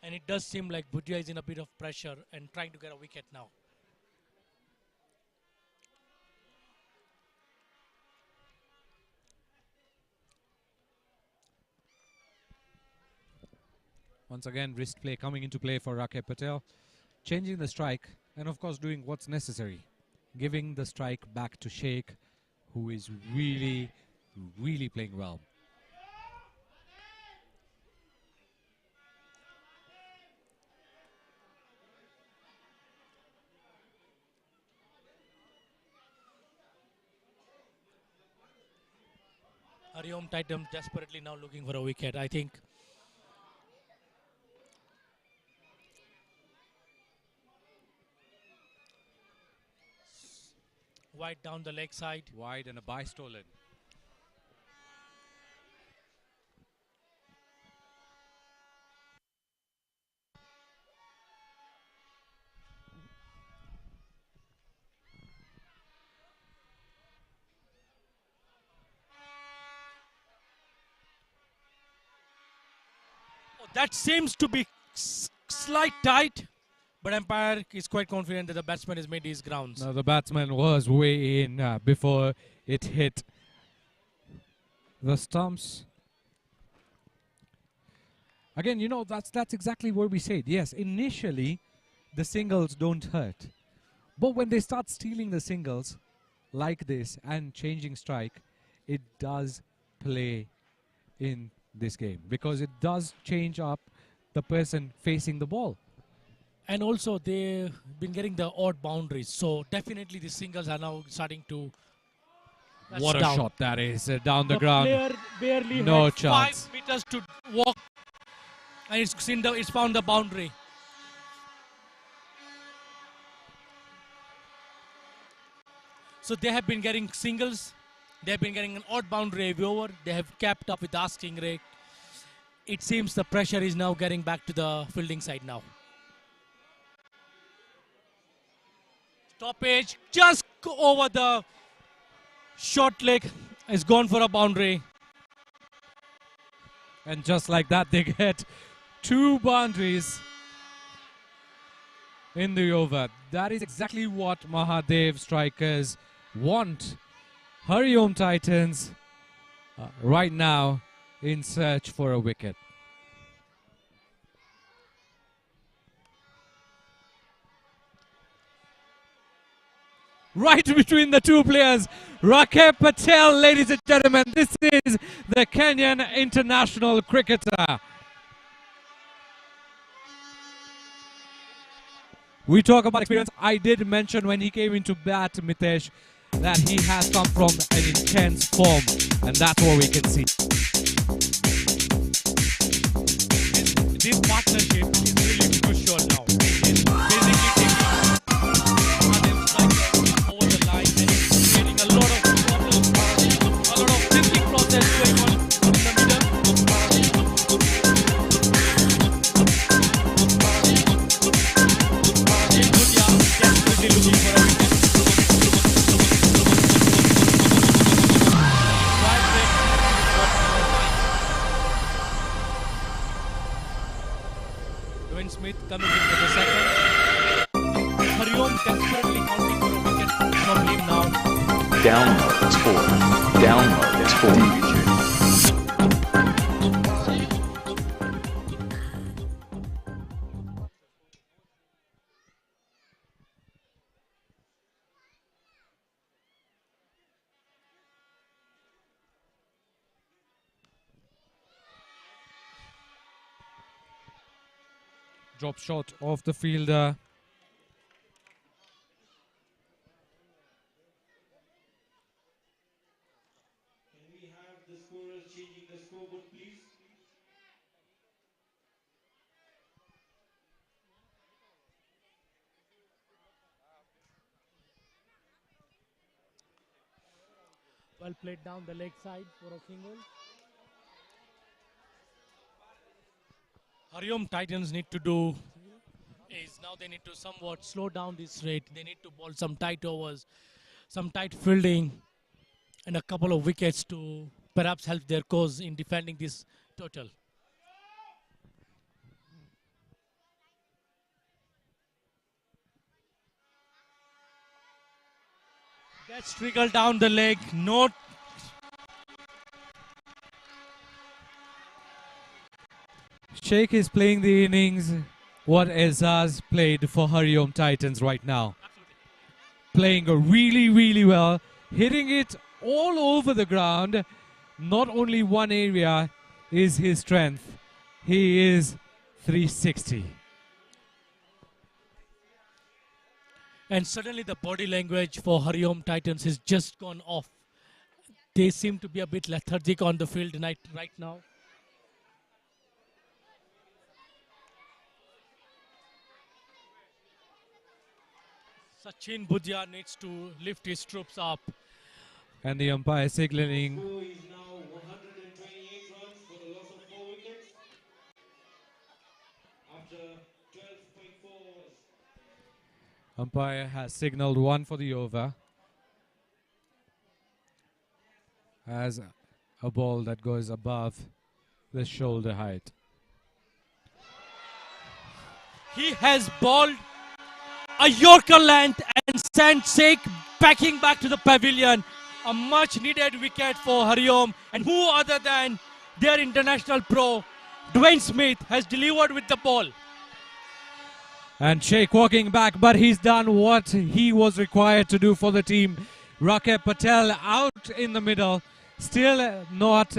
and it does seem like Bhutia is in a bit of pressure and trying to get a wicket now. Once again, wrist play coming into play for Rakib Patel. Changing the strike and of course doing what's necessary. Giving the strike back to Sheikh, who is really playing well. Hariom Titans desperately now looking for a wicket. I think wide down the leg side. Wide and a bye stolen. That seems to be slight tight, but umpire is quite confident that the batsman has made his grounds. Now the batsman was way in before it hit the stumps. Again, you know, that's exactly what we said. Yes, initially the singles don't hurt, but when they start stealing the singles like this and changing strike, it does play in this game because it does change up the person facing the ball. And also they've been getting the odd boundaries, so definitely the singles are now starting to. That's What a down. shot that is down the ground. Player barely No had chance. 5 meters to walk, and it's found the boundary. So they have been getting singles. They have been getting an odd boundary every over. They have capped up with the asking rate. It seems the pressure is now getting back to the fielding side now. Stoppage just over the short leg. It's gone for a boundary. And just like that, they get 2 boundaries in the over. That is exactly what Mahadev Strikers want. Hariom Titans right now in search for a wicket. Right between the two players, Rakib Patel, ladies and gentlemen. This is the Kenyan international cricketer. We talk about experience. I did mention when he came into bat, Mitesh, that he has come from an intense form, and that's what we can see. This partnership is really crucial now. It's basically taking Mahadev Strikers over the line and it's creating a lot of problems, a lot of thinking process going on in the middle. Bhutia desperately looking for a wicket. Drive break, but Downloads for DJ. Drop shot off the fielder. Can we have the scorers changing the scoreboard, please? Well played down the leg side for a single. Hariom Titans need to do is now they need to somewhat slow down this rate. They need to bowl some tight overs, some tight fielding, and a couple of wickets to perhaps help their cause in defending this total. That's trickled down the leg. No. Sheikh is playing the innings what Ezaz played for Hariom Titans right now. Playing really, really well. Hitting it all over the ground. Not only one area is his strength. He is 360. And suddenly the body language for Hariom Titans has just gone off. They seem to be a bit lethargic on the field right now. Sachin Budhia needs to lift his troops up. And the umpire signaling. Score is now 128 runs for the loss of 4 wickets after 12.4 overs. Umpire has signaled 1 for the over. As a ball that goes above the shoulder height. He has bowled a Yorker length and sent Sheikh backing back to the pavilion. A much needed wicket for Hariom, and who other than their international pro, Dwayne Smith, has delivered with the ball. And Sheikh walking back, but he's done what he was required to do for the team. Rakib Patel out in the middle, still not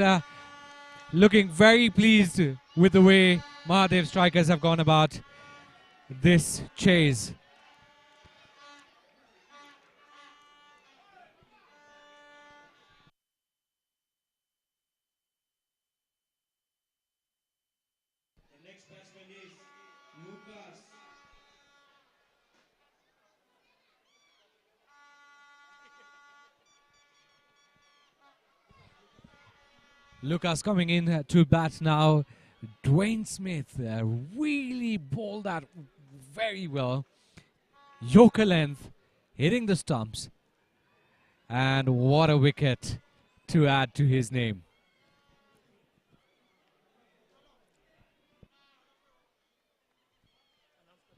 looking very pleased with the way Mahadev Strikers have gone about this chase. The next batsman is Lucas. Lucas coming in to bat now. Dwayne Smith really bowled that very well. Yorker length, hitting the stumps. And what a wicket to add to his name.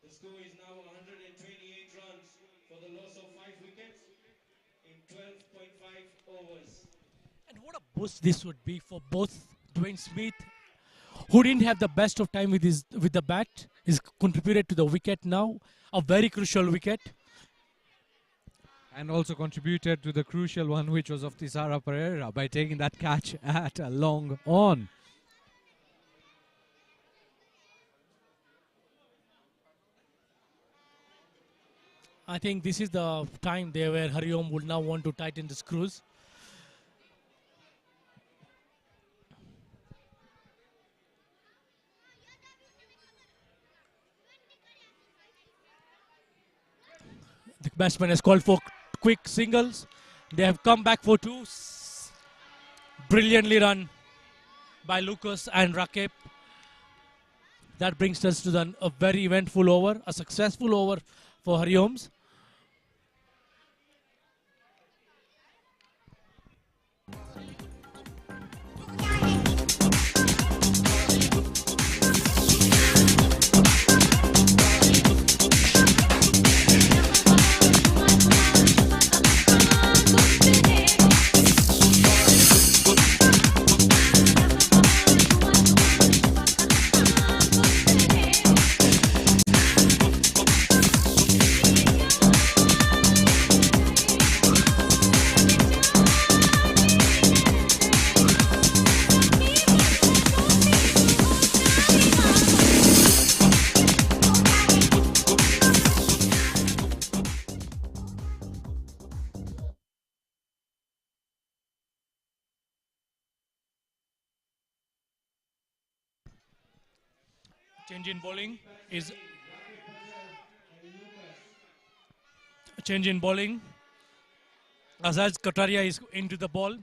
The score is now 128 runs for the loss of 5 wickets in 12.5 overs. And what a boost this would be for both Dwayne Smith, who didn't have the best of time with the bat, is contributed to the wicket now, a very crucial wicket. And also contributed to the crucial one, which was of Tisara Pereira, by taking that catch at a long on. I think this is the time there where Hariom would now want to tighten the screws. The batsman has called for quick singles. They have come back for 2. Brilliantly run by Lucas and Rakib. That brings us to a very eventful over, a successful over for Harioms. Change in bowling is change in bowling. Azaz Kataria is into the ball.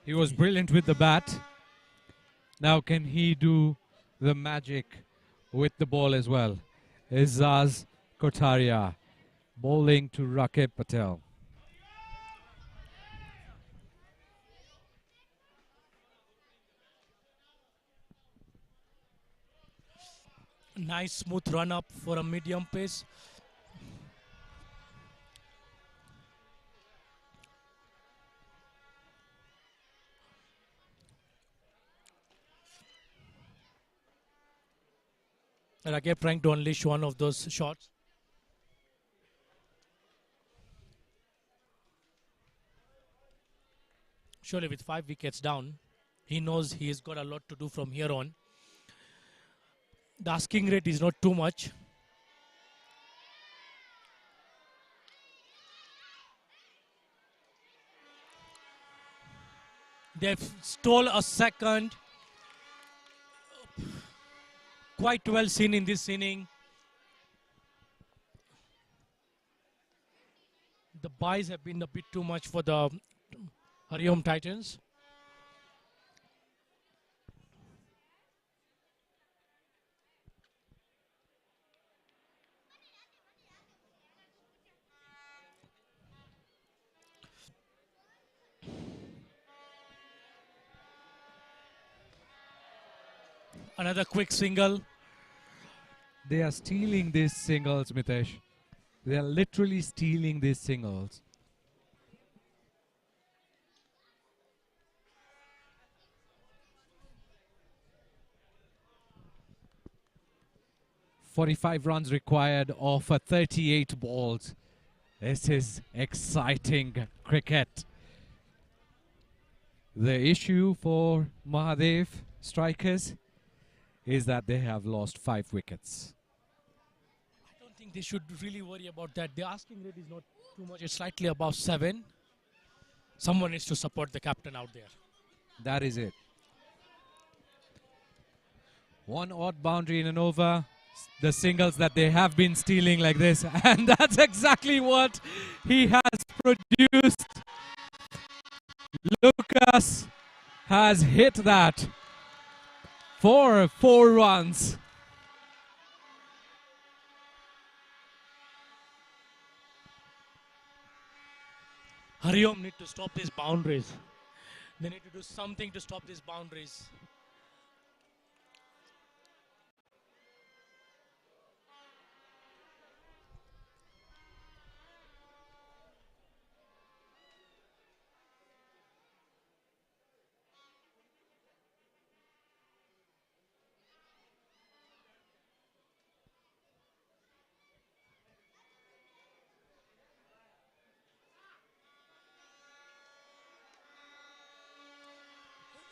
He was brilliant with the bat. Now can he do the magic with the ball as well? Azaz Kotaria bowling to Rakib Patel. Nice smooth run up for a medium pace. Rakib trying to unleash one of those shots. Surely with 5 wickets down, he knows he has got a lot to do from here on. The asking rate is not too much. They've stole a second. Quite well seen in this inning. The buys have been a bit too much for the Hariom Titans. Another quick single. They are stealing these singles, Mitesh. They are literally stealing these singles. "45 runs required off 38 balls. This is exciting cricket. The issue for Mahadev Strikers is that they have lost 5 wickets. I don't think they should really worry about that. The asking rate is not too much. It's slightly above 7. Someone needs to support the captain out there. That is it. One odd boundary in an over. The singles that they have been stealing like this. And that's exactly what he has produced. Lucas has hit that for 4 runs. Hariom need to stop these boundaries. They need to do something to stop these boundaries.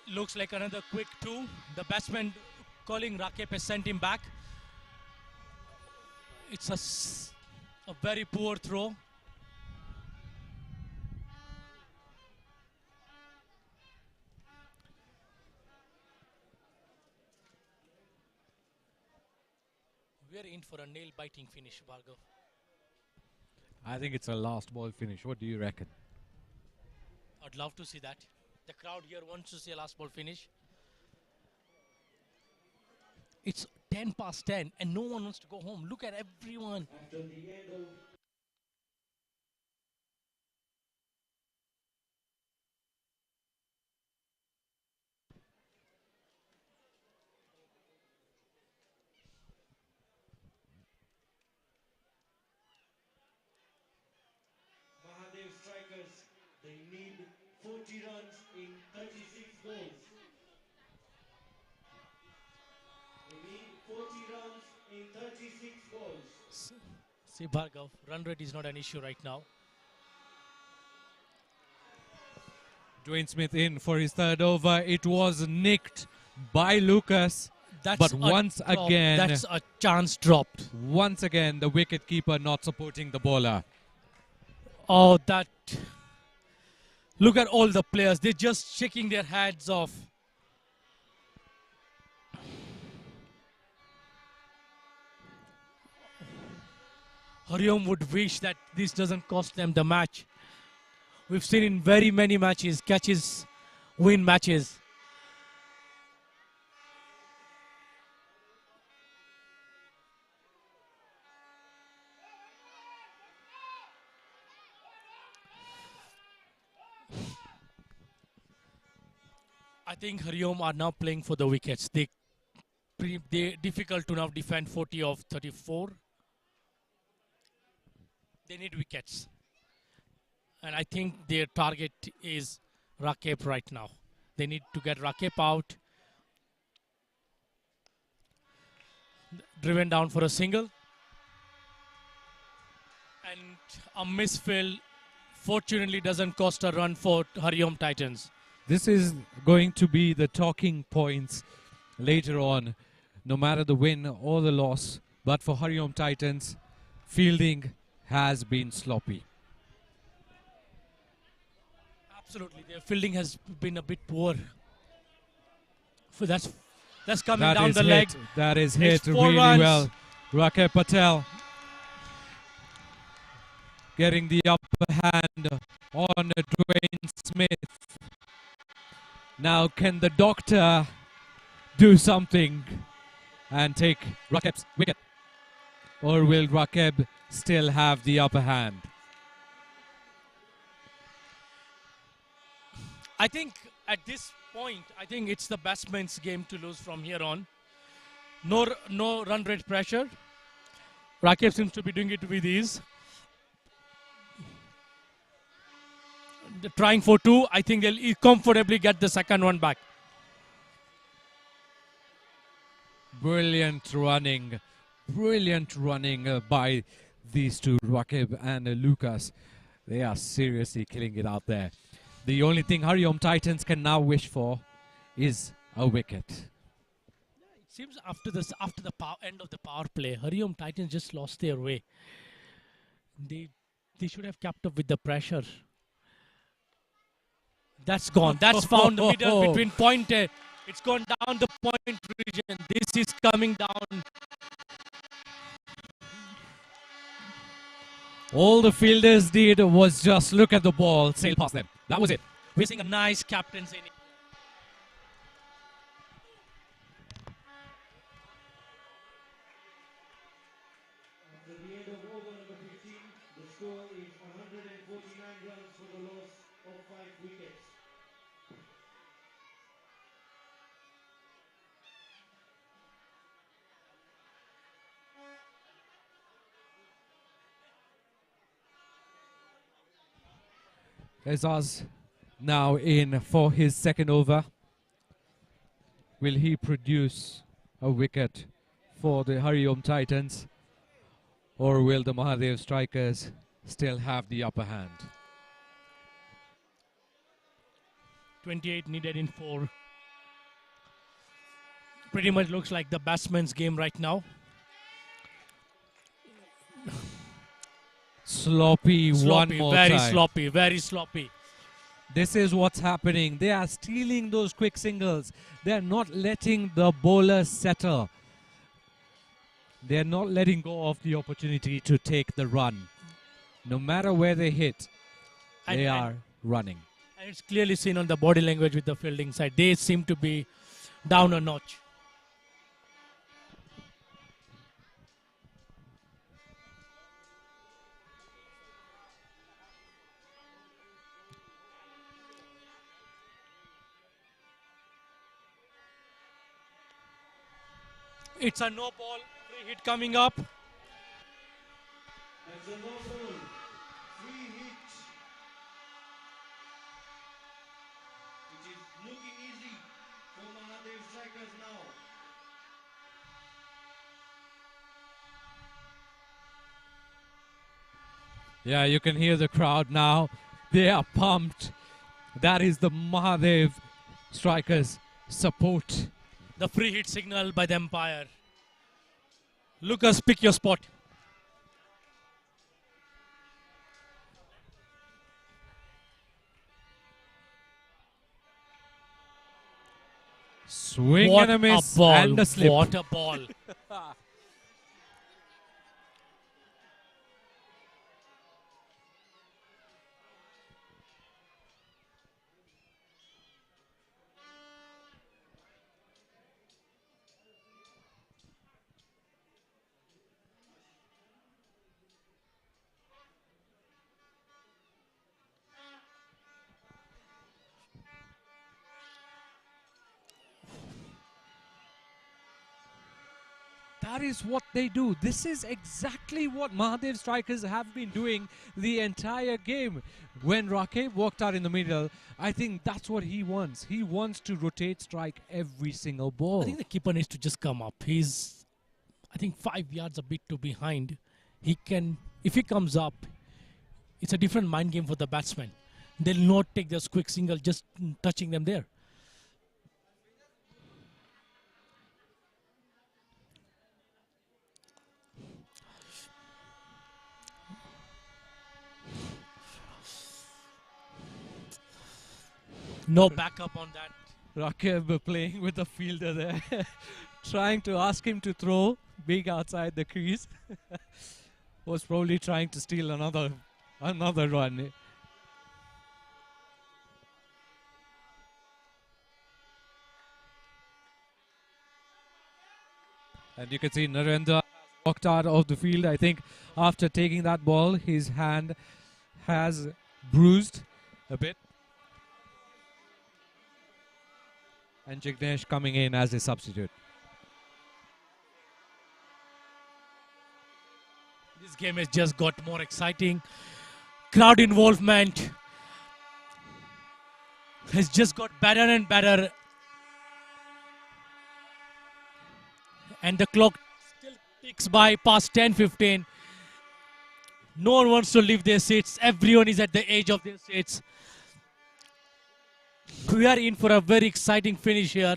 Looks like another quick 2. The batsman calling Rakib has sent him back. It's a very poor throw. We are in for a nail-biting finish, Bhargav. I think it's a last ball finish. What do you reckon? I'd love to see that. The crowd here wants to see a last ball finish. It's 10 past 10 and no one wants to go home. Look at everyone. Mahadev Strikers, they need 40 runs in 36 balls. They need 40 runs in 36 balls. See, Bhargav, run rate is not an issue right now. Dwayne Smith in for his 3rd over. It was nicked by Lucas. But once again, that's a chance dropped. Once again, the wicketkeeper not supporting the bowler. Oh, that Look at all the players. They're just shaking their heads off. Hariom would wish that this doesn't cost them the match. We've seen in very many matches, catches win matches. I think Hariom are now playing for the wickets. They difficult to now defend 40 of 34. They need wickets. And I think their target is Rakeb right now. They need to get Rakeb out. Driven down for a single. And a misfield fortunately doesn't cost a run for Hariom Titans. This is going to be the talking points later on, no matter the win or the loss. But for Hariom Titans, fielding has been sloppy. Absolutely, their fielding has been a bit poor. So that's coming That down is the leg. That is It's hit 4 really runs. well. Rakeb Patel getting the upper hand on Dwayne Smith. Now, can the doctor do something and take Rakeb's wicket? Or will Rakeb still have the upper hand? I think at this point, I think it's the batsman's game to lose from here on. No run rate pressure. Rakeb seems to be doing it with ease. Trying for 2. I think they'll comfortably get the second one back. Brilliant running by these two, Rakeb and Lucas. They are seriously killing it out there. The only thing Hariom Titans can now wish for is a wicket. It seems after the end of the power play, Hariom Titans just lost their way. They should have kept up with the pressure. That's gone. That's found the middle between point. It's gone down the point region. This is coming down. All the fielders did was just look at the ball, sail past them. That was it. We're seeing a nice captain's inning. At the end of over number 15, the score is 149 runs for the loss of 5 wickets. Ezaz now in for his second over. Will he produce a wicket for the Hariom Titans, or will the Mahadev Strikers still have the upper hand? 28 needed in 4. Pretty much looks like the batsman's game right now. Sloppy one more very time. sloppy, very sloppy. This is what's happening. They are stealing those quick singles. They are not letting the bowler settle. They are not letting go of the opportunity to take the run. No matter where they hit, they are running. And it's clearly seen on the body language with the fielding side. They seem to be down a notch. It's a no ball, free hit coming up. That's a no ball, free hit. It is looking easy for Mahadev Strikers now. Yeah, you can hear the crowd now. They are pumped. That is the Mahadev Strikers support. The free hit signal by the umpire. Lucas, pick your spot. Swing What and a miss a ball! and a slip. What a ball! That is what they do. This is exactly what Mahadev Strikers have been doing the entire game. When Rakib walked out in the middle, I think that's what he wants. He wants to rotate strike every single ball. I think the keeper needs to just come up. He's, I think, 5 yards a bit too behind. He can, if he comes up, it's a different mind game for the batsman. They'll not take this quick single just touching them there. No backup on that. Rakib playing with the fielder there, trying to ask him to throw big outside the crease. Was probably trying to steal another run. And you can see Narendra walked out of the field. I think after taking that ball, his hand has bruised a bit. And Jignesh coming in as a substitute. This game has just got more exciting. Crowd involvement has just got better and better. And the clock still ticks by past 10:15. No one wants to leave their seats. Everyone is at the edge of their seats. We are in for a very exciting finish here.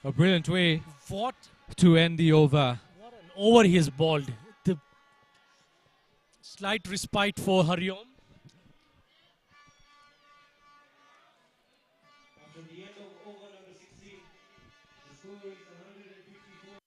A brilliant way What to end the over. an over he has balled. The slight respite for Hariom. After the end of over number 16, the score is 154.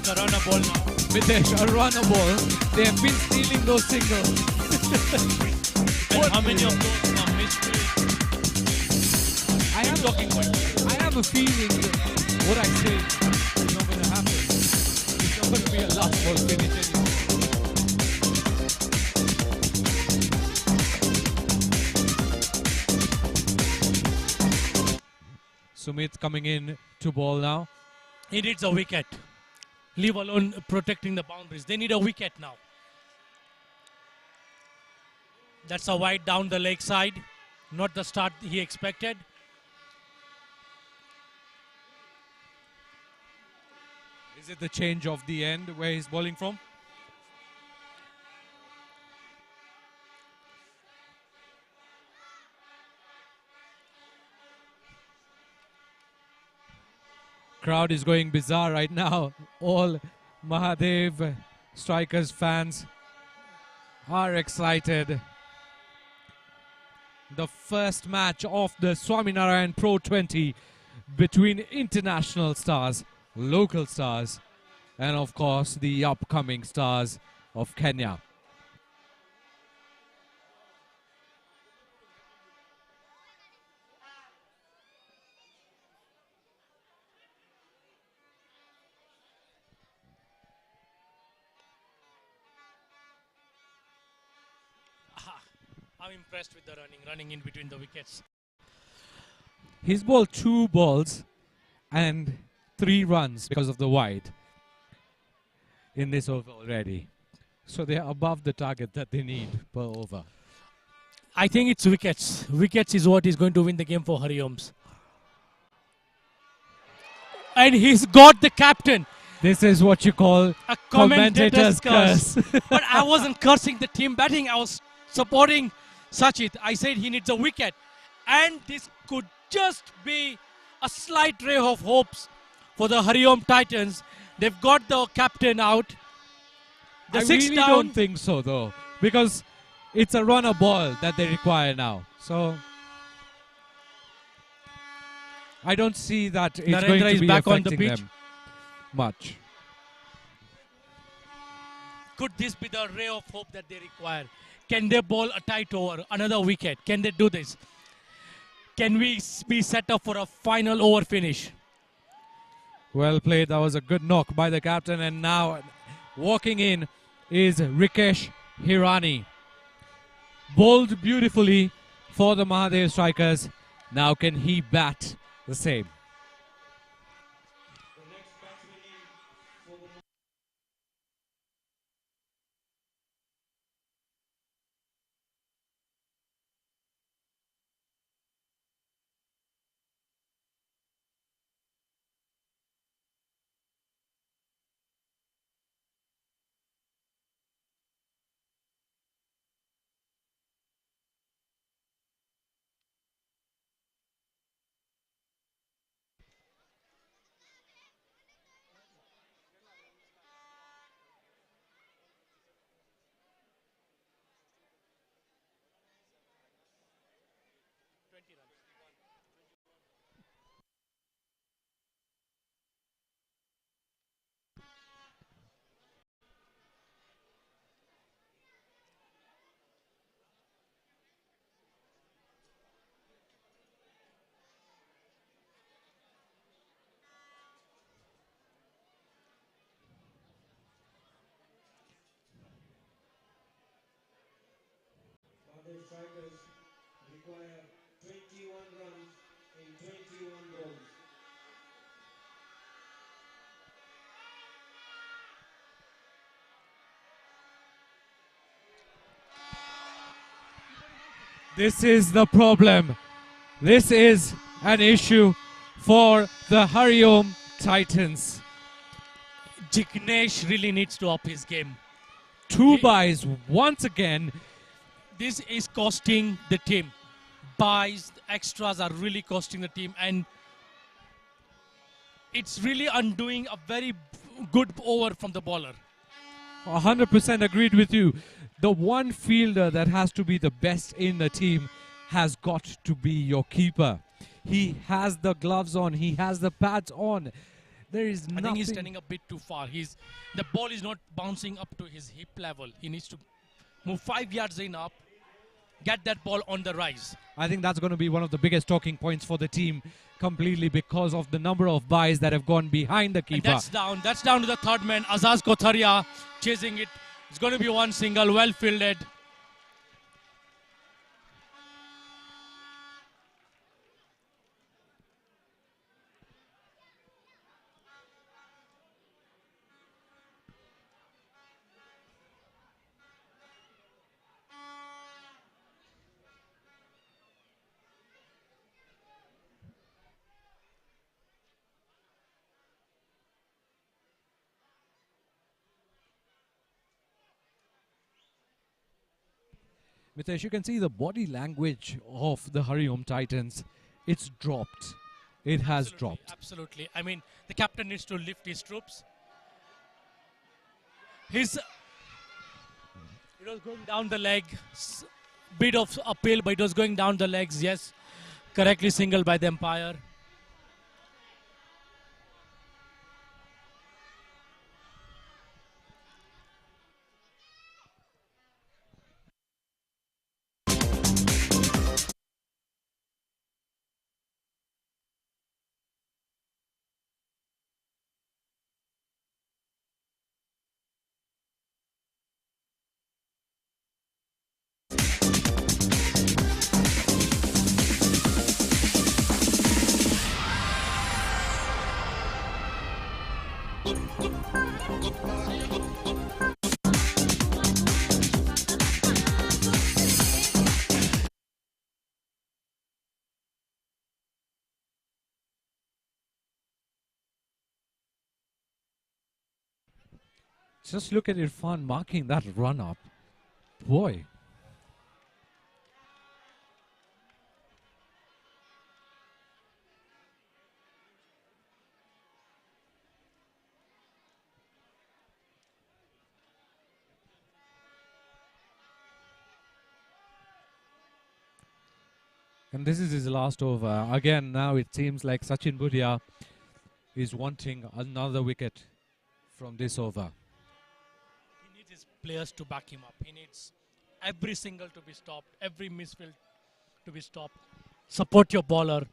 Karana ball now. Mitesh, a runner ball. They have been stealing those singles. And how many of those are missed? I have a feeling that what I say is not going to happen. It's not going to be a last ball finish anymore. Sumit coming in to ball now. He needs a wicket. Leave alone protecting the boundaries. They need a wicket now. That's a wide down the leg side. Not the start he expected. Is it the change of the end where he's bowling from? Crowd is going bizarre right now. All Mahadev Strikers fans are excited. The first match of the Swaminarayan Pro20 between international stars, local stars, and of course the upcoming stars of Kenya. I'm impressed with the running in between the wickets. He's bowled 2 balls and 3 runs because of the wide in this over already. So they are above the target that they need per over. I think it's wickets. Wickets is what is going to win the game for Harioms. And he's got the captain. This is what you call A commentator's curse. But I wasn't cursing the team batting. I was supporting Sachit. I said he needs a wicket. And this could just be a slight ray of hopes for the Hariom Titans. They've got the captain out. The I 6 really down. don't think so though, because it's a runner ball that they require now. So I don't see that it's Narendra going to is be back on the affecting pitch. them much. Could this be the ray of hope that they require? Can they bowl a tight over, another wicket? Can they do this? Can we be set up for a final over finish? Well played. That was a good knock by the captain. And now walking in is Rikesh Hirani. Bowled beautifully for the Mahadev Strikers. Now can he bat the same? Mahadev Strikers require 21 runs in 21 balls. This is the problem. This is an issue for the Hariom Titans. Jignesh really needs to up his game. 2 buys once again. This is costing the team. Buys, extras are really costing the team, and it's really undoing a very good over from the bowler. 100% agreed with you. The one fielder that has to be the best in the team has got to be your keeper. He has the gloves on. He has the pads on. There is I nothing. think he's standing a bit too far. The ball is not bouncing up to his hip level. He needs to move 5 yards in up, get that ball on the rise. I think that's going to be one of the biggest talking points for the team completely because of the number of buys that have gone behind the And keeper. that's down. That's down to the third man, Azaz Kotharia, chasing it. It's going to be one single, well fielded. Mitesh, you can see the body language of the Hariom Titans. It's dropped. It has Absolutely, dropped. Absolutely. I mean, the captain needs to lift his troops. It was going down the leg. Bit of uphill, but it was going down the legs. Yes, correctly singled by the umpire. Just look at Irfan marking that run up. Boy. And this is his last over. Again, now it seems like Sachin Bhutia is wanting another wicket from this over. He needs his players to back him up. He needs every single to be stopped, every misfield to be stopped. Support your bowler.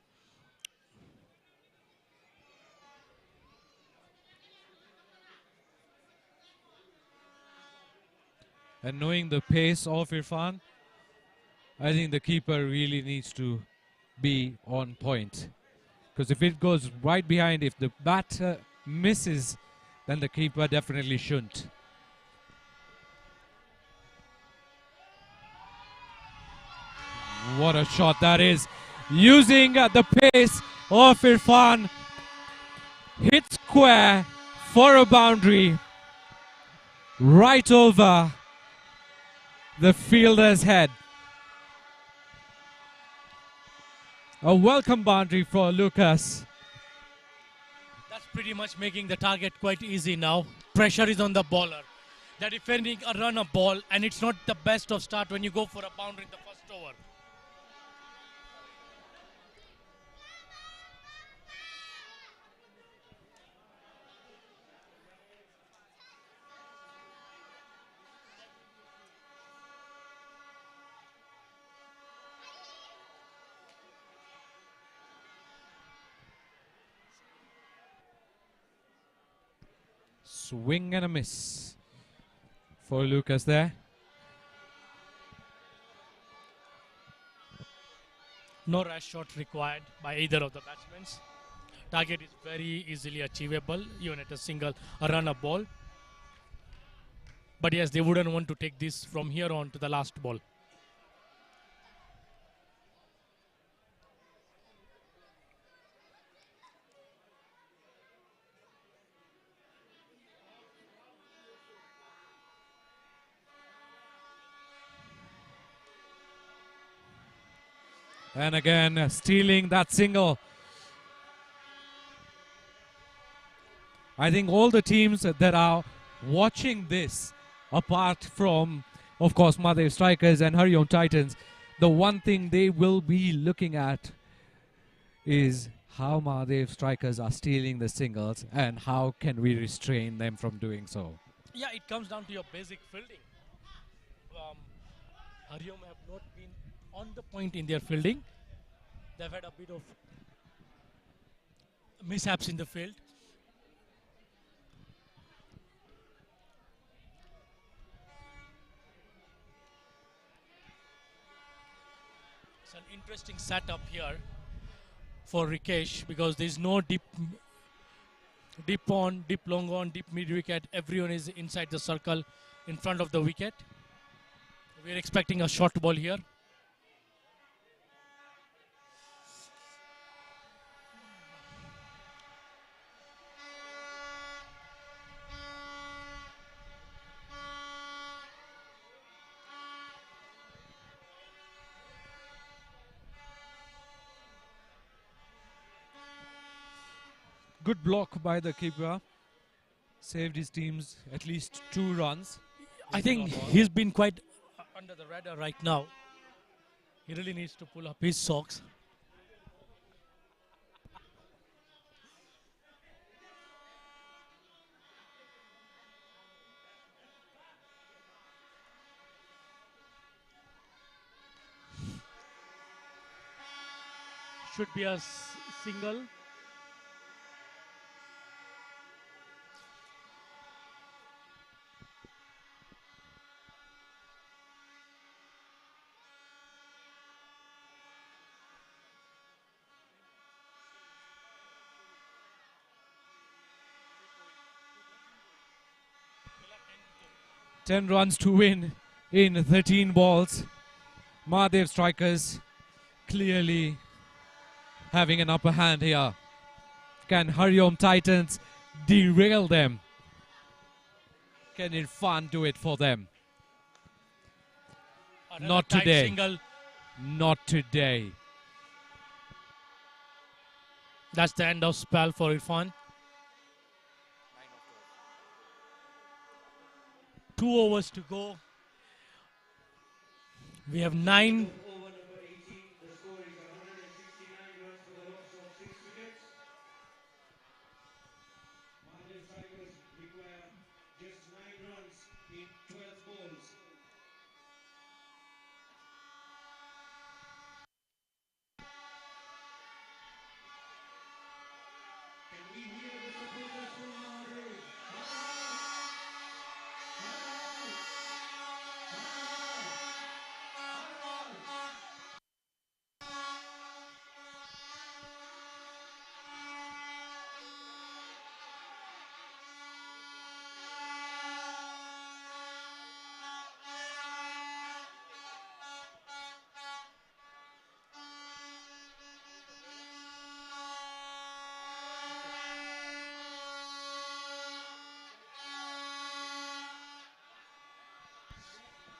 And knowing the pace of Irfan, I think the keeper really needs to be on point. Because if it goes right behind, if the batter misses, then the keeper definitely shouldn't. What a shot that is. Using the pace of Irfan. Hit square for a boundary. Right over the fielder's head. A welcome boundary for Lucas. That's pretty much making the target quite easy now. Pressure is on the bowler. They're defending a run of ball, and it's not the best of start when you go for a boundary in the first over. Swing and a miss for Lucas there. No rash shot required by either of the batsmen. Target is very easily achievable, even at a run of ball. But yes, they wouldn't want to take this from here on to the last ball. And again, stealing that single. I think all the teams that are watching this, apart from, of course, Mahadev Strikers and Hariom Titans, the one thing they will be looking at is how Mahadev Strikers are stealing the singles and how can we restrain them from doing so. Yeah, it comes down to your basic fielding. Hariom have not been on the point in their fielding. They've had a bit of mishaps in the field. It's an interesting setup here for Rikesh because there's no deep on, deep long on, deep mid wicket. Everyone is inside the circle in front of the wicket. We're expecting a short ball here. Good block by the keeper. Saved his teams at least 2 runs. I think he's been quite under the radar right now. He really needs to pull up his socks. Should be a single. Ten runs to win in 13 balls. Mahadev Strikers clearly having an upper hand here. Can Hariom Titans derail them? Can Irfan do it for them? Another Not tight today. Single. Not today. That's the end of spell for Irfan. 2 overs to go. We have 9. Over number 18, the score is 169 runs for the loss of 6 wickets. Mahadev Strikers require just 9 runs in 12 balls. Can we hear the supporters from Mahadev?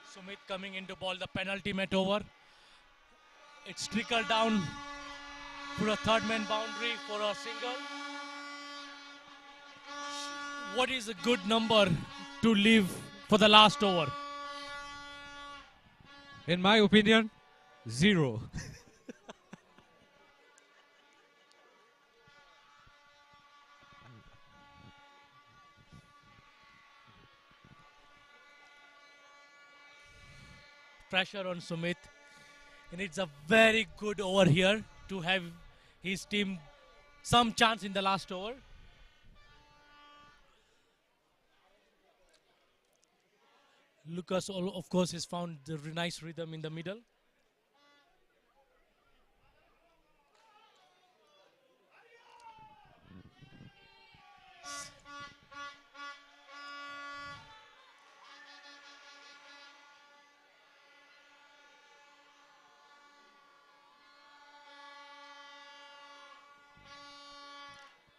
Sumit coming into ball, the penalty met over. It's trickled down for a third man boundary for a single. What is a good number to leave for the last over? In my opinion, 0. Pressure on Sumit. And it's a very good over here to have his team some chance in the last over. Lucas, of course, has found the nice rhythm in the middle.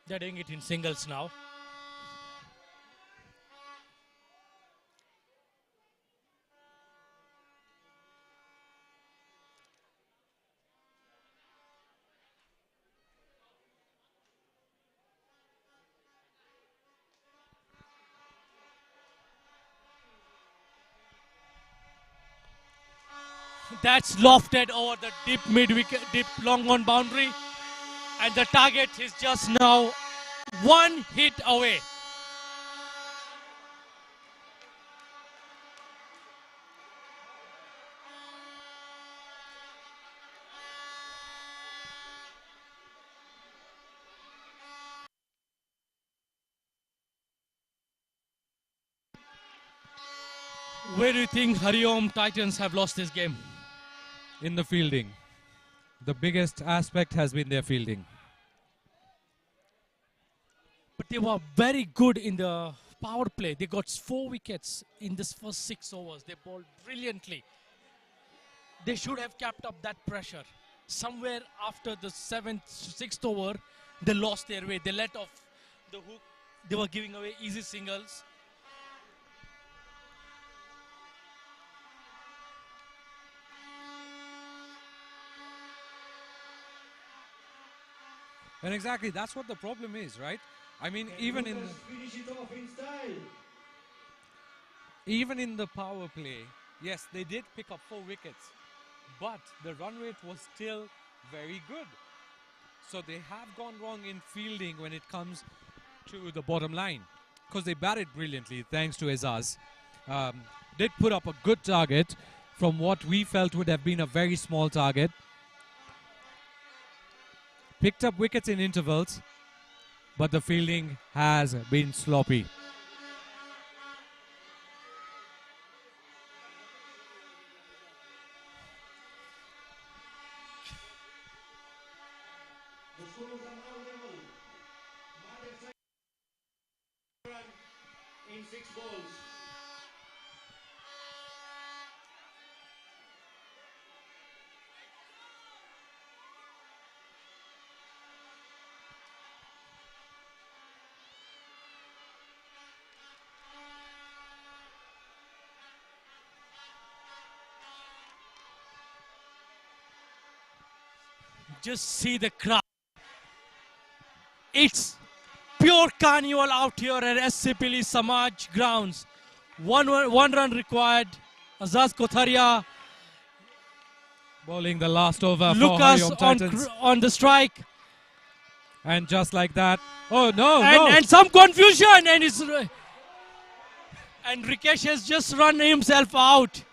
They're doing it in singles now. That's lofted over the deep mid wicket, deep long on boundary. And the target is just now 1 hit away. Where do you think Hariom Titans have lost this game? In the fielding. The biggest aspect has been their fielding. But they were very good in the power play. They got 4 wickets in this first 6 overs. They bowled brilliantly. They should have kept up that pressure. Somewhere after the 6th over, they lost their way. They let off the hook. They were giving away easy singles. And exactly, that's what the problem is, right? I mean, even in Finish it off in style. the power play, yes, they did pick up 4 wickets, but the run rate was still very good. So they have gone wrong in fielding when it comes to the bottom line, because they batted brilliantly, thanks to Azaz. Did put up a good target from what we felt would have been a very small target. Picked up wickets in intervals, but the fielding has been sloppy. The scores are now level. Mahadev Strikers in 6 balls. Just see the crowd. It's pure carnival out here at SCPL Samaj grounds. One run required. Azaz Kotharia. Bowling the last over for Lucas Hariom Titans. on the strike. And just like that. Oh, no, And some confusion. And Rikesh has just run himself out.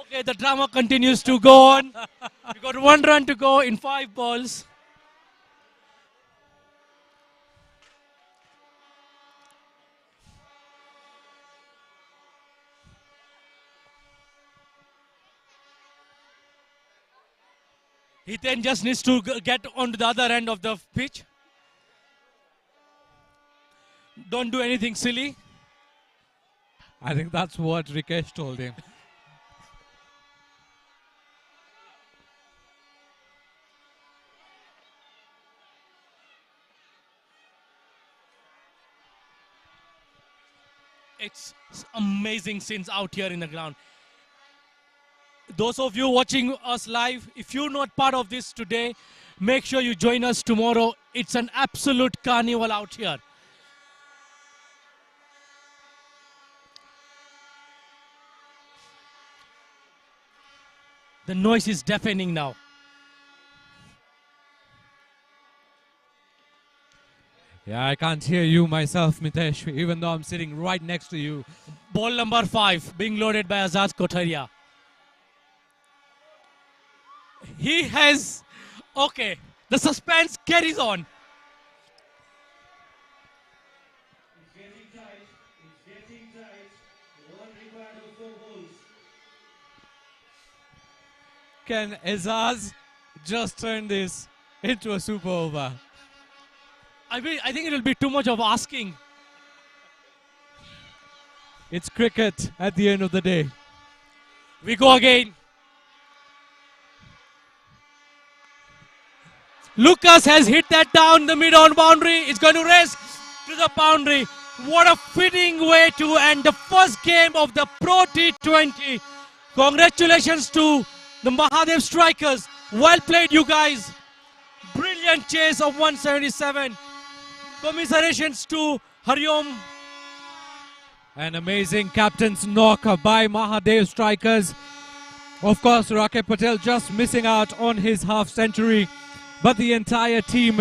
Okay, the drama continues to go on. We got 1 run to go in 5 balls. He then just needs to get onto the other end of the pitch. Don't do anything silly. I think that's what Rikesh told him. It's amazing scenes out here in the ground. Those of you watching us live, if you're not part of this today, make sure you join us tomorrow. It's an absolute carnival out here. The noise is deafening now. Yeah, I can't hear you myself, Mitesh, even though I'm sitting right next to you. Ball number 5 being loaded by Azaz Kotharia. He has, okay, the suspense carries on. It's getting tight. It's getting tight. 1 required of 4 balls. Can Azaz just turn this into a super over? I think it will be too much of asking. It's cricket at the end of the day. We go again. Lucas has hit that down the mid-on boundary. It's going to race to the boundary. What a fitting way to end the first game of the Pro T20. Congratulations to the Mahadev Strikers. Well played, you guys. Brilliant chase of 177. Commiserations to Hariom. An amazing captain's knock by Mahadev Strikers. Of course, Rakesh Patel just missing out on his half century. But the entire team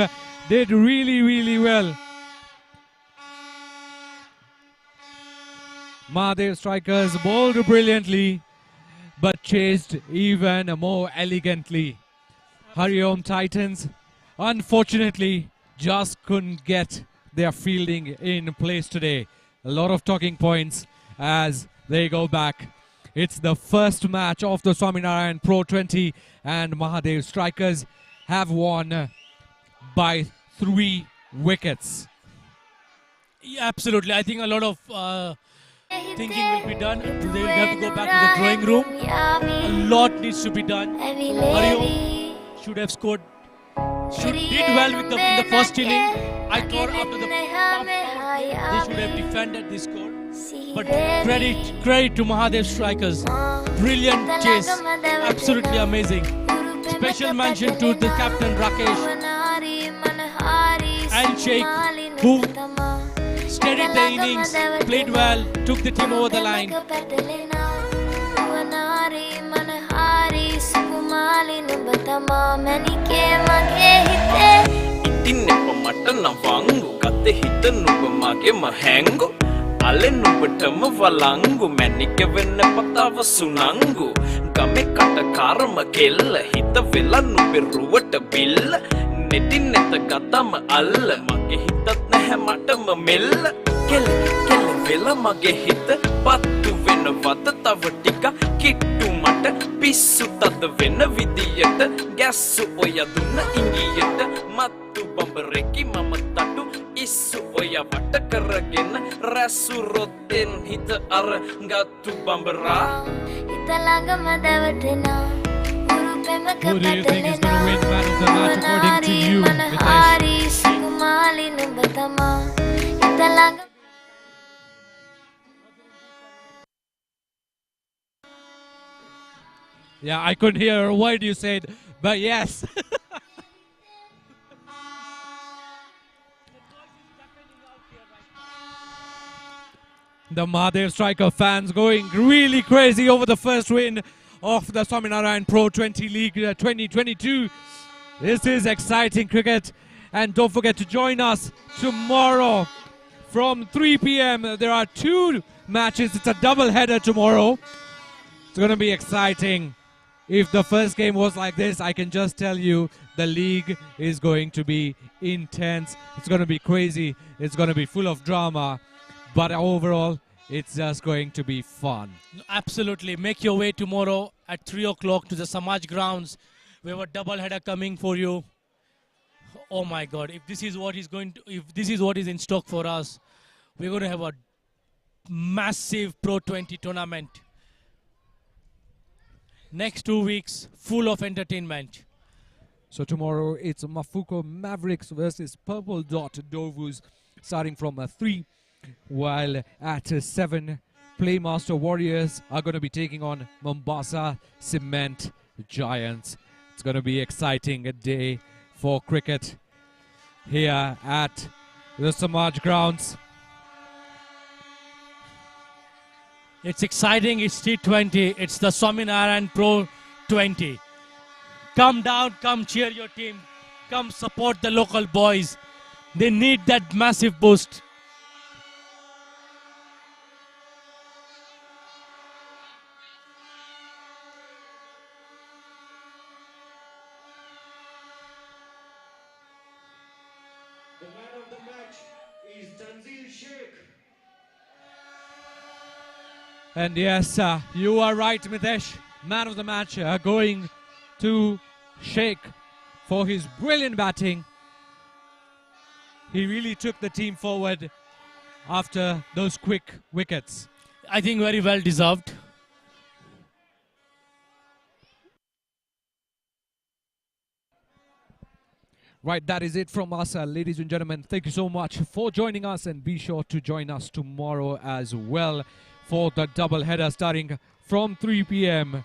did really, really well. Mahadev Strikers bowled brilliantly, but chased even more elegantly. Hariom Titans, unfortunately, just couldn't get their fielding in place today. A lot of talking points as they go back. It's the first match of the Swaminarayan Pro20, and Mahadev Strikers have won by 3 wickets. Yeah, absolutely. I think a lot of thinking will be done. They will have to go back to the drawing room. A lot needs to be done. Hariom should have scored. Did well with in the first inning. I thought after the they should have defended this score. But credit to Mahadev Strikers. Brilliant chase. Absolutely amazing. Special mention to the captain Rakesh and Sheikh, who steadied the innings, played well, took the team over the line. Ale nubatama valangu manika venna patawa sunangu game kata karma kella hita vela nuberuwata billa neti neta gatama alla mage hitat naha matama mella kella vela mage hita pattu venna wata tawa tika kittu mata pissu tada venna vidiyata gassu oya dunna ingiyata mattu bambareki mama tatu issu oya vata karagena rasu rotten hita ar gattu bambara Who do you think is going to win man of the match according to you, Mitesh? Yeah, I couldn't hear a word you said, but yes. The Mahadev Striker fans going really crazy over the first win of the Swaminarayan Pro20 League 2022. This is exciting cricket. And don't forget to join us tomorrow from 3 p.m. There are 2 matches. It's a double header tomorrow. It's going to be exciting. If the first game was like this, I can just tell you the league is going to be intense. It's going to be crazy. It's going to be full of drama. But overall, it's just going to be fun. Absolutely. Make your way tomorrow at 3 o'clock to the Samaj grounds. We have a double header coming for you. Oh my God! If this is what is in stock for us, we're going to have a massive Pro20 tournament. Next 2 weeks, full of entertainment. So tomorrow it's Mafuko Mavericks versus Purple Dot Dovus starting from 3. While at 7, Playmaster Warriors are going to be taking on Mombasa Cement Giants. It's going to be exciting a day for cricket here at the Samaj grounds. It's exciting. It's T20. It's the Swaminarayan Pro20. Come down. Come cheer your team. Come support the local boys. They need that massive boost. The man of the match is Tanzil Sheikh. And yes, you are right, Mitesh. Man of the match going to Sheikh for his brilliant batting. He really took the team forward after those quick wickets. I think very well deserved. Right, that is it from us, ladies and gentlemen. Thank you so much for joining us, and be sure to join us tomorrow as well for the double header starting from 3 p.m.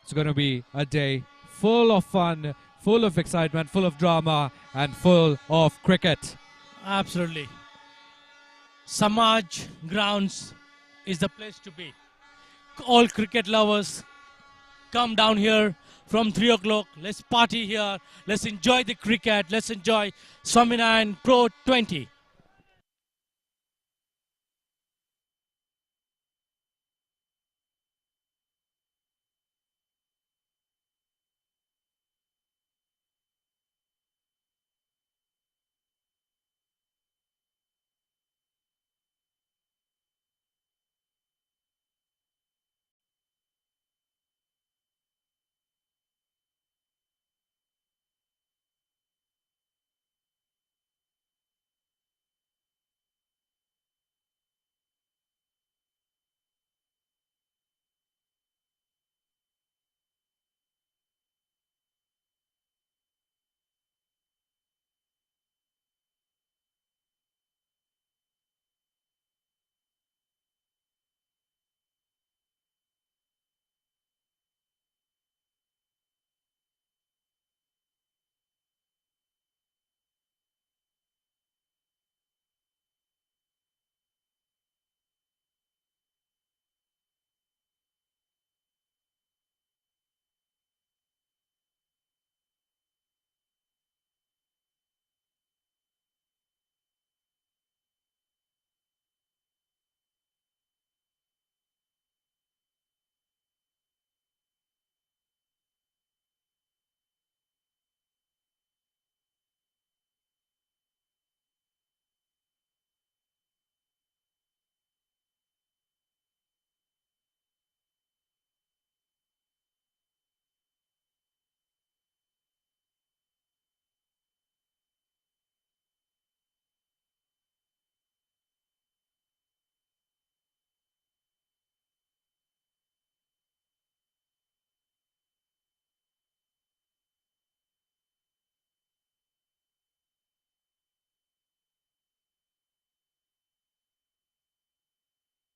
It's going to be a day full of fun, full of excitement, full of drama, and full of cricket. Absolutely. Samaj grounds is the place to be. All cricket lovers, come down here from 3 o'clock. Let's party here. Let's enjoy the cricket. Let's enjoy Swaminarayan Pro20.